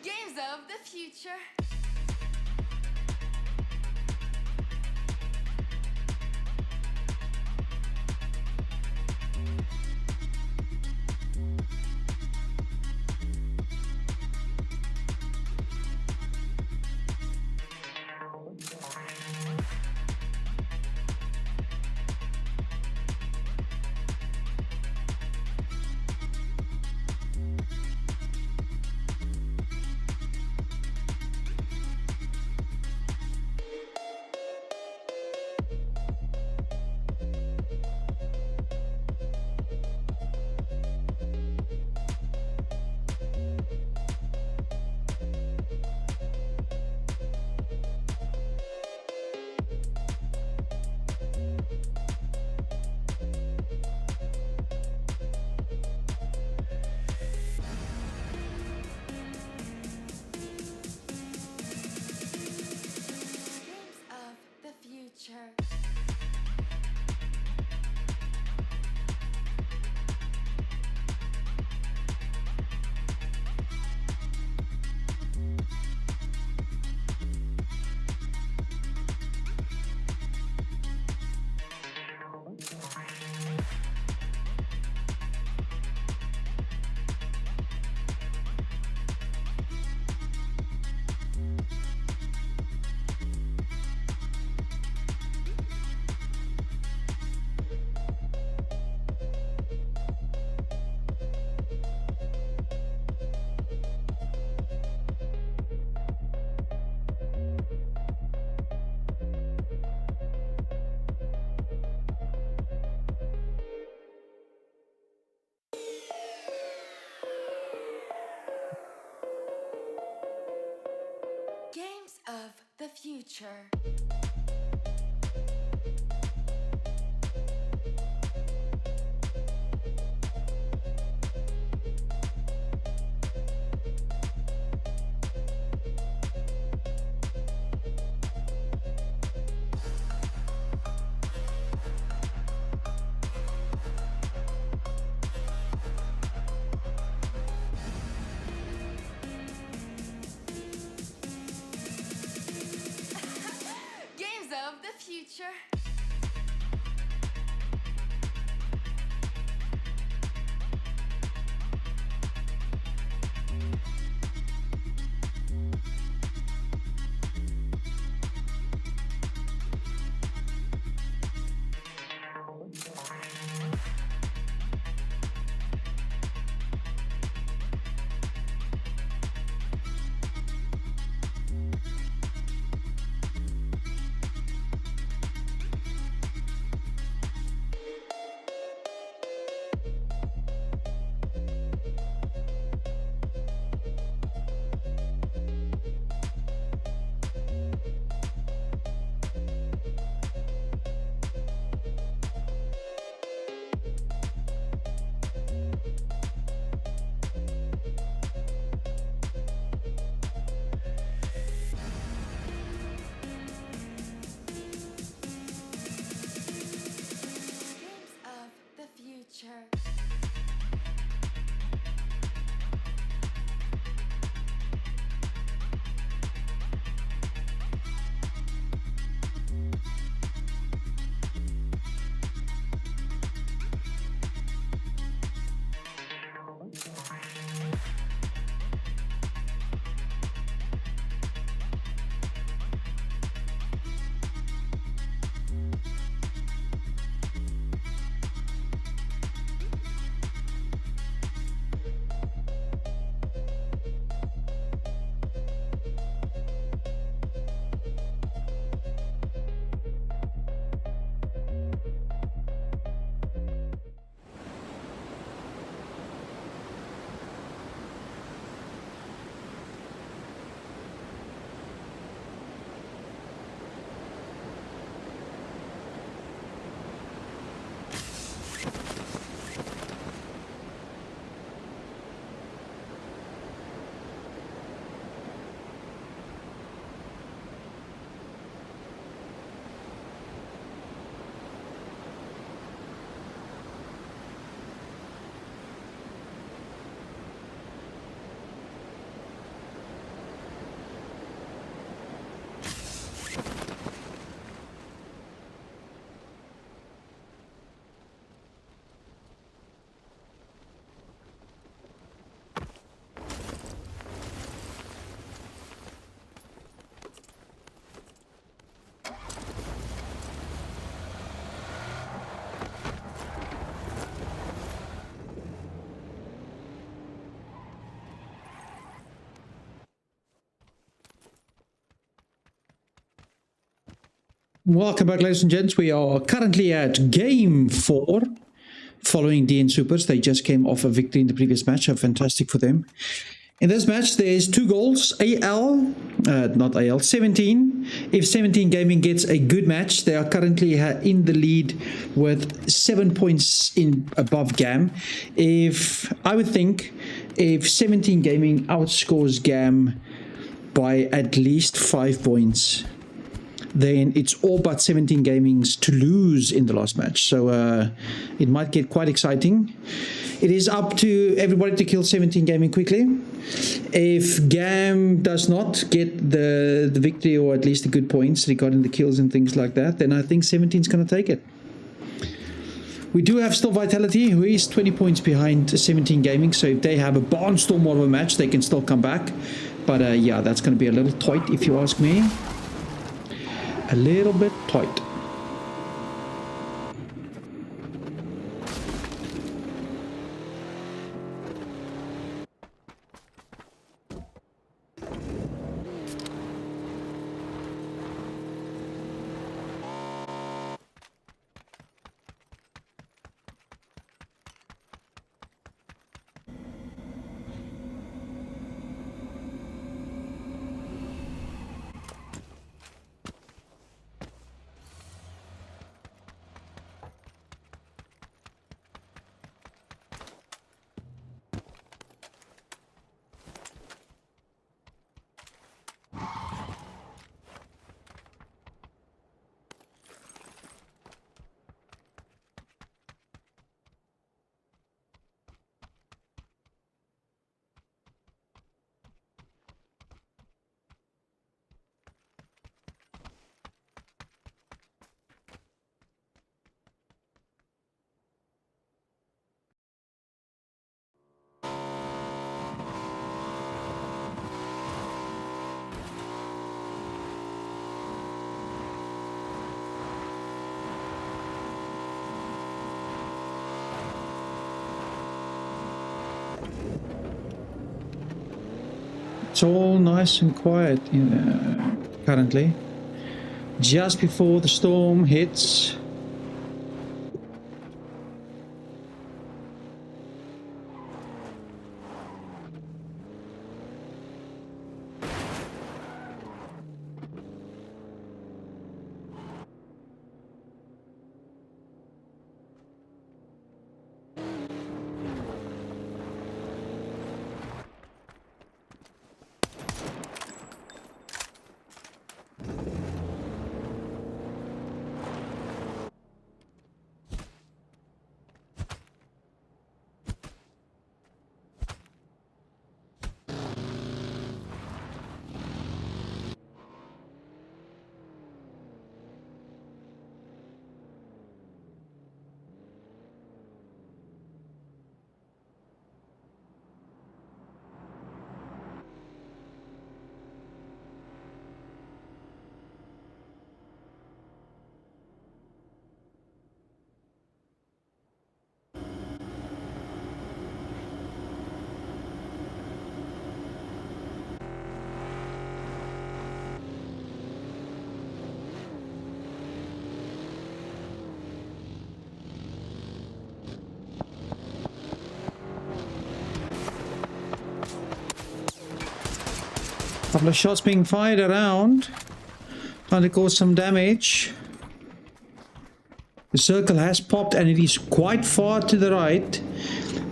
Games of the future. future. Games of the future. Games of the future. Welcome back, ladies and gents. We are currently at game 4 following DN Supers. They just came off a victory in the previous match, so fantastic for them. In this match, there's 2 goals. Not AL, 17. If 17 Gaming gets a good match, they are currently in the lead with 7 points in above GAM. I would think if 17 Gaming outscores GAM by at least 5 points, then it's all but 17 Gaming's to lose in the last match. So it might get quite exciting. It is up to everybody to kill 17 Gaming quickly. If GAM does not get the victory, or at least the good points regarding the kills and things like that, then I think 17 is going to take it. We do have still Vitality, who is 20 points behind 17 Gaming. So if they have a barnstorm of a match, they can still come back. But yeah, that's going to be a little tight if you ask me. A little bit tight. It's all nice and quiet currently. Just before the storm hits. Couple of shots being fired around, trying to cause some damage. The circle has popped and it is quite far to the right.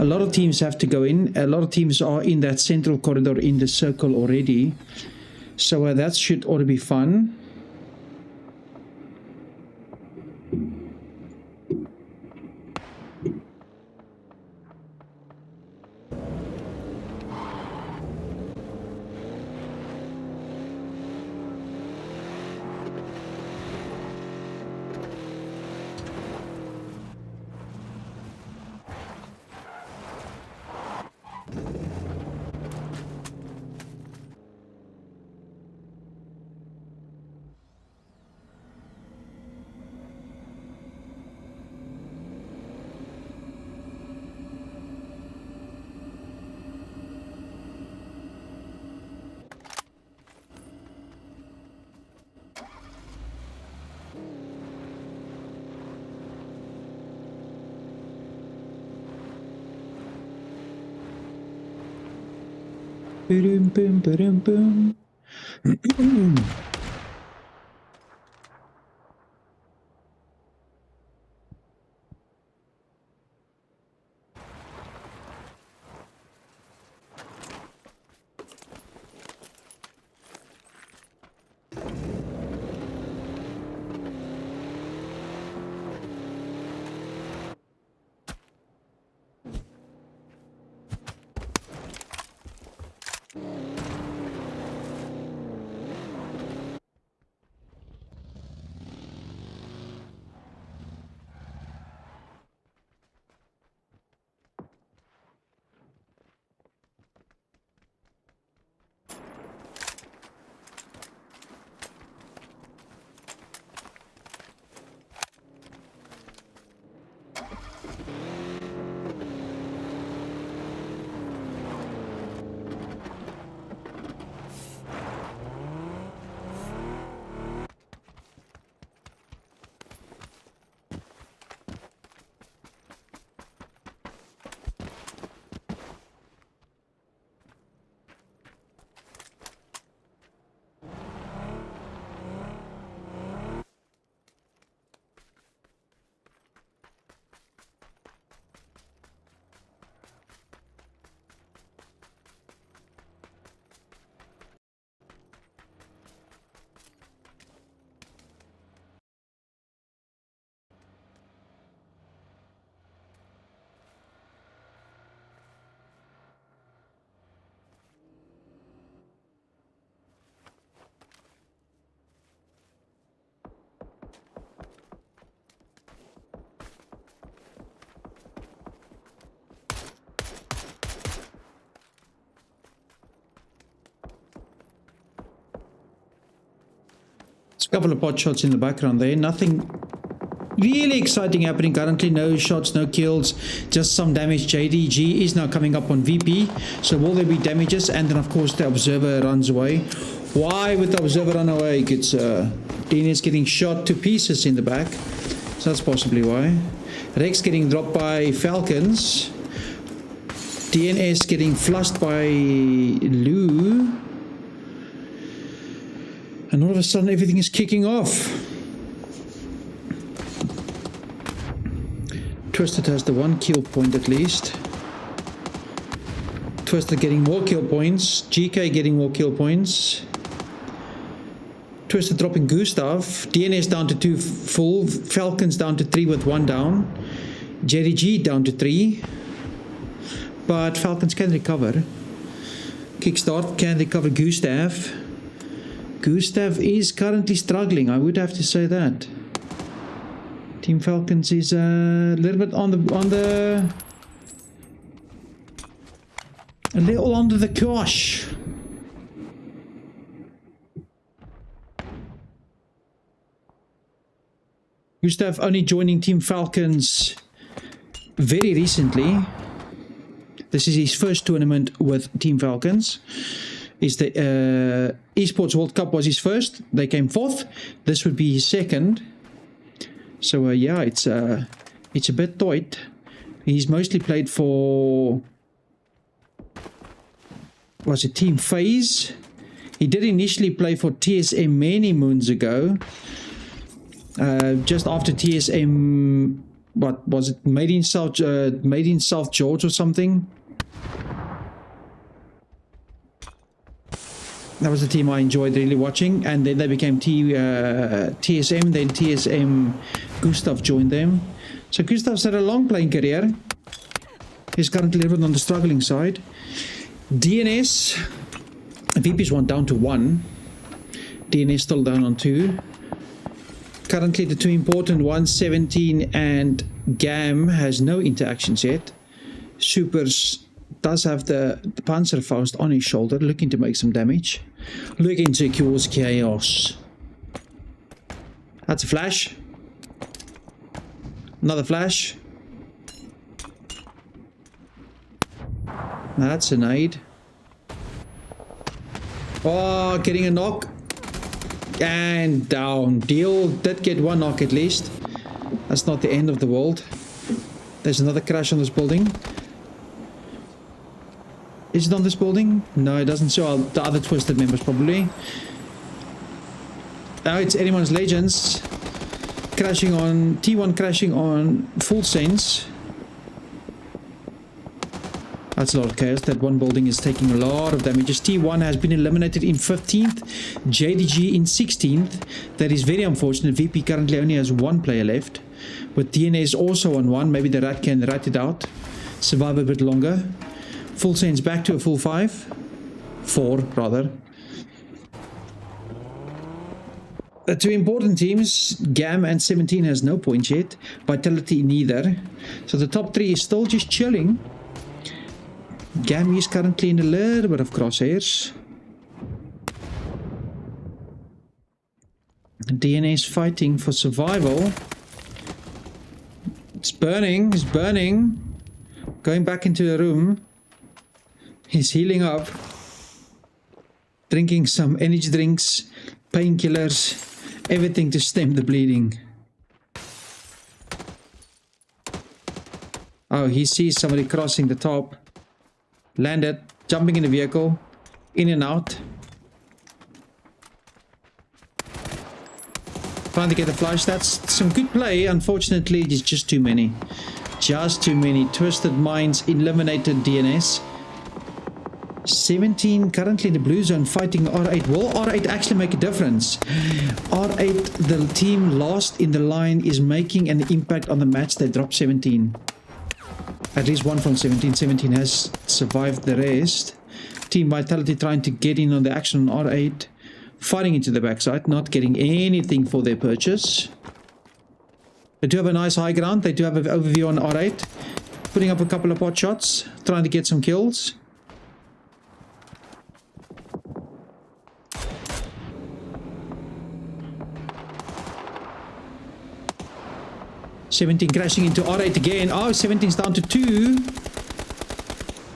A lot of teams have to go in. A lot of teams are in that central corridor in the circle already. So that should ought to be fun. Boom, boom, boom, boom. There's a couple of pot shots in the background there. Nothing really exciting happening currently. No shots, no kills, just some damage. JDG is now coming up on VP. So will there be damages? And then of course the observer runs away. Why would the observer run away? It's DNS getting shot to pieces in the back. So that's possibly why. Rex getting dropped by Falcons. DNS getting flushed by Lou. And all of a sudden everything is kicking off. Twisted has the 1 kill point at least. Twisted getting more kill points. GK getting more kill points. Twisted dropping Gustav. DNS down to 2 full. Falcons down to 3 with 1 down. JDG down to 3. But Falcons can recover. Kickstart can recover Gustav. Gustav is currently struggling, I would have to say that. Team Falcons is a little bit on the a little under the cosh. Gustav only joining Team Falcons very recently. This is his first tournament with Team Falcons. Is the Esports World Cup was his first. They came 4th. This would be his 2nd. So yeah, it's a bit tight. He's mostly played for, was it Team FaZe? He did initially play for TSM many moons ago. Just after TSM, what was it? Made in South George or something. That was the team I enjoyed really watching, and then they became TSM, then TSM Gustav joined them. So Gustav's had a long playing career. He's currently living on the struggling side. DNS, VP's 1 down to 1. DNS still down on 2. Currently the 2 important ones, 17 and GAM, has no interactions yet. Supers does have the Panzerfaust on his shoulder, looking to make some damage. Looking to cause chaos. That's a flash. Another flash. That's a nade. Oh, getting a knock. And down. Deal did get 1 knock at least. That's not the end of the world. There's another crash on this building. Is it on this building? No, it doesn't show the other Twisted members probably. Now it's anyone's Legends. Crashing on T1, crashing on Full Sense. That's a lot of chaos. That one building is taking a lot of damages. T1 has been eliminated in 15th. JDG in 16th. That is very unfortunate. VP currently only has 1 player left. With DNS also on 1. Maybe the rat can rat it out. Survive a bit longer. Full Sense back to a full 5. 4 rather. The 2 important teams, GAM and 17, has no points yet. Vitality neither. So the top 3 is still just chilling. GAM is currently in a little bit of crosshairs. DNS fighting for survival. It's burning, it's burning. Going back into the room. He's healing up. Drinking some energy drinks, painkillers, everything to stem the bleeding. Oh, he sees somebody crossing the top. Landed, jumping in the vehicle, in and out. Trying to get a flush. That's some good play. Unfortunately, it's just too many. Just too many. Twisted Minds eliminated DNS. 17 currently in the blue zone fighting R8. Will R8 actually make a difference? R8, the team last in the line, is making an impact on the match. They dropped 17. At least 1 from 17. 17 has survived the rest. Team Vitality trying to get in on the action on R8. Fighting into the backside. Not getting anything for their purchase. They do have a nice high ground. They do have an overview on R8. Putting up a couple of pot shots. Trying to get some kills. 17 crashing into R8 again. Oh, 17's down to 2.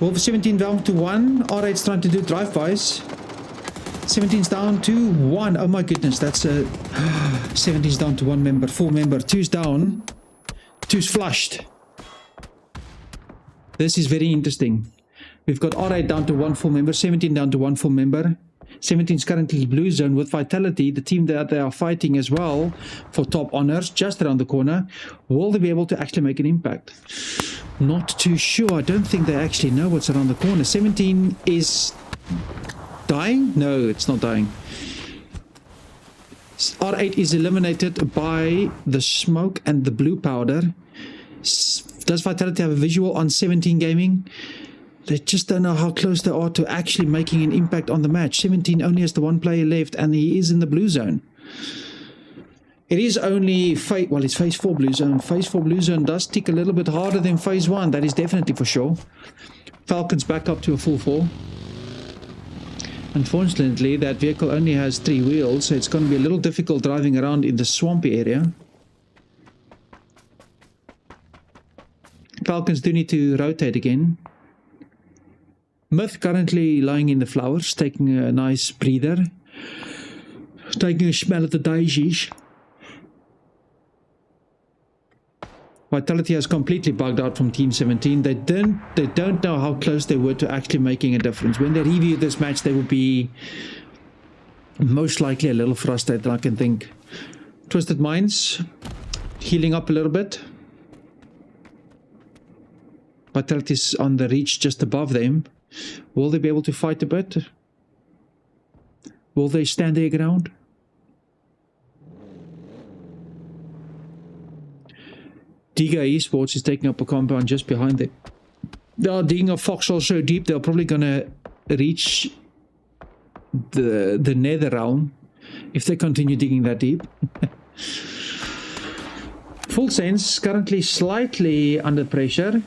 Wolf 17 down to 1. R8's trying to do drive-bys. 17's down to 1. Oh my goodness, that's a 17's down to 1 member, full member. 2's down. 2's flushed. This is very interesting. We've got R8 down to 1 full member, 17 down to 1 full member. 17 is currently blue zone with Vitality, the team that they are fighting as well for top honors just around the corner. Will they be able to actually make an impact? Not too sure. I don't think they actually know what's around the corner. 17 is dying? No, it's not dying. R8 is eliminated by the smoke and the blue powder. Does Vitality have a visual on 17 Gaming? They just don't know how close they are to actually making an impact on the match. 17 only has the 1 player left and he is in the blue zone. It is only, well, it's phase 4 blue zone. Phase 4 blue zone does tick a little bit harder than phase 1. That is definitely for sure. Falcons back up to a full 4. Unfortunately, that vehicle only has 3 wheels, so it's going to be a little difficult driving around in the swampy area. Falcons do need to rotate again. Myth currently lying in the flowers, taking a nice breather, taking a smell at the daisies. Vitality has completely bugged out from Team 17. They don't know how close they were to actually making a difference. When they review this match, they will be most likely a little frustrated, I can think. Twisted Minds healing up a little bit. Vitality's on the reach just above them. Will they be able to fight a bit? Will they stand their ground? Diga Esports is taking up a compound just behind them. They are digging a foxhole so deep they're probably going to reach the nether realm if they continue digging that deep. Full Sense currently slightly under pressure.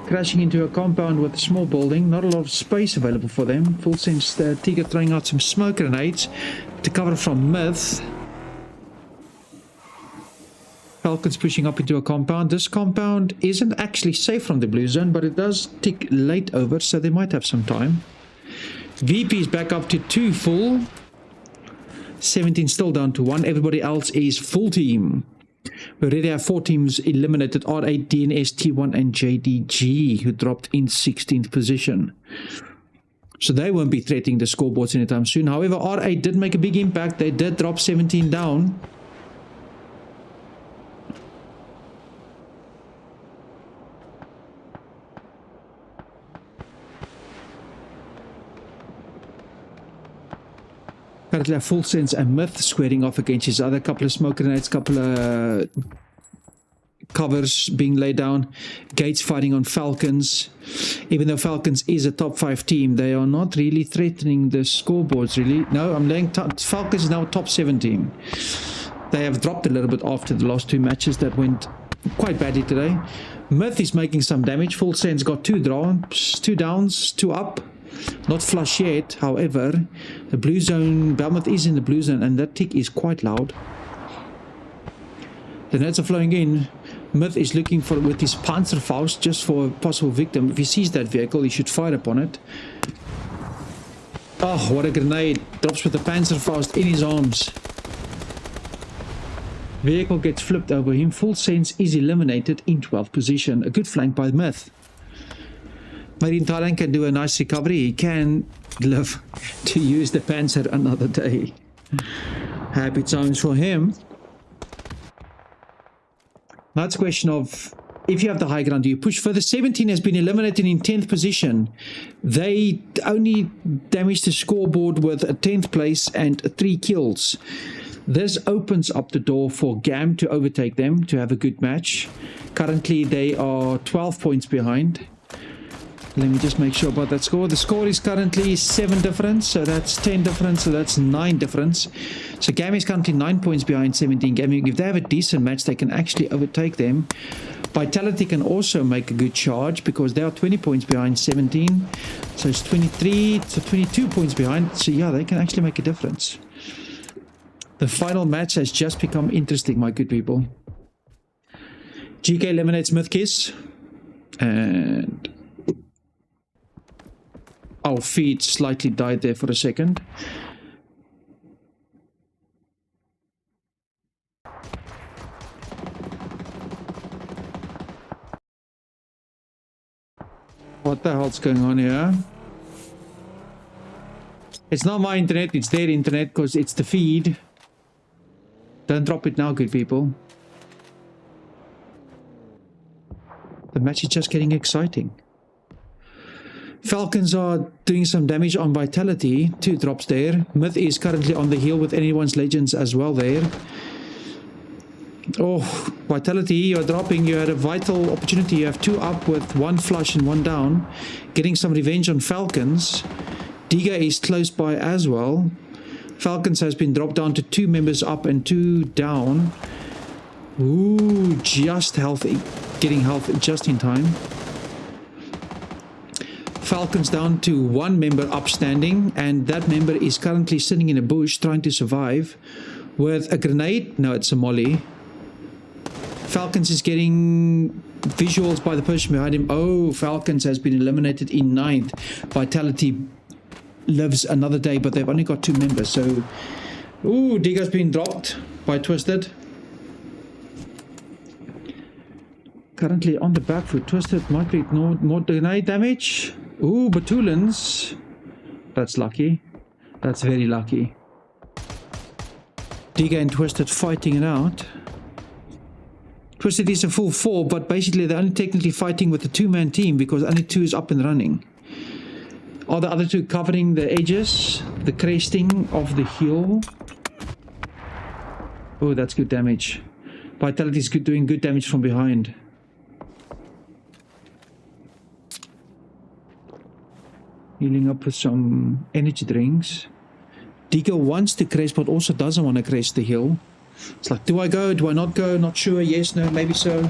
Crashing into a compound with a small building, not a lot of space available for them. Full Sense Tiga throwing out some smoke grenades to cover from Myth. Falcons pushing up into a compound. This compound isn't actually safe from the blue zone, but it does tick late over, so they might have some time. VP is back up to 2 full. 17 still down to 1. Everybody else is full team. We already have 4 teams eliminated. R8, DNS, T1 and JDG, who dropped in 16th position. So they won't be threatening the scoreboards anytime soon. However, R8 did make a big impact. They did drop 17 down. Currently have Full Sense and Myth squaring off against each other. Couple of smoke grenades, couple of covers being laid down. Gates fighting on Falcons. Even though Falcons is a top 5 team, they are not really threatening the scoreboards, really. No, I'm laying Falcons is now a top 7 team. They have dropped a little bit after the last 2 matches that went quite badly today. Myth is making some damage. Full Sense got 2 drops, 2 downs, 2 up. Not flush yet, however, the blue zone, Belmont is in the blue zone and that tick is quite loud. The nets are flowing in. Myth is looking for with his Panzerfaust just for a possible victim. If he sees that vehicle, he should fire upon it. Oh, what a grenade. Drops with the Panzerfaust in his arms. Vehicle gets flipped over him. Full Sense is eliminated in 12th position. A good flank by Myth. Marine Thailand can do a nice recovery. He can live to use the Panzer another day. Happy times for him. Now it's a question of, if you have the high ground, do you push further? 17 has been eliminated in 10th position. They only damaged the scoreboard with a 10th place and 3 kills. This opens up the door for GAM to overtake them, to have a good match. Currently they are 12 points behind. Let me just make sure about that score. The score is currently 7 difference, so that's 10 difference, so that's 9 difference. So GAM is currently 9 points behind 17 Gaming. If they have a decent match, they can actually overtake them. Vitality can also make a good charge because they are 20 points behind 17. So it's 23 to 22 points behind. So yeah, they can actually make a difference. The final match has just become interesting, my good people. GK eliminates Mythkiss. And our feed slightly died there for a second. What the hell's going on here? It's not my internet, it's their internet because it's the feed. Don't drop it now, good people. The match is just getting exciting. Falcons are doing some damage on Vitality. 2 drops there. Myth is currently on the hill with anyone's legends as well there. Oh, Vitality, you're dropping. You had a vital opportunity. You have 2 up with 1 flush and 1 down. Getting some revenge on Falcons. Diga is close by as well. Falcons has been dropped down to 2 members up and 2 down. Ooh, just healthy. Getting health just in time. Falcons down to 1 member upstanding, and that member is currently sitting in a bush trying to survive with a grenade. No, it's a molly. Falcons is getting visuals by the person behind him. Oh, Falcons has been eliminated in 9th. Vitality lives another day, but they've only got 2 members. So, ooh, Diga's been dropped by Twisted. Currently on the back foot. Twisted might be more grenade damage. Ooh, Batulins. That's lucky. That's very lucky. Diga and Twisted fighting it out. Twisted is a full 4, but basically they're only technically fighting with the 2-man team because only 2 is up and running. Are the other 2 covering the edges? The cresting of the hill? Oh, that's good damage. Vitality is good, doing good damage from behind. Healing up with some energy drinks. Diga wants to crest, but also doesn't want to crest the hill. It's like, do I go? Do I not go? Not sure. Yes, no, maybe so.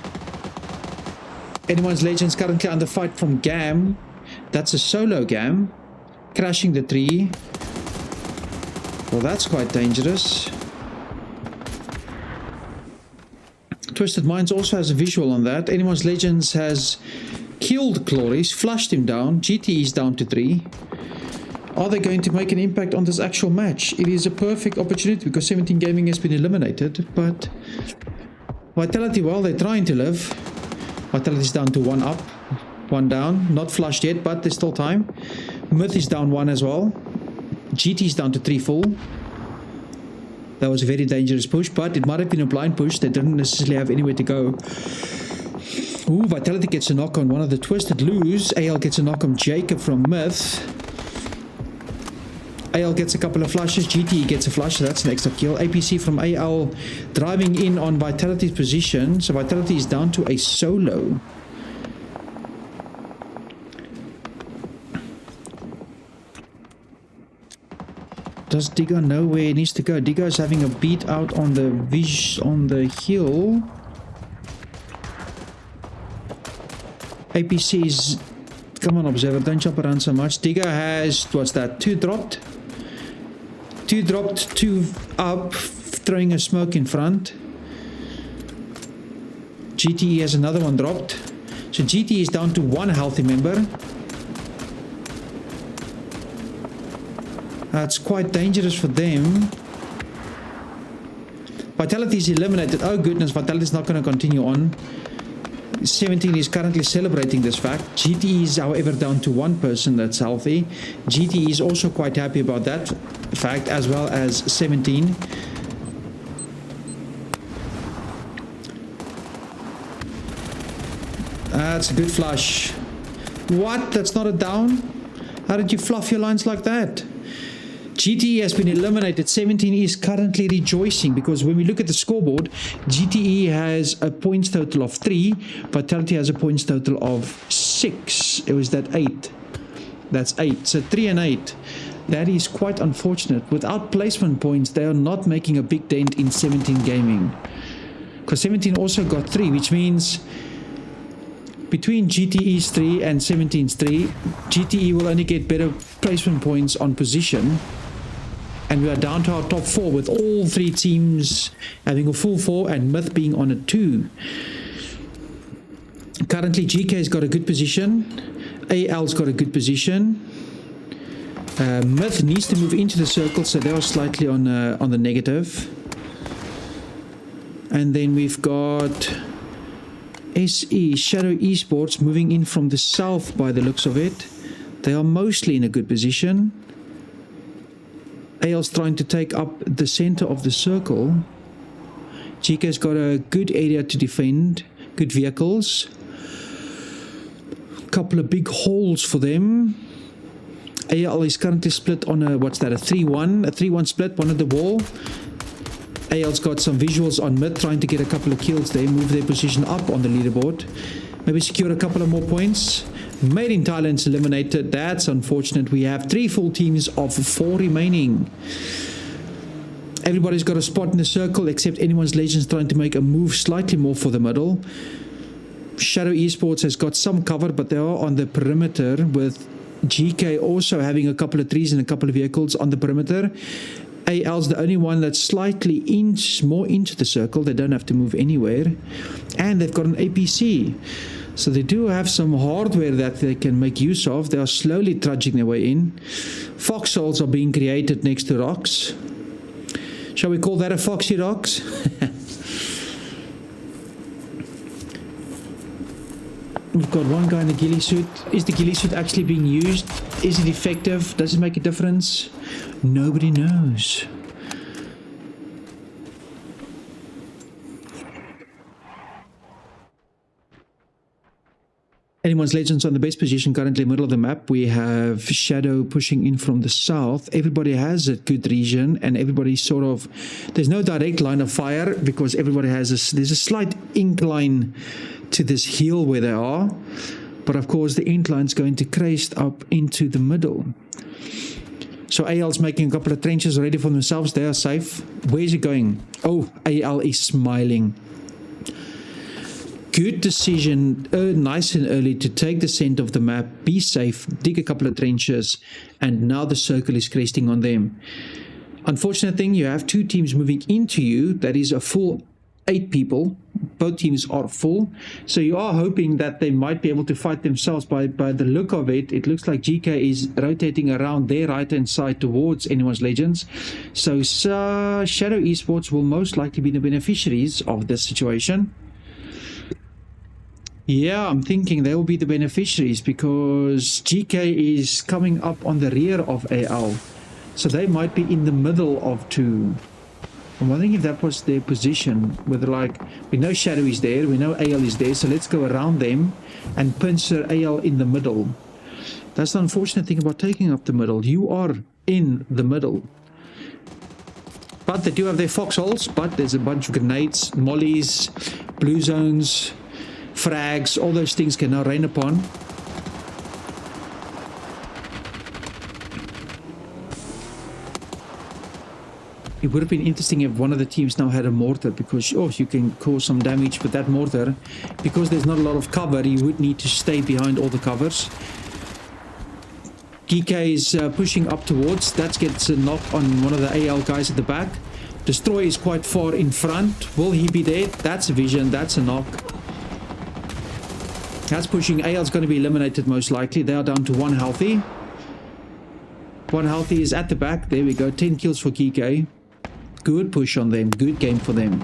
Anyone's Legends currently under fight from Gam. That's a solo Gam. Crashing the tree. Well, that's quite dangerous. Twisted Minds also has a visual on that. Anyone's Legends has killed Glories, flushed him down. GT is down to 3. Are they going to make an impact on this actual match? It is a perfect opportunity because 17 Gaming has been eliminated, but Vitality, well, they're trying to live. Vitality is down to 1 up, 1 down. Not flushed yet, but there's still time. Myth is down 1 as well. GT is down to 3 full. That was a very dangerous push, but it might have been a blind push. They didn't necessarily have anywhere to go. Ooh, Vitality gets a knock on one of the Twisted lose. AL gets a knock on Jacob from Myth. AL gets a couple of flushes. GT gets a flush, so that's an extra kill. APC from AL driving in on Vitality's position. So Vitality is down to a solo. Does Diga know where he needs to go? Diga is having a beat out on the hill. APC is... Come on, Observer, don't jump around so much. Diga has... What's that? 2 dropped. 2 dropped, 2 up, throwing a smoke in front. GTE has another one dropped. So GTE is down to 1 healthy member. That's quite dangerous for them. Vitality is eliminated. Oh goodness, Vitality is not going to continue on. 17 is currently celebrating this fact. GT is however down to 1 person that's healthy. GT is also quite happy about that fact, as well as 17. That's a good flush. What? That's not a down? How did you fluff your lines like that? GTE has been eliminated. 17 is currently rejoicing because when we look at the scoreboard, GTE has a points total of 3. Vitality has a points total of 6. It was that 8. That's 8. So 3 and 8. That is quite unfortunate. Without placement points, they are not making a big dent in 17 Gaming. Because 17 also got 3, which means between GTE's 3 and 17's 3, GTE will only get better placement points on position. And we are down to our top 4 with all 3 teams having a full 4 and Myth being on a 2. Currently, GK's got a good position. AL's got a good position. Myth needs to move into the circle, so they are slightly on the negative. And then we've got SE, Shadow Esports, moving in from the south by the looks of it. They are mostly in a good position. AL's trying to take up the center of the circle. GK's got a good area to defend, good vehicles. Couple of big holes for them. AL is currently split on a, what's that, a 3-1 split, one at the wall. AL's got some visuals on Mid, trying to get a couple of kills there, move their position up on the leaderboard. Maybe secure a couple of more points. Made in Thailand's eliminated. That's unfortunate. We have 3 full teams of 4 remaining. Everybody's got a spot in the circle except Anyone's Legends trying to make a move slightly more for the middle. Shadow Esports has got some cover, but they are on the perimeter, with GK also having a couple of trees and a couple of vehicles on the perimeter. AL's the only one that's slightly more into the circle. They don't have to move anywhere. And they've got an APC. So they do have some hardware that they can make use of. They are slowly trudging their way in. Foxholes are being created next to rocks. Shall we call that a Foxy Rocks? We've got one guy in the ghillie suit. Is the ghillie suit actually being used? Is it effective? Does it make a difference? Nobody knows. Anyone's Legends on the best position, currently middle of the map. We have Shadow pushing in from the south. Everybody has a good region, and everybody sort of, there's no direct line of fire because everybody has there's a slight incline to this hill where they are, but of course the incline's going to crest up into the middle. So AL's making a couple of trenches ready for themselves. They are safe. Where's it going? Oh, AL is smiling. Good decision, nice and early, to take the center of the map, be safe, dig a couple of trenches, and now the circle is cresting on them. Unfortunate thing, you have 2 teams moving into you. That is a full 8 people. Both teams are full. So you are hoping that they might be able to fight themselves. By the look of it, it looks like GK is rotating around their right-hand side towards Anyone's Legends. So Shadow Esports will most likely be the beneficiaries of this situation. Yeah, I'm thinking they will be the beneficiaries because GK is coming up on the rear of AL. So they might be in the middle of 2. I'm wondering if that was their position. Whether, like, we know Shadow is there, we know AL is there, so let's go around them and pincer AL in the middle. That's the unfortunate thing about taking up the middle. You are in the middle. But they do have their foxholes, but there's a bunch of grenades, mollies, blue zones, frags, all those things can now rain upon. It would have been interesting if one of the teams now had a mortar, because you can cause some damage with that mortar. Because there's not a lot of cover, you would need to stay behind all the covers. DK is pushing up towards. That gets a knock on one of the AL guys at the back. Destroy is quite far in front. Will he be dead? That's a vision. That's a knock. That's pushing. AL's going to be eliminated most likely. They are down to 1 healthy. 1 healthy is at the back. There we go. 10 kills for GK. Good push on them. Good game for them.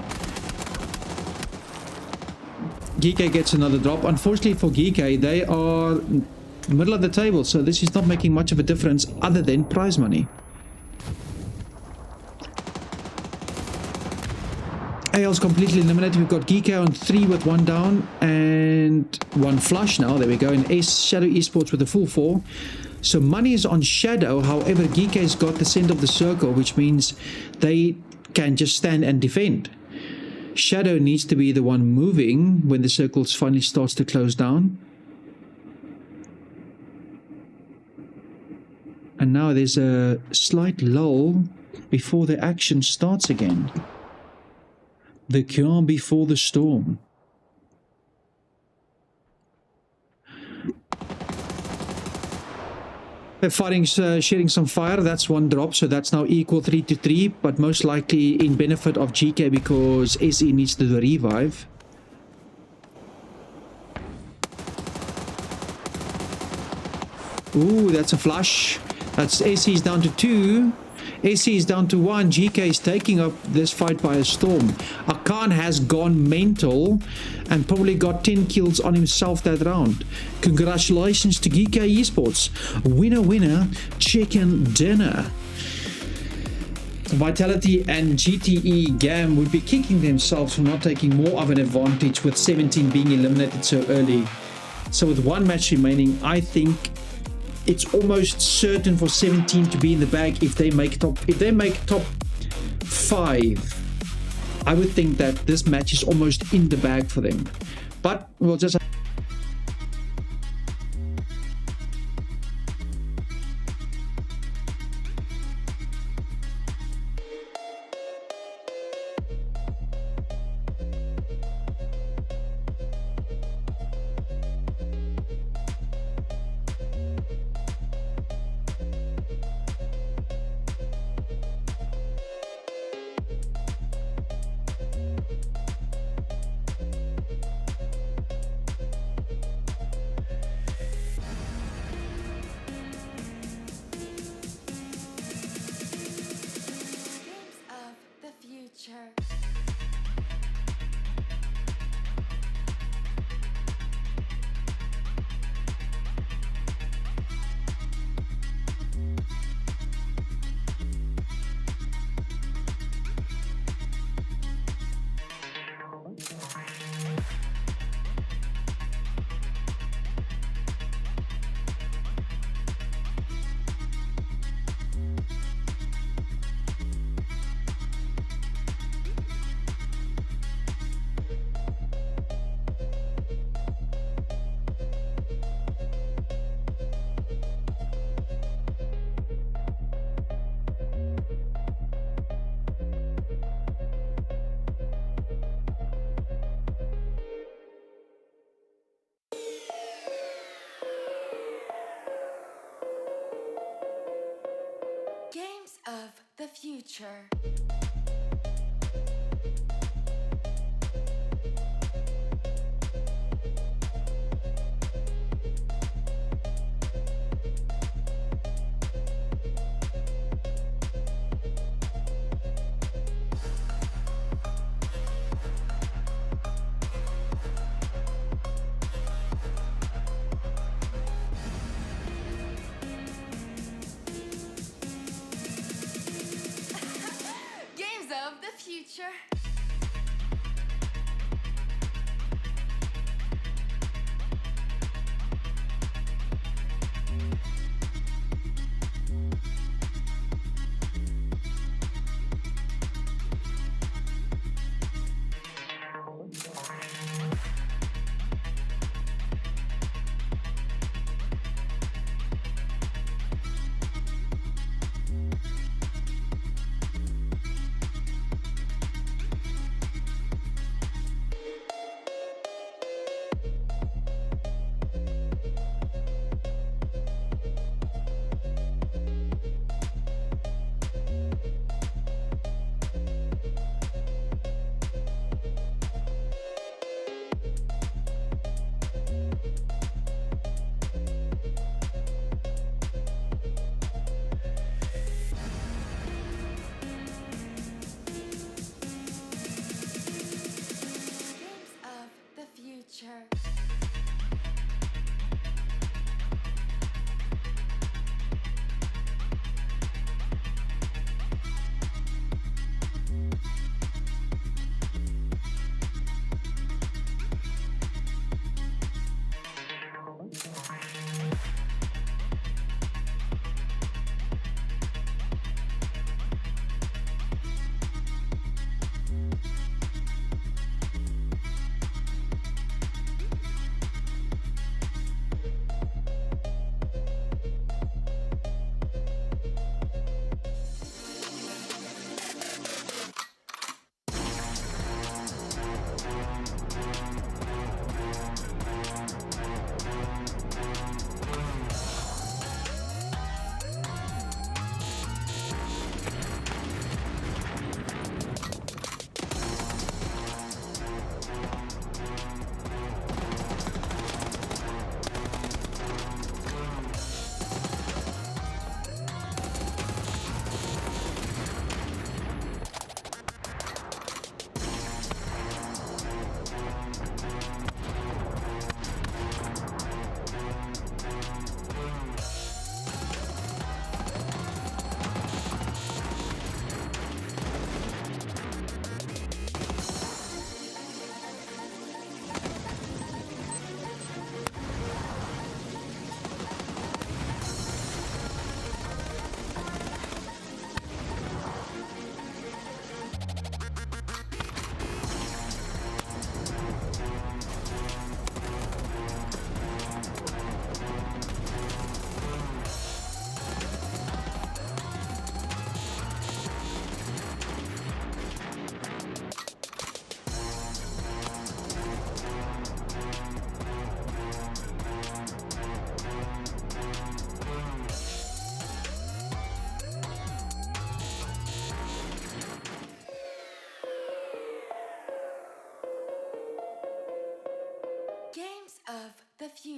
GK gets another drop. Unfortunately for GK, they are middle of the table, so this is not making much of a difference other than prize money. AL's completely eliminated. We've got GK on 3 with 1 down and 1 flush now. There we go. And Shadow Esports with a full 4. So money is on Shadow. However, GK's got the center of the circle, which means they can just stand and defend. Shadow needs to be the one moving when the circle finally starts to close down. And now there's a slight lull before the action starts again. The calm before the storm. They're fighting, sharing some fire. That's one drop, so that's now equal 3-3, but most likely in benefit of GK because SE needs to do the revive. Ooh, that's a flush. That's SE is down to 2. SE is down to 1. GK is taking up this fight by a storm. Akan has gone mental and probably got 10 kills on himself that round. Congratulations to GK Esports. Winner, winner, chicken dinner. Vitality and GTE GAM would be kicking themselves for not taking more of an advantage with 17 being eliminated so early. So with one match remaining, I think it's almost certain for 17 to be in the bag if they make top 5. I would think that this match is almost in the bag for them. But we'll just Games of the future. Games of the future.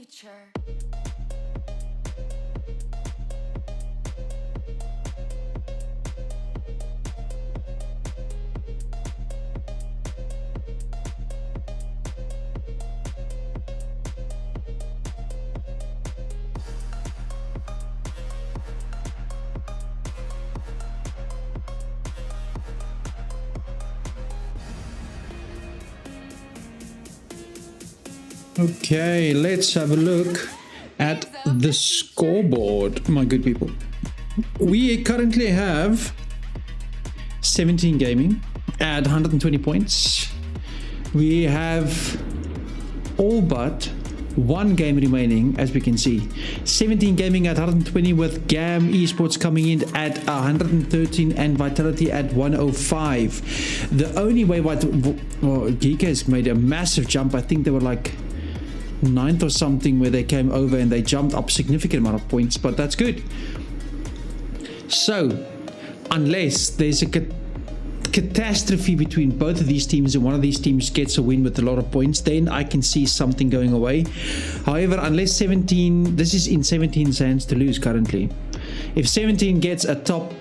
future. Okay, let's have a look at the scoreboard, my good people. We currently have 17 gaming at 120 points. We have all but one game remaining, as we can see. 17 gaming at 120 with GAM Esports coming in at 113 and Vitality at 105. The only way Geeka has made a massive jump. I think they were like 9th or something where they came over and they jumped up significant amount of points, but that's good. So unless there's a catastrophe between both of these teams and one of these teams gets a win with a lot of points, then I can see something going away. However, unless 17, this is in 17's hands to lose currently. If 17 gets a top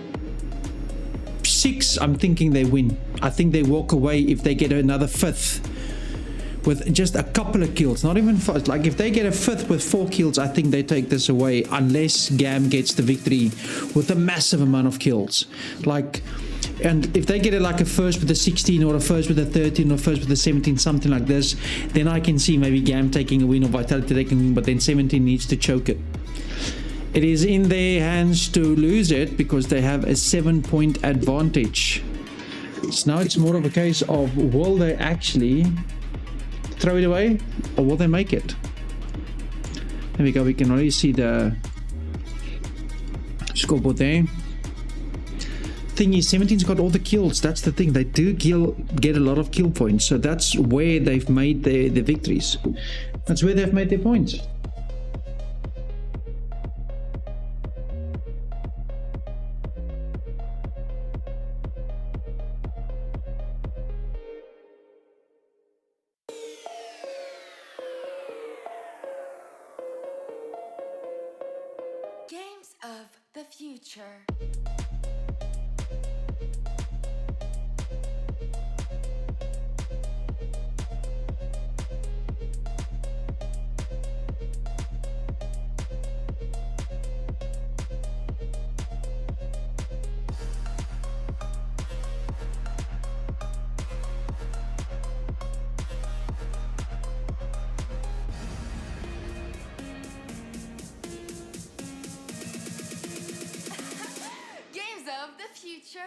6, I'm thinking they win. I think they walk away if they get another 5th with just a couple of kills, not even 5. Like if they get a 5th with 4 kills, I think they take this away, unless GAM gets the victory with a massive amount of kills. Like, and if they get it like a 1st with a 16 or a 1st with a 13 or 1st with a 17, something like this, then I can see maybe GAM taking a win or Vitality taking a win, but then 17 needs to choke it. It is in their hands to lose it because they have a 7-point advantage. So now it's more of a case of, will they actually throw it away or will they make it? There we go. We can already see the scoreboard there. Thing is, 17's got all the kills. That's the thing. They do get a lot of kill points, so that's where they've made their victories. That's where they've made their points. Games of the future. Games of the future.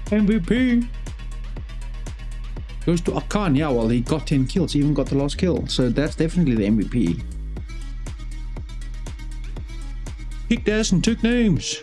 MVP goes to Akan. Yeah, well, he got 10 kills. He even got the last kill. So that's definitely the MVP. Kicked ass and took names. Games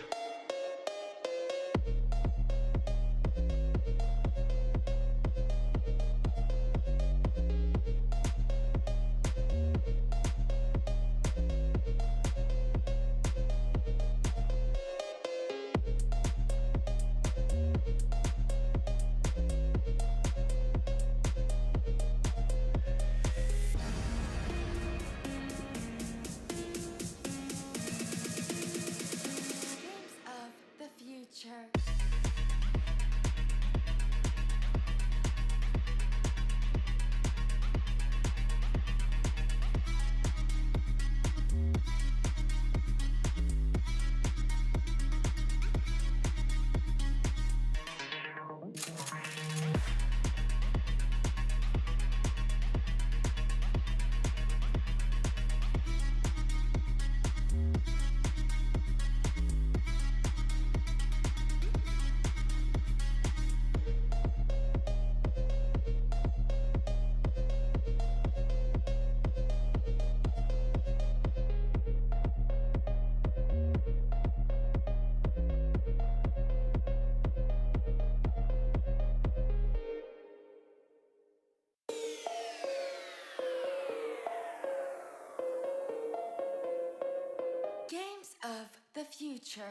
future.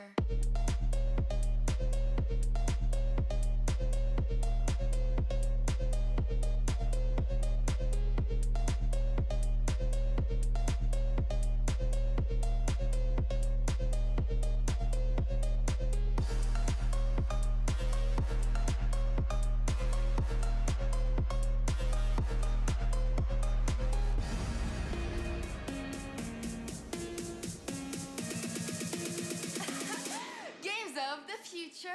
Games of the future.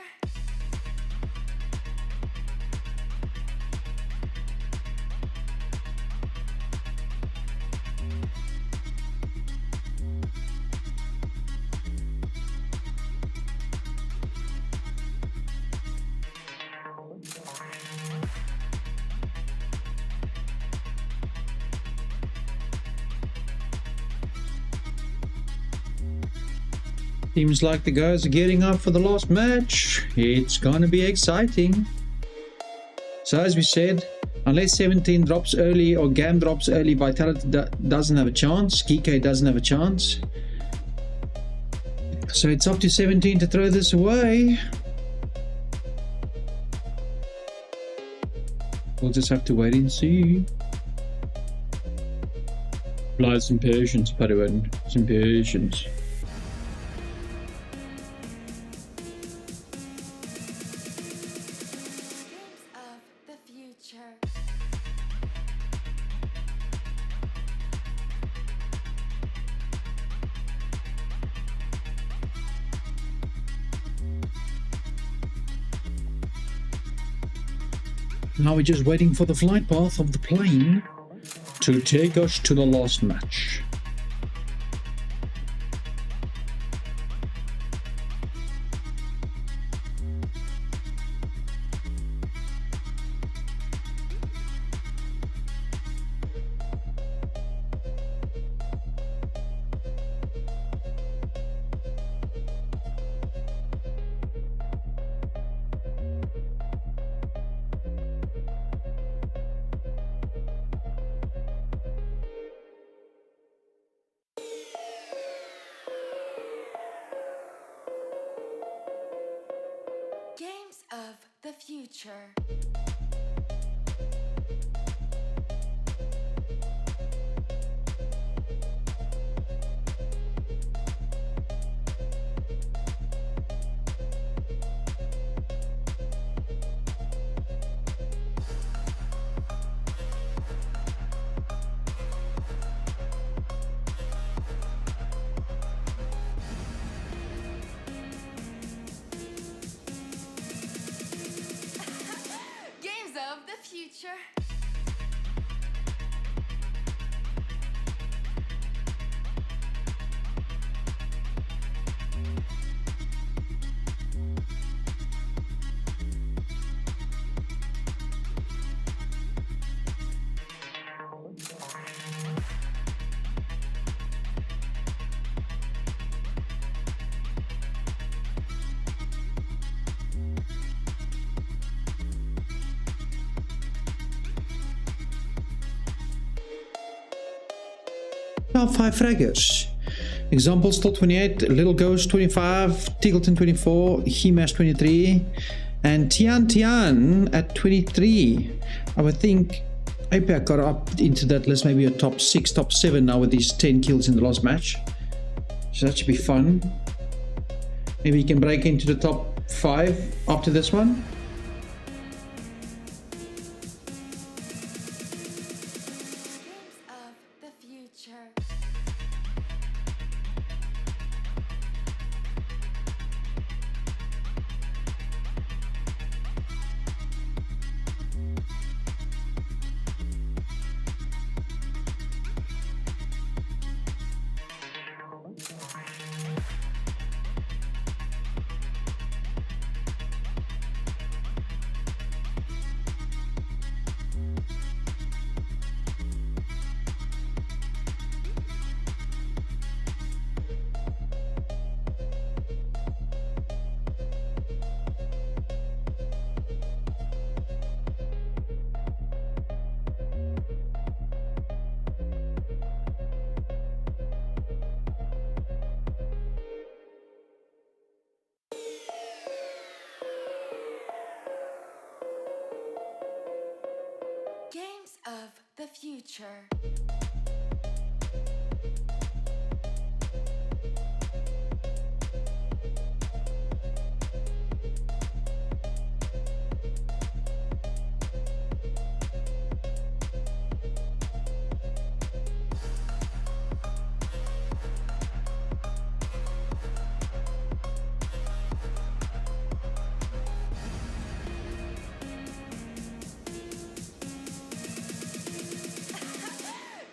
Seems like the guys are getting up for the last match. It's gonna be exciting. So as we said, unless 17 drops early or GAM drops early, Vitality doesn't have a chance. GK doesn't have a chance. So it's up to 17 to throw this away. We'll just have to wait and see. Apply some patience, Padawan. Some patience. Games of the future. Now we're just waiting for the flight path of the plane to take us to the last match. Games of the future. Games of the future. Top 5 fraggers. Example, Still 28, Little Ghost 25, Tiggleton 24, Himash 23, and Tian at 23. I would think APAC got up into that list, maybe a top 6, top 7 now with these 10 kills in the last match. So that should be fun. Maybe he can break into the top 5 after this one. Games of the future. the future.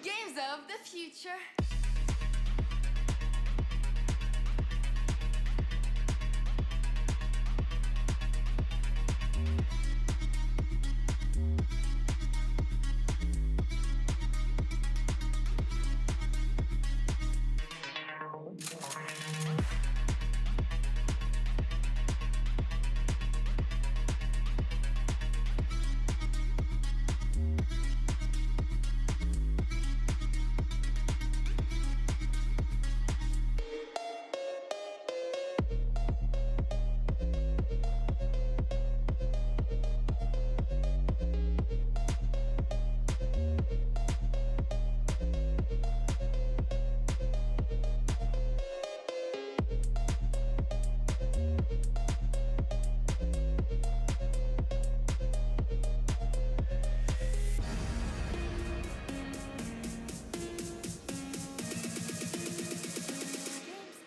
Games of the future. Games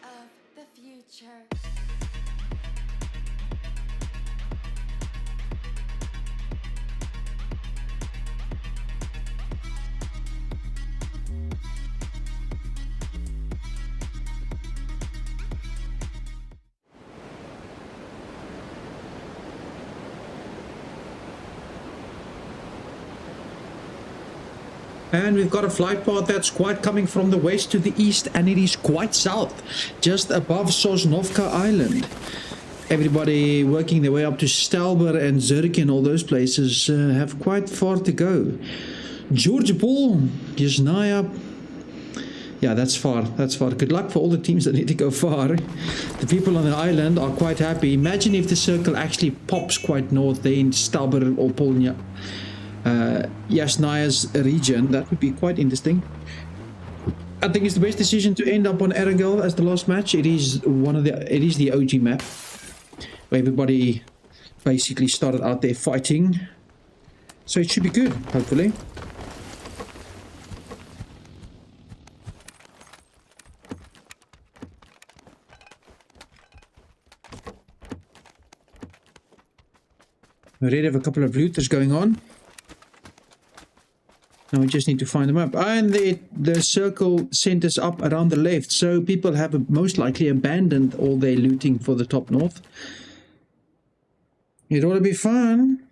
of the future. And we've got a flight path that's quite coming from the west to the east, and it is quite south, just above Sosnovka Island. Everybody working their way up to Stelber and Zurich and all those places have quite far to go. George Paul, Yasnaya. Yeah, that's far. That's far. Good luck for all the teams that need to go far. The people on the island are quite happy. Imagine if the circle actually pops quite north there in Stelber or Polnya. Yasnaya's region. That would be quite interesting. I think it's the best decision to end up on Erangel as the last match. It is the OG map where everybody basically started out there fighting, so it should be good, hopefully. We already have a couple of looters going on. Now we just need to find them up. And the circle sent us up around the left. So people have most likely abandoned all their looting for the top north. It ought to be fun.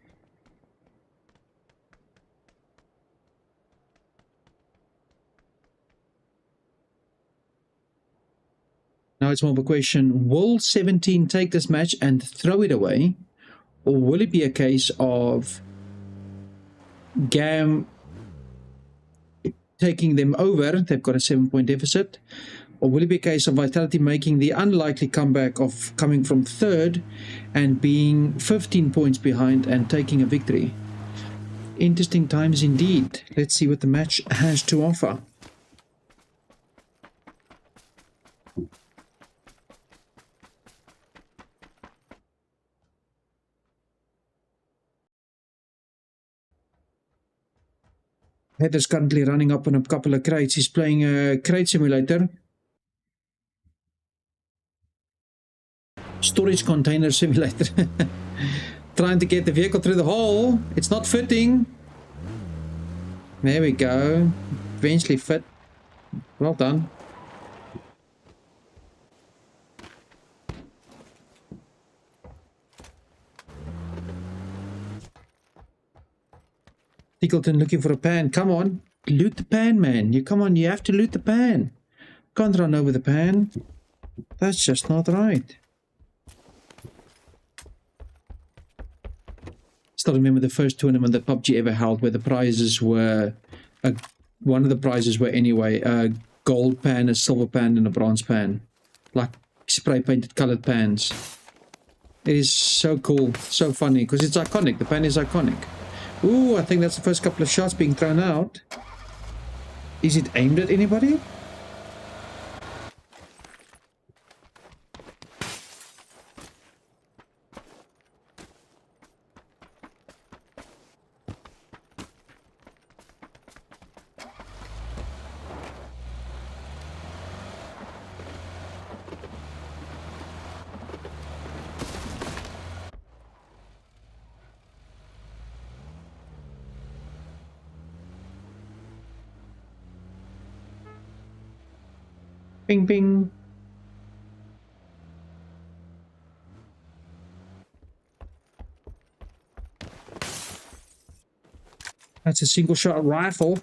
Now it's more of a question. Will 17 take this match and throw it away? Or will it be a case of GAM taking them over? They've got a 7-point deficit. Or will it be a case of Vitality making the unlikely comeback of coming from third and being 15 points behind and taking a victory? Interesting times indeed. Let's see what the match has to offer. Heather's currently running up on a couple of crates. He's playing a crate simulator. Storage container simulator. Trying to get the vehicle through the hole. It's not fitting. There we go. Eventually fit. Well done. Tickleton looking for a pan. Come on. Loot the pan, man. You come on. You have to loot the pan. Can't run over the pan. That's just not right. Still remember the first tournament that PUBG ever held, where the prizes were one of the prizes were anyway a gold pan, a silver pan, and a bronze pan, like spray painted colored pans. It is so cool, so funny, because it's iconic. The pan is iconic. Ooh, I think that's the first couple of shots being thrown out. Is it aimed at anybody? Bing, bing. That's a single shot rifle.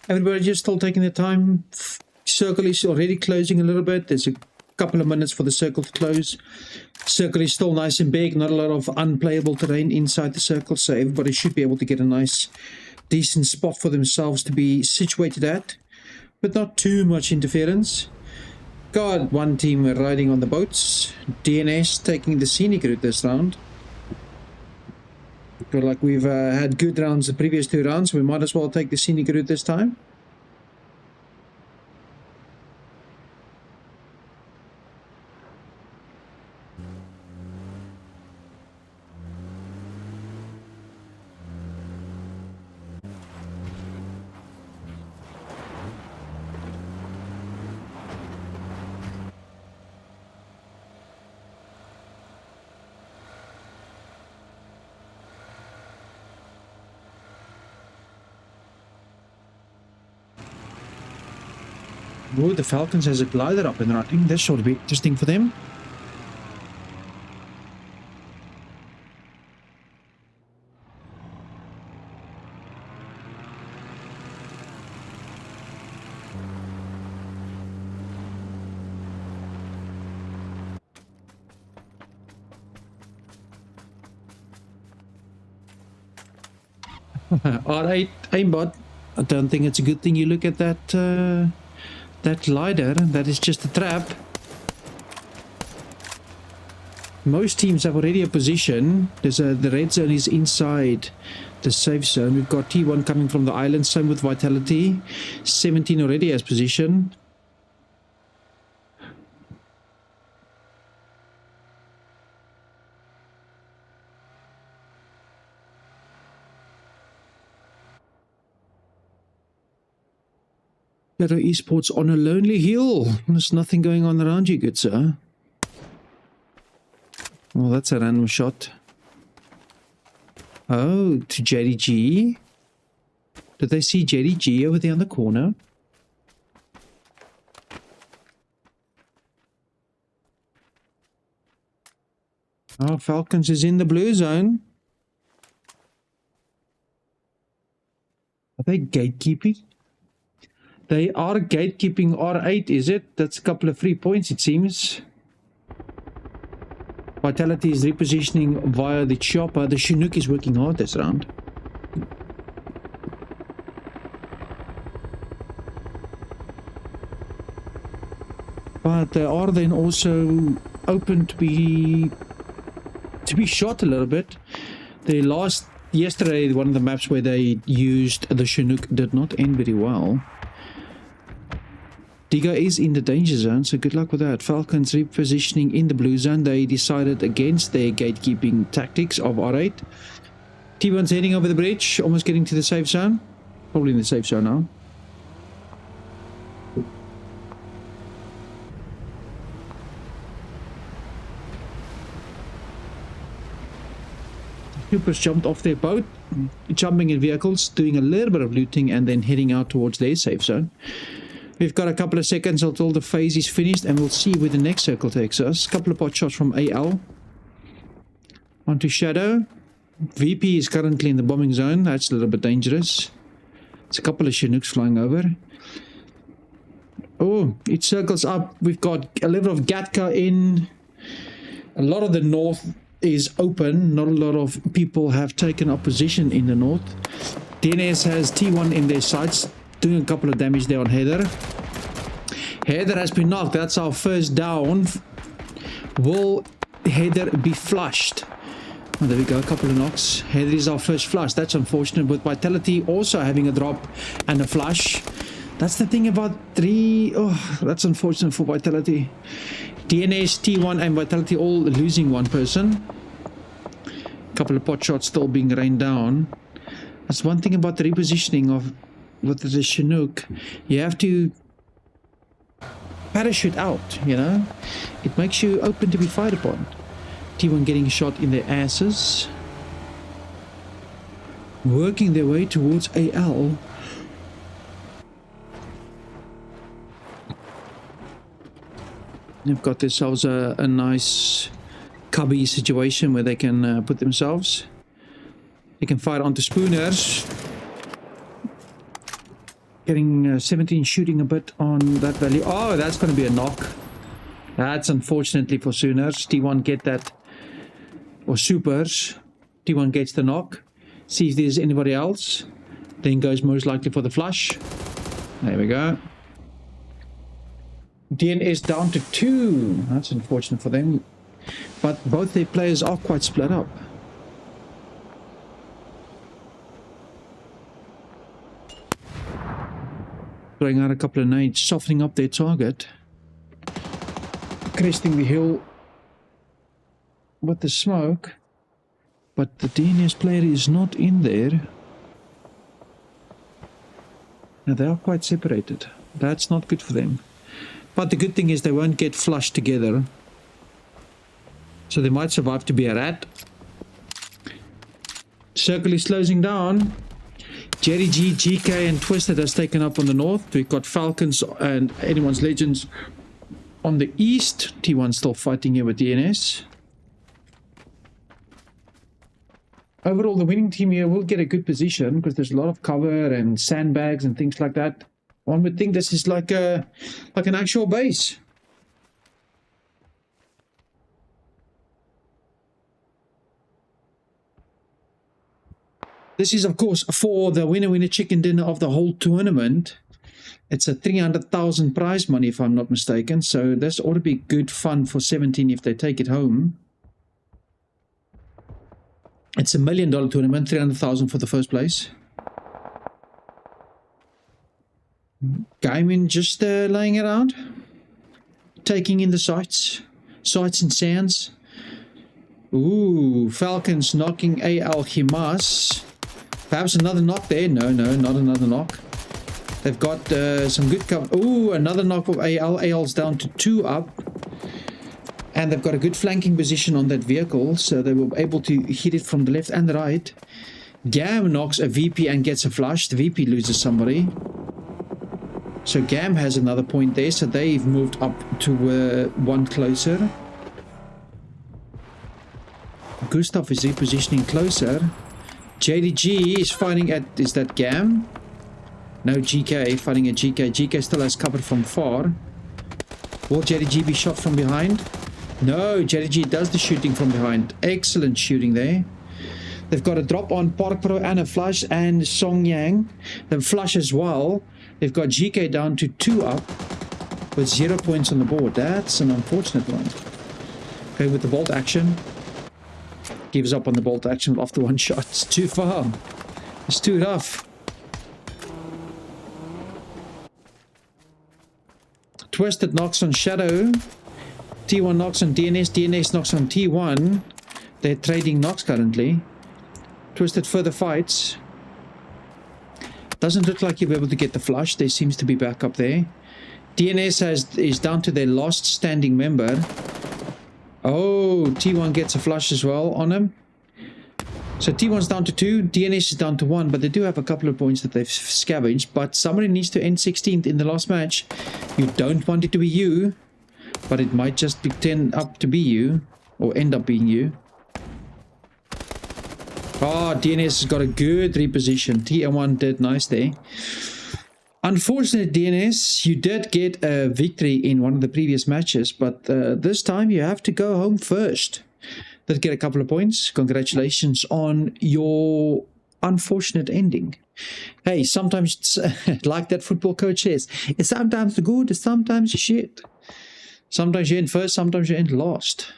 Everybody just still taking their time. Circle is already closing a little bit. There's a couple of minutes for the circle to close. Circle is still nice and big. Not a lot of unplayable terrain inside the circle. So everybody should be able to get a nice, decent spot for themselves to be situated at. But not too much interference. Got one team riding on the boats. DNS taking the scenic route this round. Feel like we've had good rounds the previous 2 rounds. We might as well take the scenic route this time. Oh, the Falcons has a glider up and running. This should be interesting for them. R8 aimbot. I don't think it's a good thing you look at that that glider. That is just a trap. Most teams have already a position. The red zone is inside the safe zone. We've got T1 coming from the island. Same with Vitality. 17 already has position. Shadow Esports on a lonely hill. There's nothing going on around you, good sir. Well, that's a random shot. Oh, to JDG. Did they see JDG over there on the corner? Oh, Falcons is in the blue zone. Are they gatekeeping? They are gatekeeping R8, is it? That's a couple of free points, it seems. Vitality is repositioning via the chopper. The Chinook is working hard this round. But they are then also open to be shot a little bit. Yesterday, one of the maps where they used the Chinook did not end very well. Diga is in the danger zone, so good luck with that. Falcons repositioning in the blue zone. They decided against their gatekeeping tactics of R8. T1's heading over the bridge, almost getting to the safe zone. Probably in the safe zone now. Troopers jumped off their boat, jumping in vehicles, doing a little bit of looting, and then heading out towards their safe zone. We've got a couple of seconds until the phase is finished, and we'll see where the next circle takes us. A couple of pot shots from AL. Onto Shadow. VP is currently in the bombing zone. That's a little bit dangerous. It's a couple of Chinooks flying over. Oh, it circles up. We've got a level of Gatka in. A lot of the north is open. Not a lot of people have taken up position in the north. DNS has T1 in their sights, doing a couple of damage there on Heather. Heather has been knocked. That's our first down. Will Heather be flushed? Oh, there we go, a couple of knocks. Heather is our first flush. That's unfortunate, with Vitality also having a drop and a flush. That's the thing about 3. Oh, that's unfortunate for Vitality. DNS, T1 and Vitality all losing one person. A couple of pot shots still being rained down. That's one thing about the repositioning of with the Chinook. You have to parachute out, you know. It makes you open to be fired upon. T1 getting shot in their asses. Working their way towards AL. They've got themselves a nice cubby situation where they can put themselves. They can fire onto Spooners. Getting 17, shooting a bit on that value. Oh, that's going to be a knock. That's unfortunately for Sooners. T1 get that. Or Supers. T1 gets the knock. See if there's anybody else. Then goes most likely for the flush. There we go. DNS down to 2. That's unfortunate for them. But both their players are quite split up. Throwing out a couple of nades, softening up their target. Cresting the hill with the smoke. But the DNS player is not in there. Now they are quite separated. That's not good for them. But the good thing is they won't get flushed together. So they might survive to be a rat. Circle is closing down. Jerry G, GK and Twisted has taken up on the north. We've got Falcons and Anyone's Legends on the east. T1 still fighting here with DNS. Overall, the winning team here will get a good position because there's a lot of cover and sandbags and things like that. One would think this is like an actual base. This is, of course, for the winner chicken dinner of the whole tournament. It's a 300,000 prize money, if I'm not mistaken. So this ought to be good fun for 17 if they take it home. It's $1 million tournament, 300,000 for the first place. Gaimin just laying around, taking in the sights and sounds. Ooh, Falcons knocking AL Himas. Perhaps another knock there. No, not another knock. They've got some good cover. Ooh, another knock of AL. AL's down to 2 up. And they've got a good flanking position on that vehicle, so they will be able to hit it from the left and the right. Gam knocks a VP and gets a flush. The VP loses somebody. So Gam has another point there, so they've moved up to 1 closer. Gustav is repositioning closer. JDG is fighting at... Is that Gam? No, GK fighting at GK. GK still has cover from far. Will JDG be shot from behind? No, JDG does the shooting from behind. Excellent shooting there. They've got a drop on Park Pro and a flush, and Song Yang. The flush as well. They've got GK down to 2 up with 0 points on the board. That's an unfortunate one. Okay, with the bolt action. Gives up on the bolt action after 1 shot. It's too far. It's too rough. Twisted knocks on Shadow. T1 knocks on DNS. DNS knocks on T1. They're trading knocks currently. Twisted further fights. Doesn't look like you'll be able to get the flush. There seems to be backup there. DNS is down to their last standing member. Oh, T1 gets a flush as well on him. So T1's down to 2, DNS is down to 1, but they do have a couple of points that they've scavenged. But somebody needs to end 16th in the last match. You don't want it to be you, but it might just turn up to be you, or end up being you. Oh, DNS has got a good reposition. TM1 did nice there. Unfortunate DNS, you did get a victory in one of the previous matches, but this time you have to go home first. Did get a couple of points. Congratulations on your unfortunate ending. Hey, sometimes it's like that football coach says, it's sometimes good, it's sometimes shit. Sometimes you end first, sometimes you end last.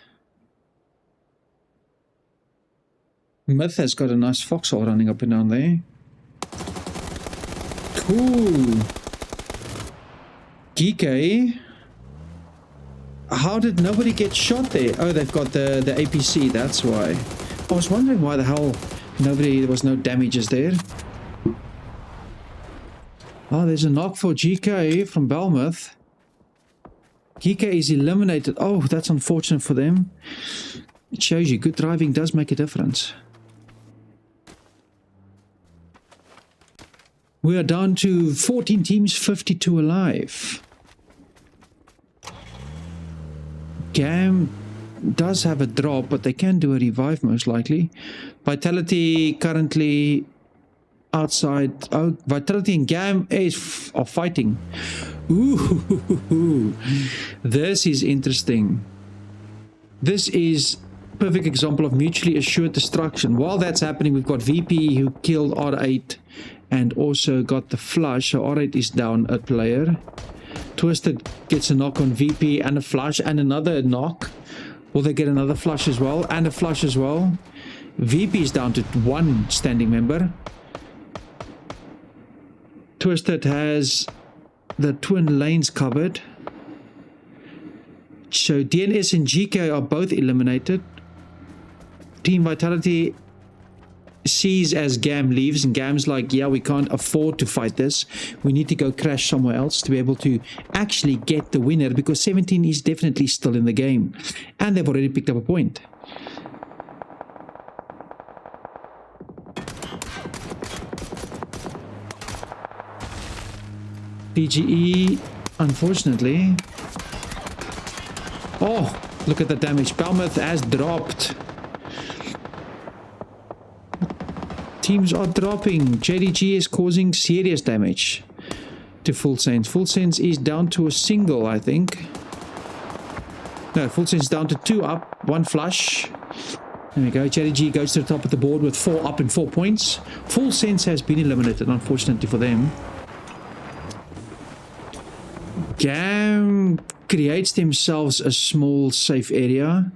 Myth has got a nice foxhole running up and down there. Cool. Geeky. How did nobody get shot there? Oh, they've got the APC, that's why. I was wondering why the hell there was no damages there. Oh, there's a knock for GK from Belmouth. GK is eliminated. Oh, that's unfortunate for them. It shows you good driving does make a difference. We are down to 14 teams, 52 alive. GAM does have a drop, but they can do a revive most likely. Vitality currently outside. Oh, Vitality and GAM are fighting. Ooh, this is interesting. This is perfect example of mutually assured destruction. While that's happening, we've got VP who killed R8 and also got the flush. So R8 is down a player. Twisted gets a knock on VP and a flush and another knock. Will they get another flush as well? And a flush as well. VP is down to one standing member. Twisted has the twin lanes covered. So DNS and GK are both eliminated. Team Vitality sees as GAM leaves, and GAM's like, yeah, we can't afford to fight this. We need to go crash somewhere else to be able to actually get the winner, because 17 is definitely still in the game. And they've already picked up a point. PGE, unfortunately. Oh, look at the damage. Belmouth has dropped. Teams are dropping. JDG is causing serious damage to Full Sense. Full Sense is down to a single, I think. No, Full Sense down to 2 up, 1 flush. There we go. JDG goes to the top of the board with 4 up and 4 points. Full Sense has been eliminated, unfortunately for them. GAM creates themselves a small safe area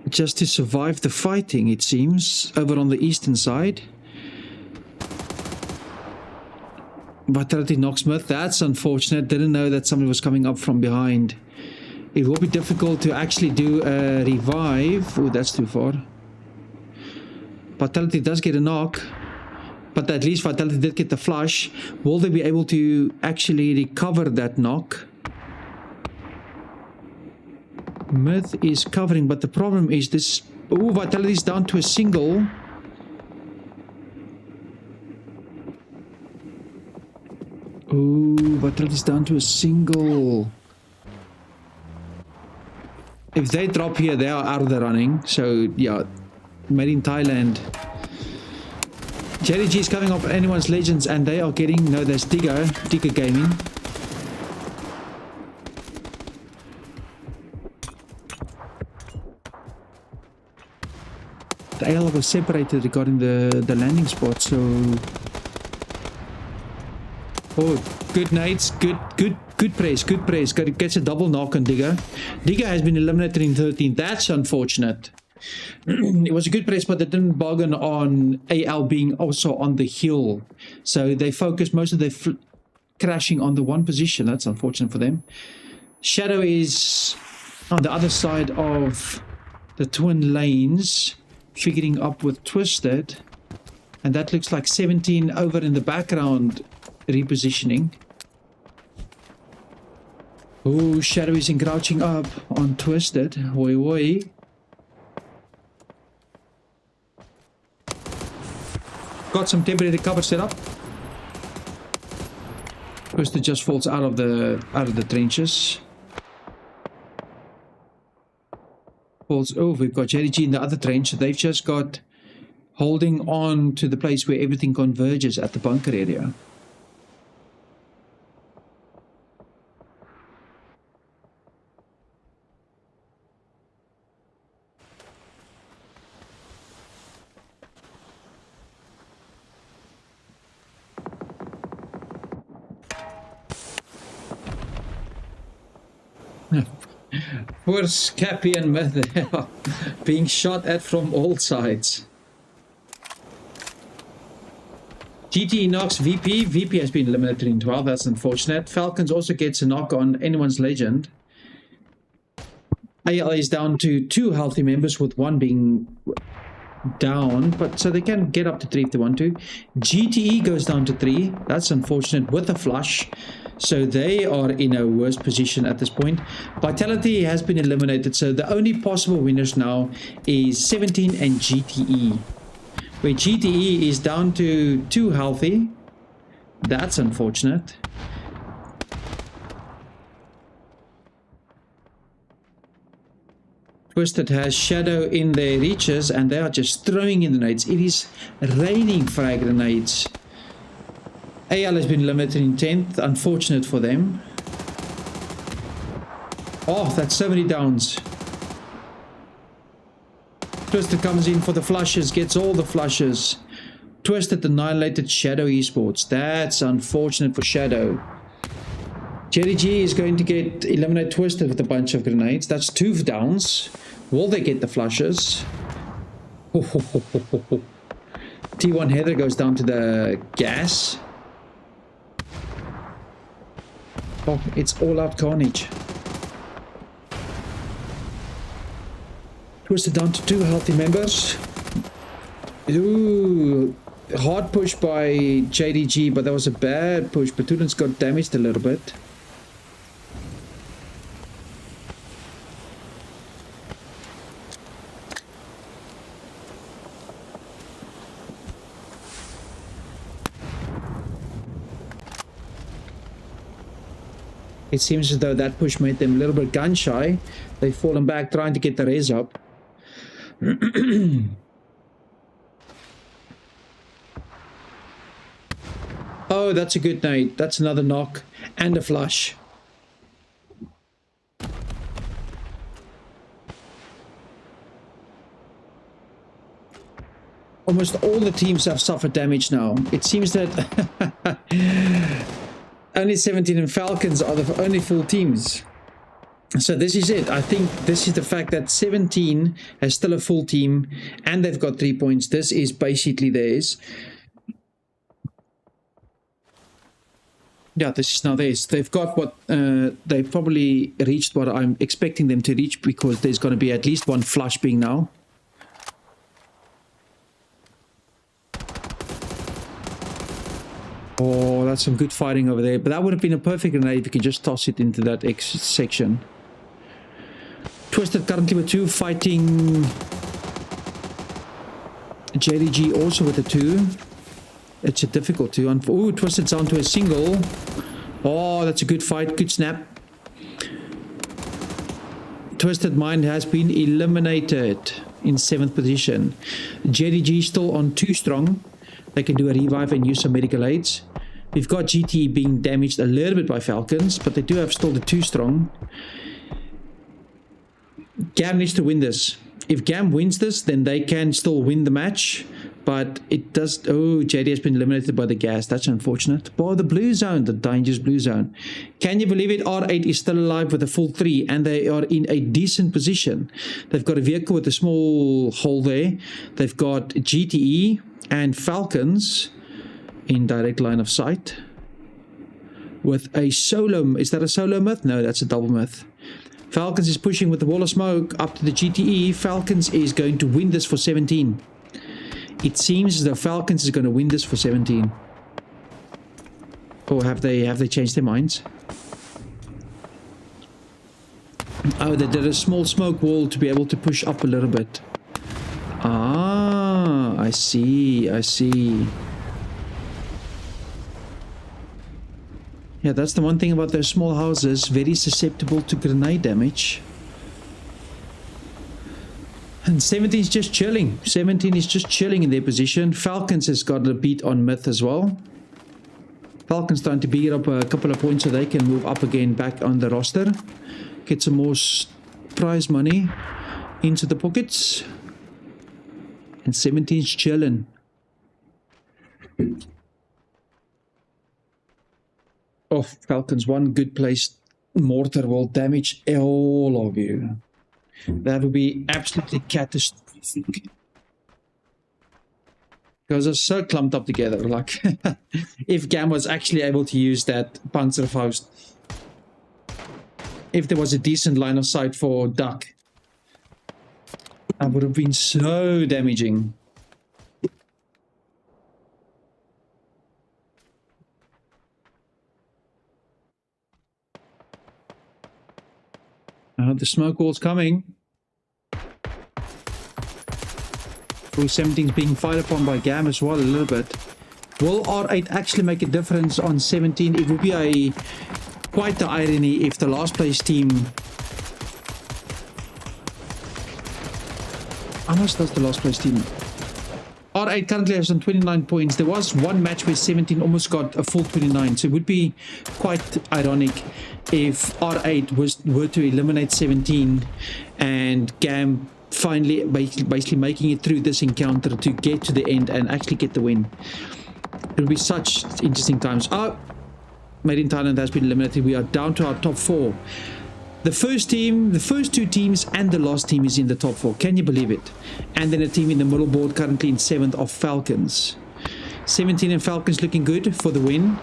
just to survive the fighting, it seems, over on the eastern side. Vitality knocks Smith. That's unfortunate. Didn't know that somebody was coming up from behind. It will be difficult to actually do a revive. Oh, that's too far. Vitality does get a knock, but at least Vitality did get the flush. Will they be able to actually recover that knock? Myth is covering, but the problem is this. Oh, Vitality is down to a single. Oh, Vitality is down to a single. If they drop here, they are out of the running. So, yeah, made in Thailand. JDG is coming off anyone's legends, and they are getting. No, there's Digger Gaming. The AL was separated regarding the landing spot, so. Oh, good nades, good praise. Gets a double knock on Digger. Digger has been eliminated in 13. That's unfortunate. It was a good press, but they didn't bargain on AL being also on the hill. So they focused most of their crashing on the one position. That's unfortunate for them. Shadow is on the other side of the twin lanes, figuring up with Twisted. And that looks like 17 over in the background repositioning. Oh, Shadow is encroaching up on Twisted. Oi. Got some temporary cover set up. Twisted just falls out of the trenches. Falls. Oh, we've got JDG in the other trench. They've just got holding on to the place where everything converges at the bunker area. Poor Scappy and Myth, they are being shot at from all sides. GT knocks VP. VP has been eliminated in 12. That's unfortunate. Falcons also gets a knock on anyone's legend. AL is down to 2 healthy members, with 1 being down, but so they can get up to 3 if they want to. GTE goes down to 3. That's unfortunate, with a flush. So they are in a worse position at this point. Vitality has been eliminated, so the only possible winners now is 17 and GTE. Where GTE is down to 2 healthy. That's unfortunate. Twisted has Shadow in their reaches, and they are just throwing in the nades. It is raining frag grenades. AL has been limited in 10th. Unfortunate for them. Oh, that's so many downs. Twisted comes in for the flushes, gets all the flushes. Twisted annihilated Shadow Esports. That's unfortunate for Shadow. Jerry G is going to get eliminated Twisted with a bunch of grenades. That's 2 downs. Will they get the flushes? T1 Heather goes down to the gas. Oh, it's all out carnage. Twisted down to 2 healthy members. Ooh, hard push by JDG, but that was a bad push. Batulin's got damaged a little bit. It seems as though that push made them a little bit gun shy. They've fallen back trying to get the res up. Oh, that's a good nade. That's another knock and a flush. Almost all the teams have suffered damage now. It seems that only 17 and Falcons are the only full teams. So this is it. I think this is the fact that 17 has still a full team and they've got 3 points. This is basically theirs. Yeah, this is now theirs. They've got what they've probably reached what I'm expecting them to reach, because there's going to be at least 1 flush being now. Oh, that's some good fighting over there. But that would have been a perfect grenade if you could just toss it into that exit section. Twisted currently with 2, fighting JDG also with a 2. It's a difficult 2. Oh, Twisted's down to a single. Oh, that's a good fight. Good snap. Twisted Mind has been eliminated in 7th position. JDG still on 2 strong. They can do a revive and use some medical aids. We've got GT being damaged a little bit by Falcons, but they do have still the 2 strong. GAM needs to win this. If GAM wins this, then they can still win the match. But it does... Oh, JD has been eliminated by the gas. That's unfortunate. Oh, the blue zone, the dangerous blue zone. Can you believe it? R8 is still alive with a full 3, and they are in a decent position. They've got a vehicle with a small hole there. They've got GTE and Falcons in direct line of sight with a solo. Is that a solo myth? No, that's a double myth. Falcons is pushing with the wall of smoke up to the GTE. Falcons is going to win this for 17. It seems as though Falcons is going to win this for 17. Or have they changed their minds? Oh, they did a small smoke wall to be able to push up a little bit. Ah, I see, I see. Yeah, that's the one thing about those small houses, very susceptible to grenade damage. And 17 is just chilling. 17 is just chilling in their position. Falcons has got a beat on Myth as well. Falcons trying to beat up a couple of points so they can move up again back on the roster. Get some more prize money into the pockets. And 17 is chilling. Oh, Falcons, one good place mortar will damage all of you. That would be absolutely catastrophic. Because they're so clumped up together. Like, if Gam was actually able to use that Panzerfaust, if there was a decent line of sight for Duck, that would have been so damaging. The smoke wall's coming. Blue 17 is being fired upon by Gam as well a little bit. Will R8 actually make a difference on 17? It would be quite the irony if the last place team... How much does the last place team? R8 currently has on 29 points. There was one match where 17 almost got a full 29. So it would be quite ironic if R8 were to eliminate 17 and Gam finally basically making it through this encounter to get to the end and actually get the win. It will be such interesting times. Made in Thailand has been eliminated. We are down to our top 4. The first team, the first 2 teams and the last team is in the top 4. Can you believe it? And then a team in the middle board currently in 7th of Falcons. 17 and Falcons looking good for the win.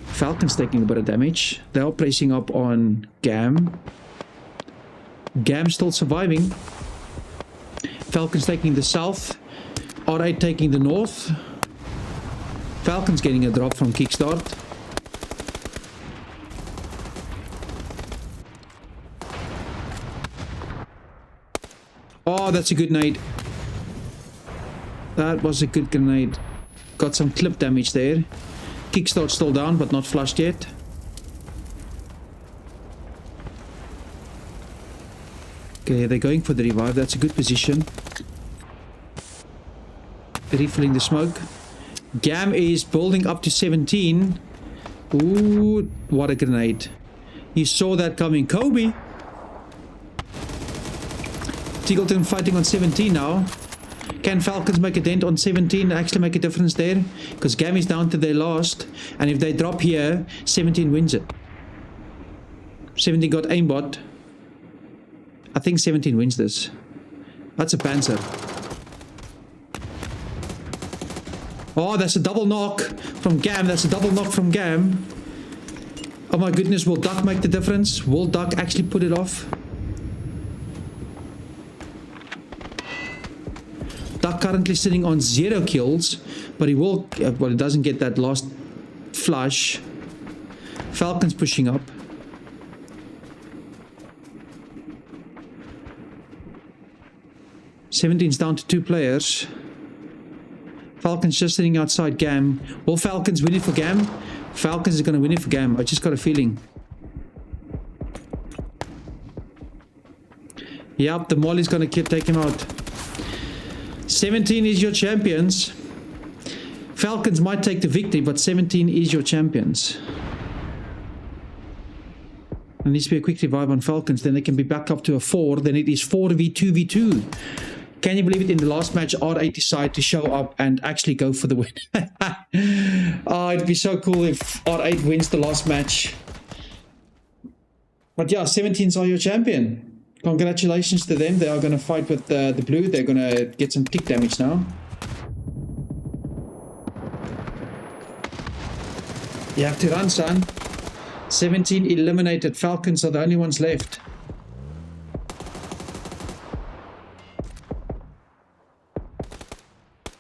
Falcons taking a bit of damage. They are pressing up on Gam. Gam still surviving. Falcons taking the south. R8 taking the north. Falcons getting a drop from Kickstart. Oh, that's a good nade. That was a good grenade. Got some clip damage there. Kickstart still down, but not flushed yet. Okay, they're going for the revive. That's a good position. Refilling the smoke. Gam is building up to 17. Ooh, what a grenade. You saw that coming. Kobe. Teagleton fighting on 17 now. Can Falcons make a dent on 17 and actually make a difference there? Because Gam is down to their last. And if they drop here, 17 wins it. 17 got aimbot. I think 17 wins this. That's a Panzer. Oh, that's a double knock from Gam. That's a double knock from Gam. Oh my goodness, will Duck make the difference? Will Duck actually put it off? Duck currently sitting on 0 kills, but he will, well, he doesn't get that last flush. Falcons pushing up. Seventeen's down to 2 players. Falcons just sitting outside Gam. Will Falcons win it for Gam? Falcons is going to win it for Gam. I just got a feeling. Yep, the Molly's going to take him out. 17 is your champions. Falcons might take the victory, but 17 is your champions. There needs to be a quick revive on Falcons. Then they can be back up to a 4. Then it is 4v2v2. Can you believe it? In the last match, R8 decided to show up and actually go for the win. Oh, it'd be so cool if R8 wins the last match. But yeah, 17s are your champion. Congratulations to them. They are going to fight with the blue. They're going to get some tick damage now. You have to run, son. 17 eliminated. Falcons are the only ones left.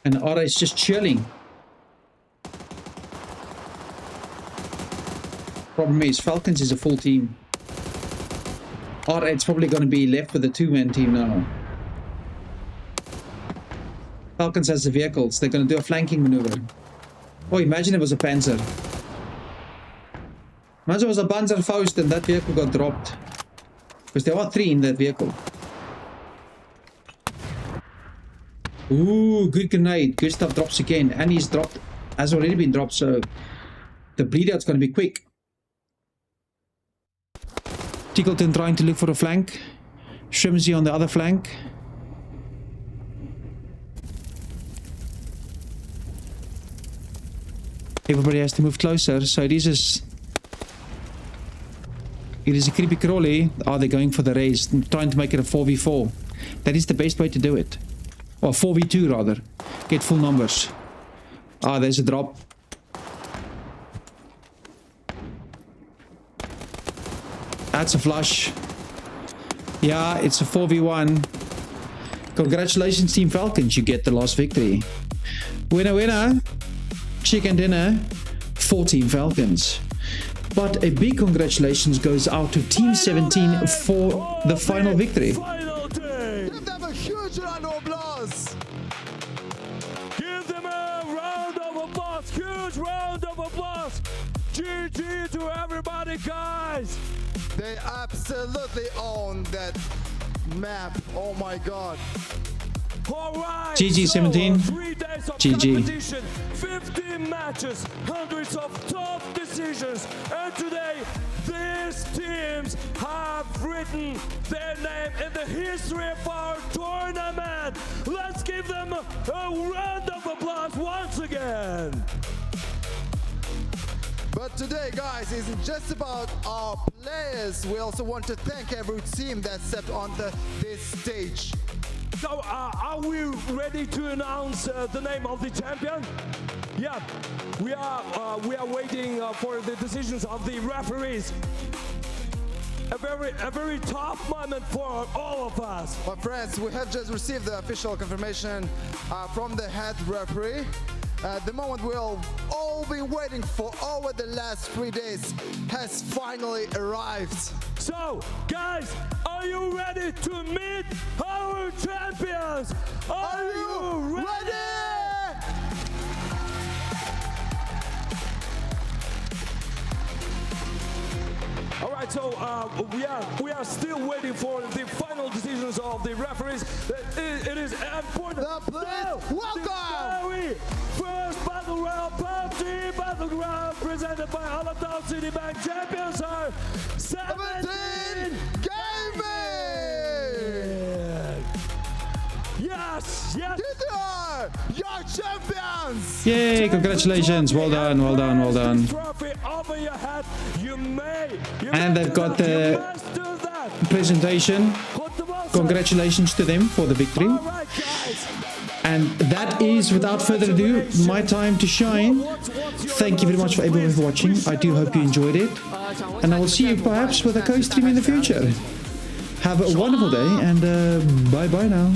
And R8 is just chilling. Problem is, Falcons is a full team. R8's probably going to be left with a 2-man team now. Falcons has the vehicles. They're going to do a flanking maneuver. Oh, imagine it was a Panzer. Imagine it was a Panzerfaust and that vehicle got dropped. Because there are 3 in that vehicle. Ooh, good grenade. Good stuff drops again. And he's dropped. Has already been dropped, so the bleed out's going to be quick. Tickleton trying to look for a flank. Shrimsy on the other flank. Everybody has to move closer, so it is just... It is a creepy crawly. Are they going for the raise? Trying to make it a 4v4. That is the best way to do it. Or 4v2 rather. Get full numbers. Ah, there's a drop. That's a flush. Yeah, it's a 4v1. Congratulations, Team Falcons. You get the last victory. Winner, winner. Chicken dinner for Team Falcons. But a big congratulations goes out to Team 17 for the final victory. Final day. Give them a huge round of applause. Give them a round of applause. Huge round of applause. GG to everybody, guys. They absolutely own that map. Oh my god. All right. GG 17. 3 days of GG. competition, 15 matches, hundreds of tough decisions, and today these teams have written their name in the history of our tournament. Let's give them a round of applause once again. But today, guys, isn't just about our players. We also want to thank every team that stepped on this stage. So, are we ready to announce the name of the champion? Yeah, we are waiting for the decisions of the referees. A very tough moment for all of us. My friends, we have just received the official confirmation from the head referee. The moment we'll all be waiting for over the last 3 days has finally arrived. So, guys, are you ready to meet our champions? Are you ready? All right, so we are still waiting for the final decisions of the referees. It is important. The players, welcome! The very first Battleground PUBG Battleground presented by Allentown City Bank champions are 17 Gaming! Yes, yes. These are your champions! Yay, congratulations. Well done, well done, well done. Trophy over your head. You And they've got the must do that. presentation. Put them on. Congratulations to them for the victory. All right, guys. And that is, without further ado, my time to shine. Thank you very much for everyone for watching. I do hope you enjoyed it. And I will see you perhaps with a co-stream in the future. Have a wonderful day and bye-bye now.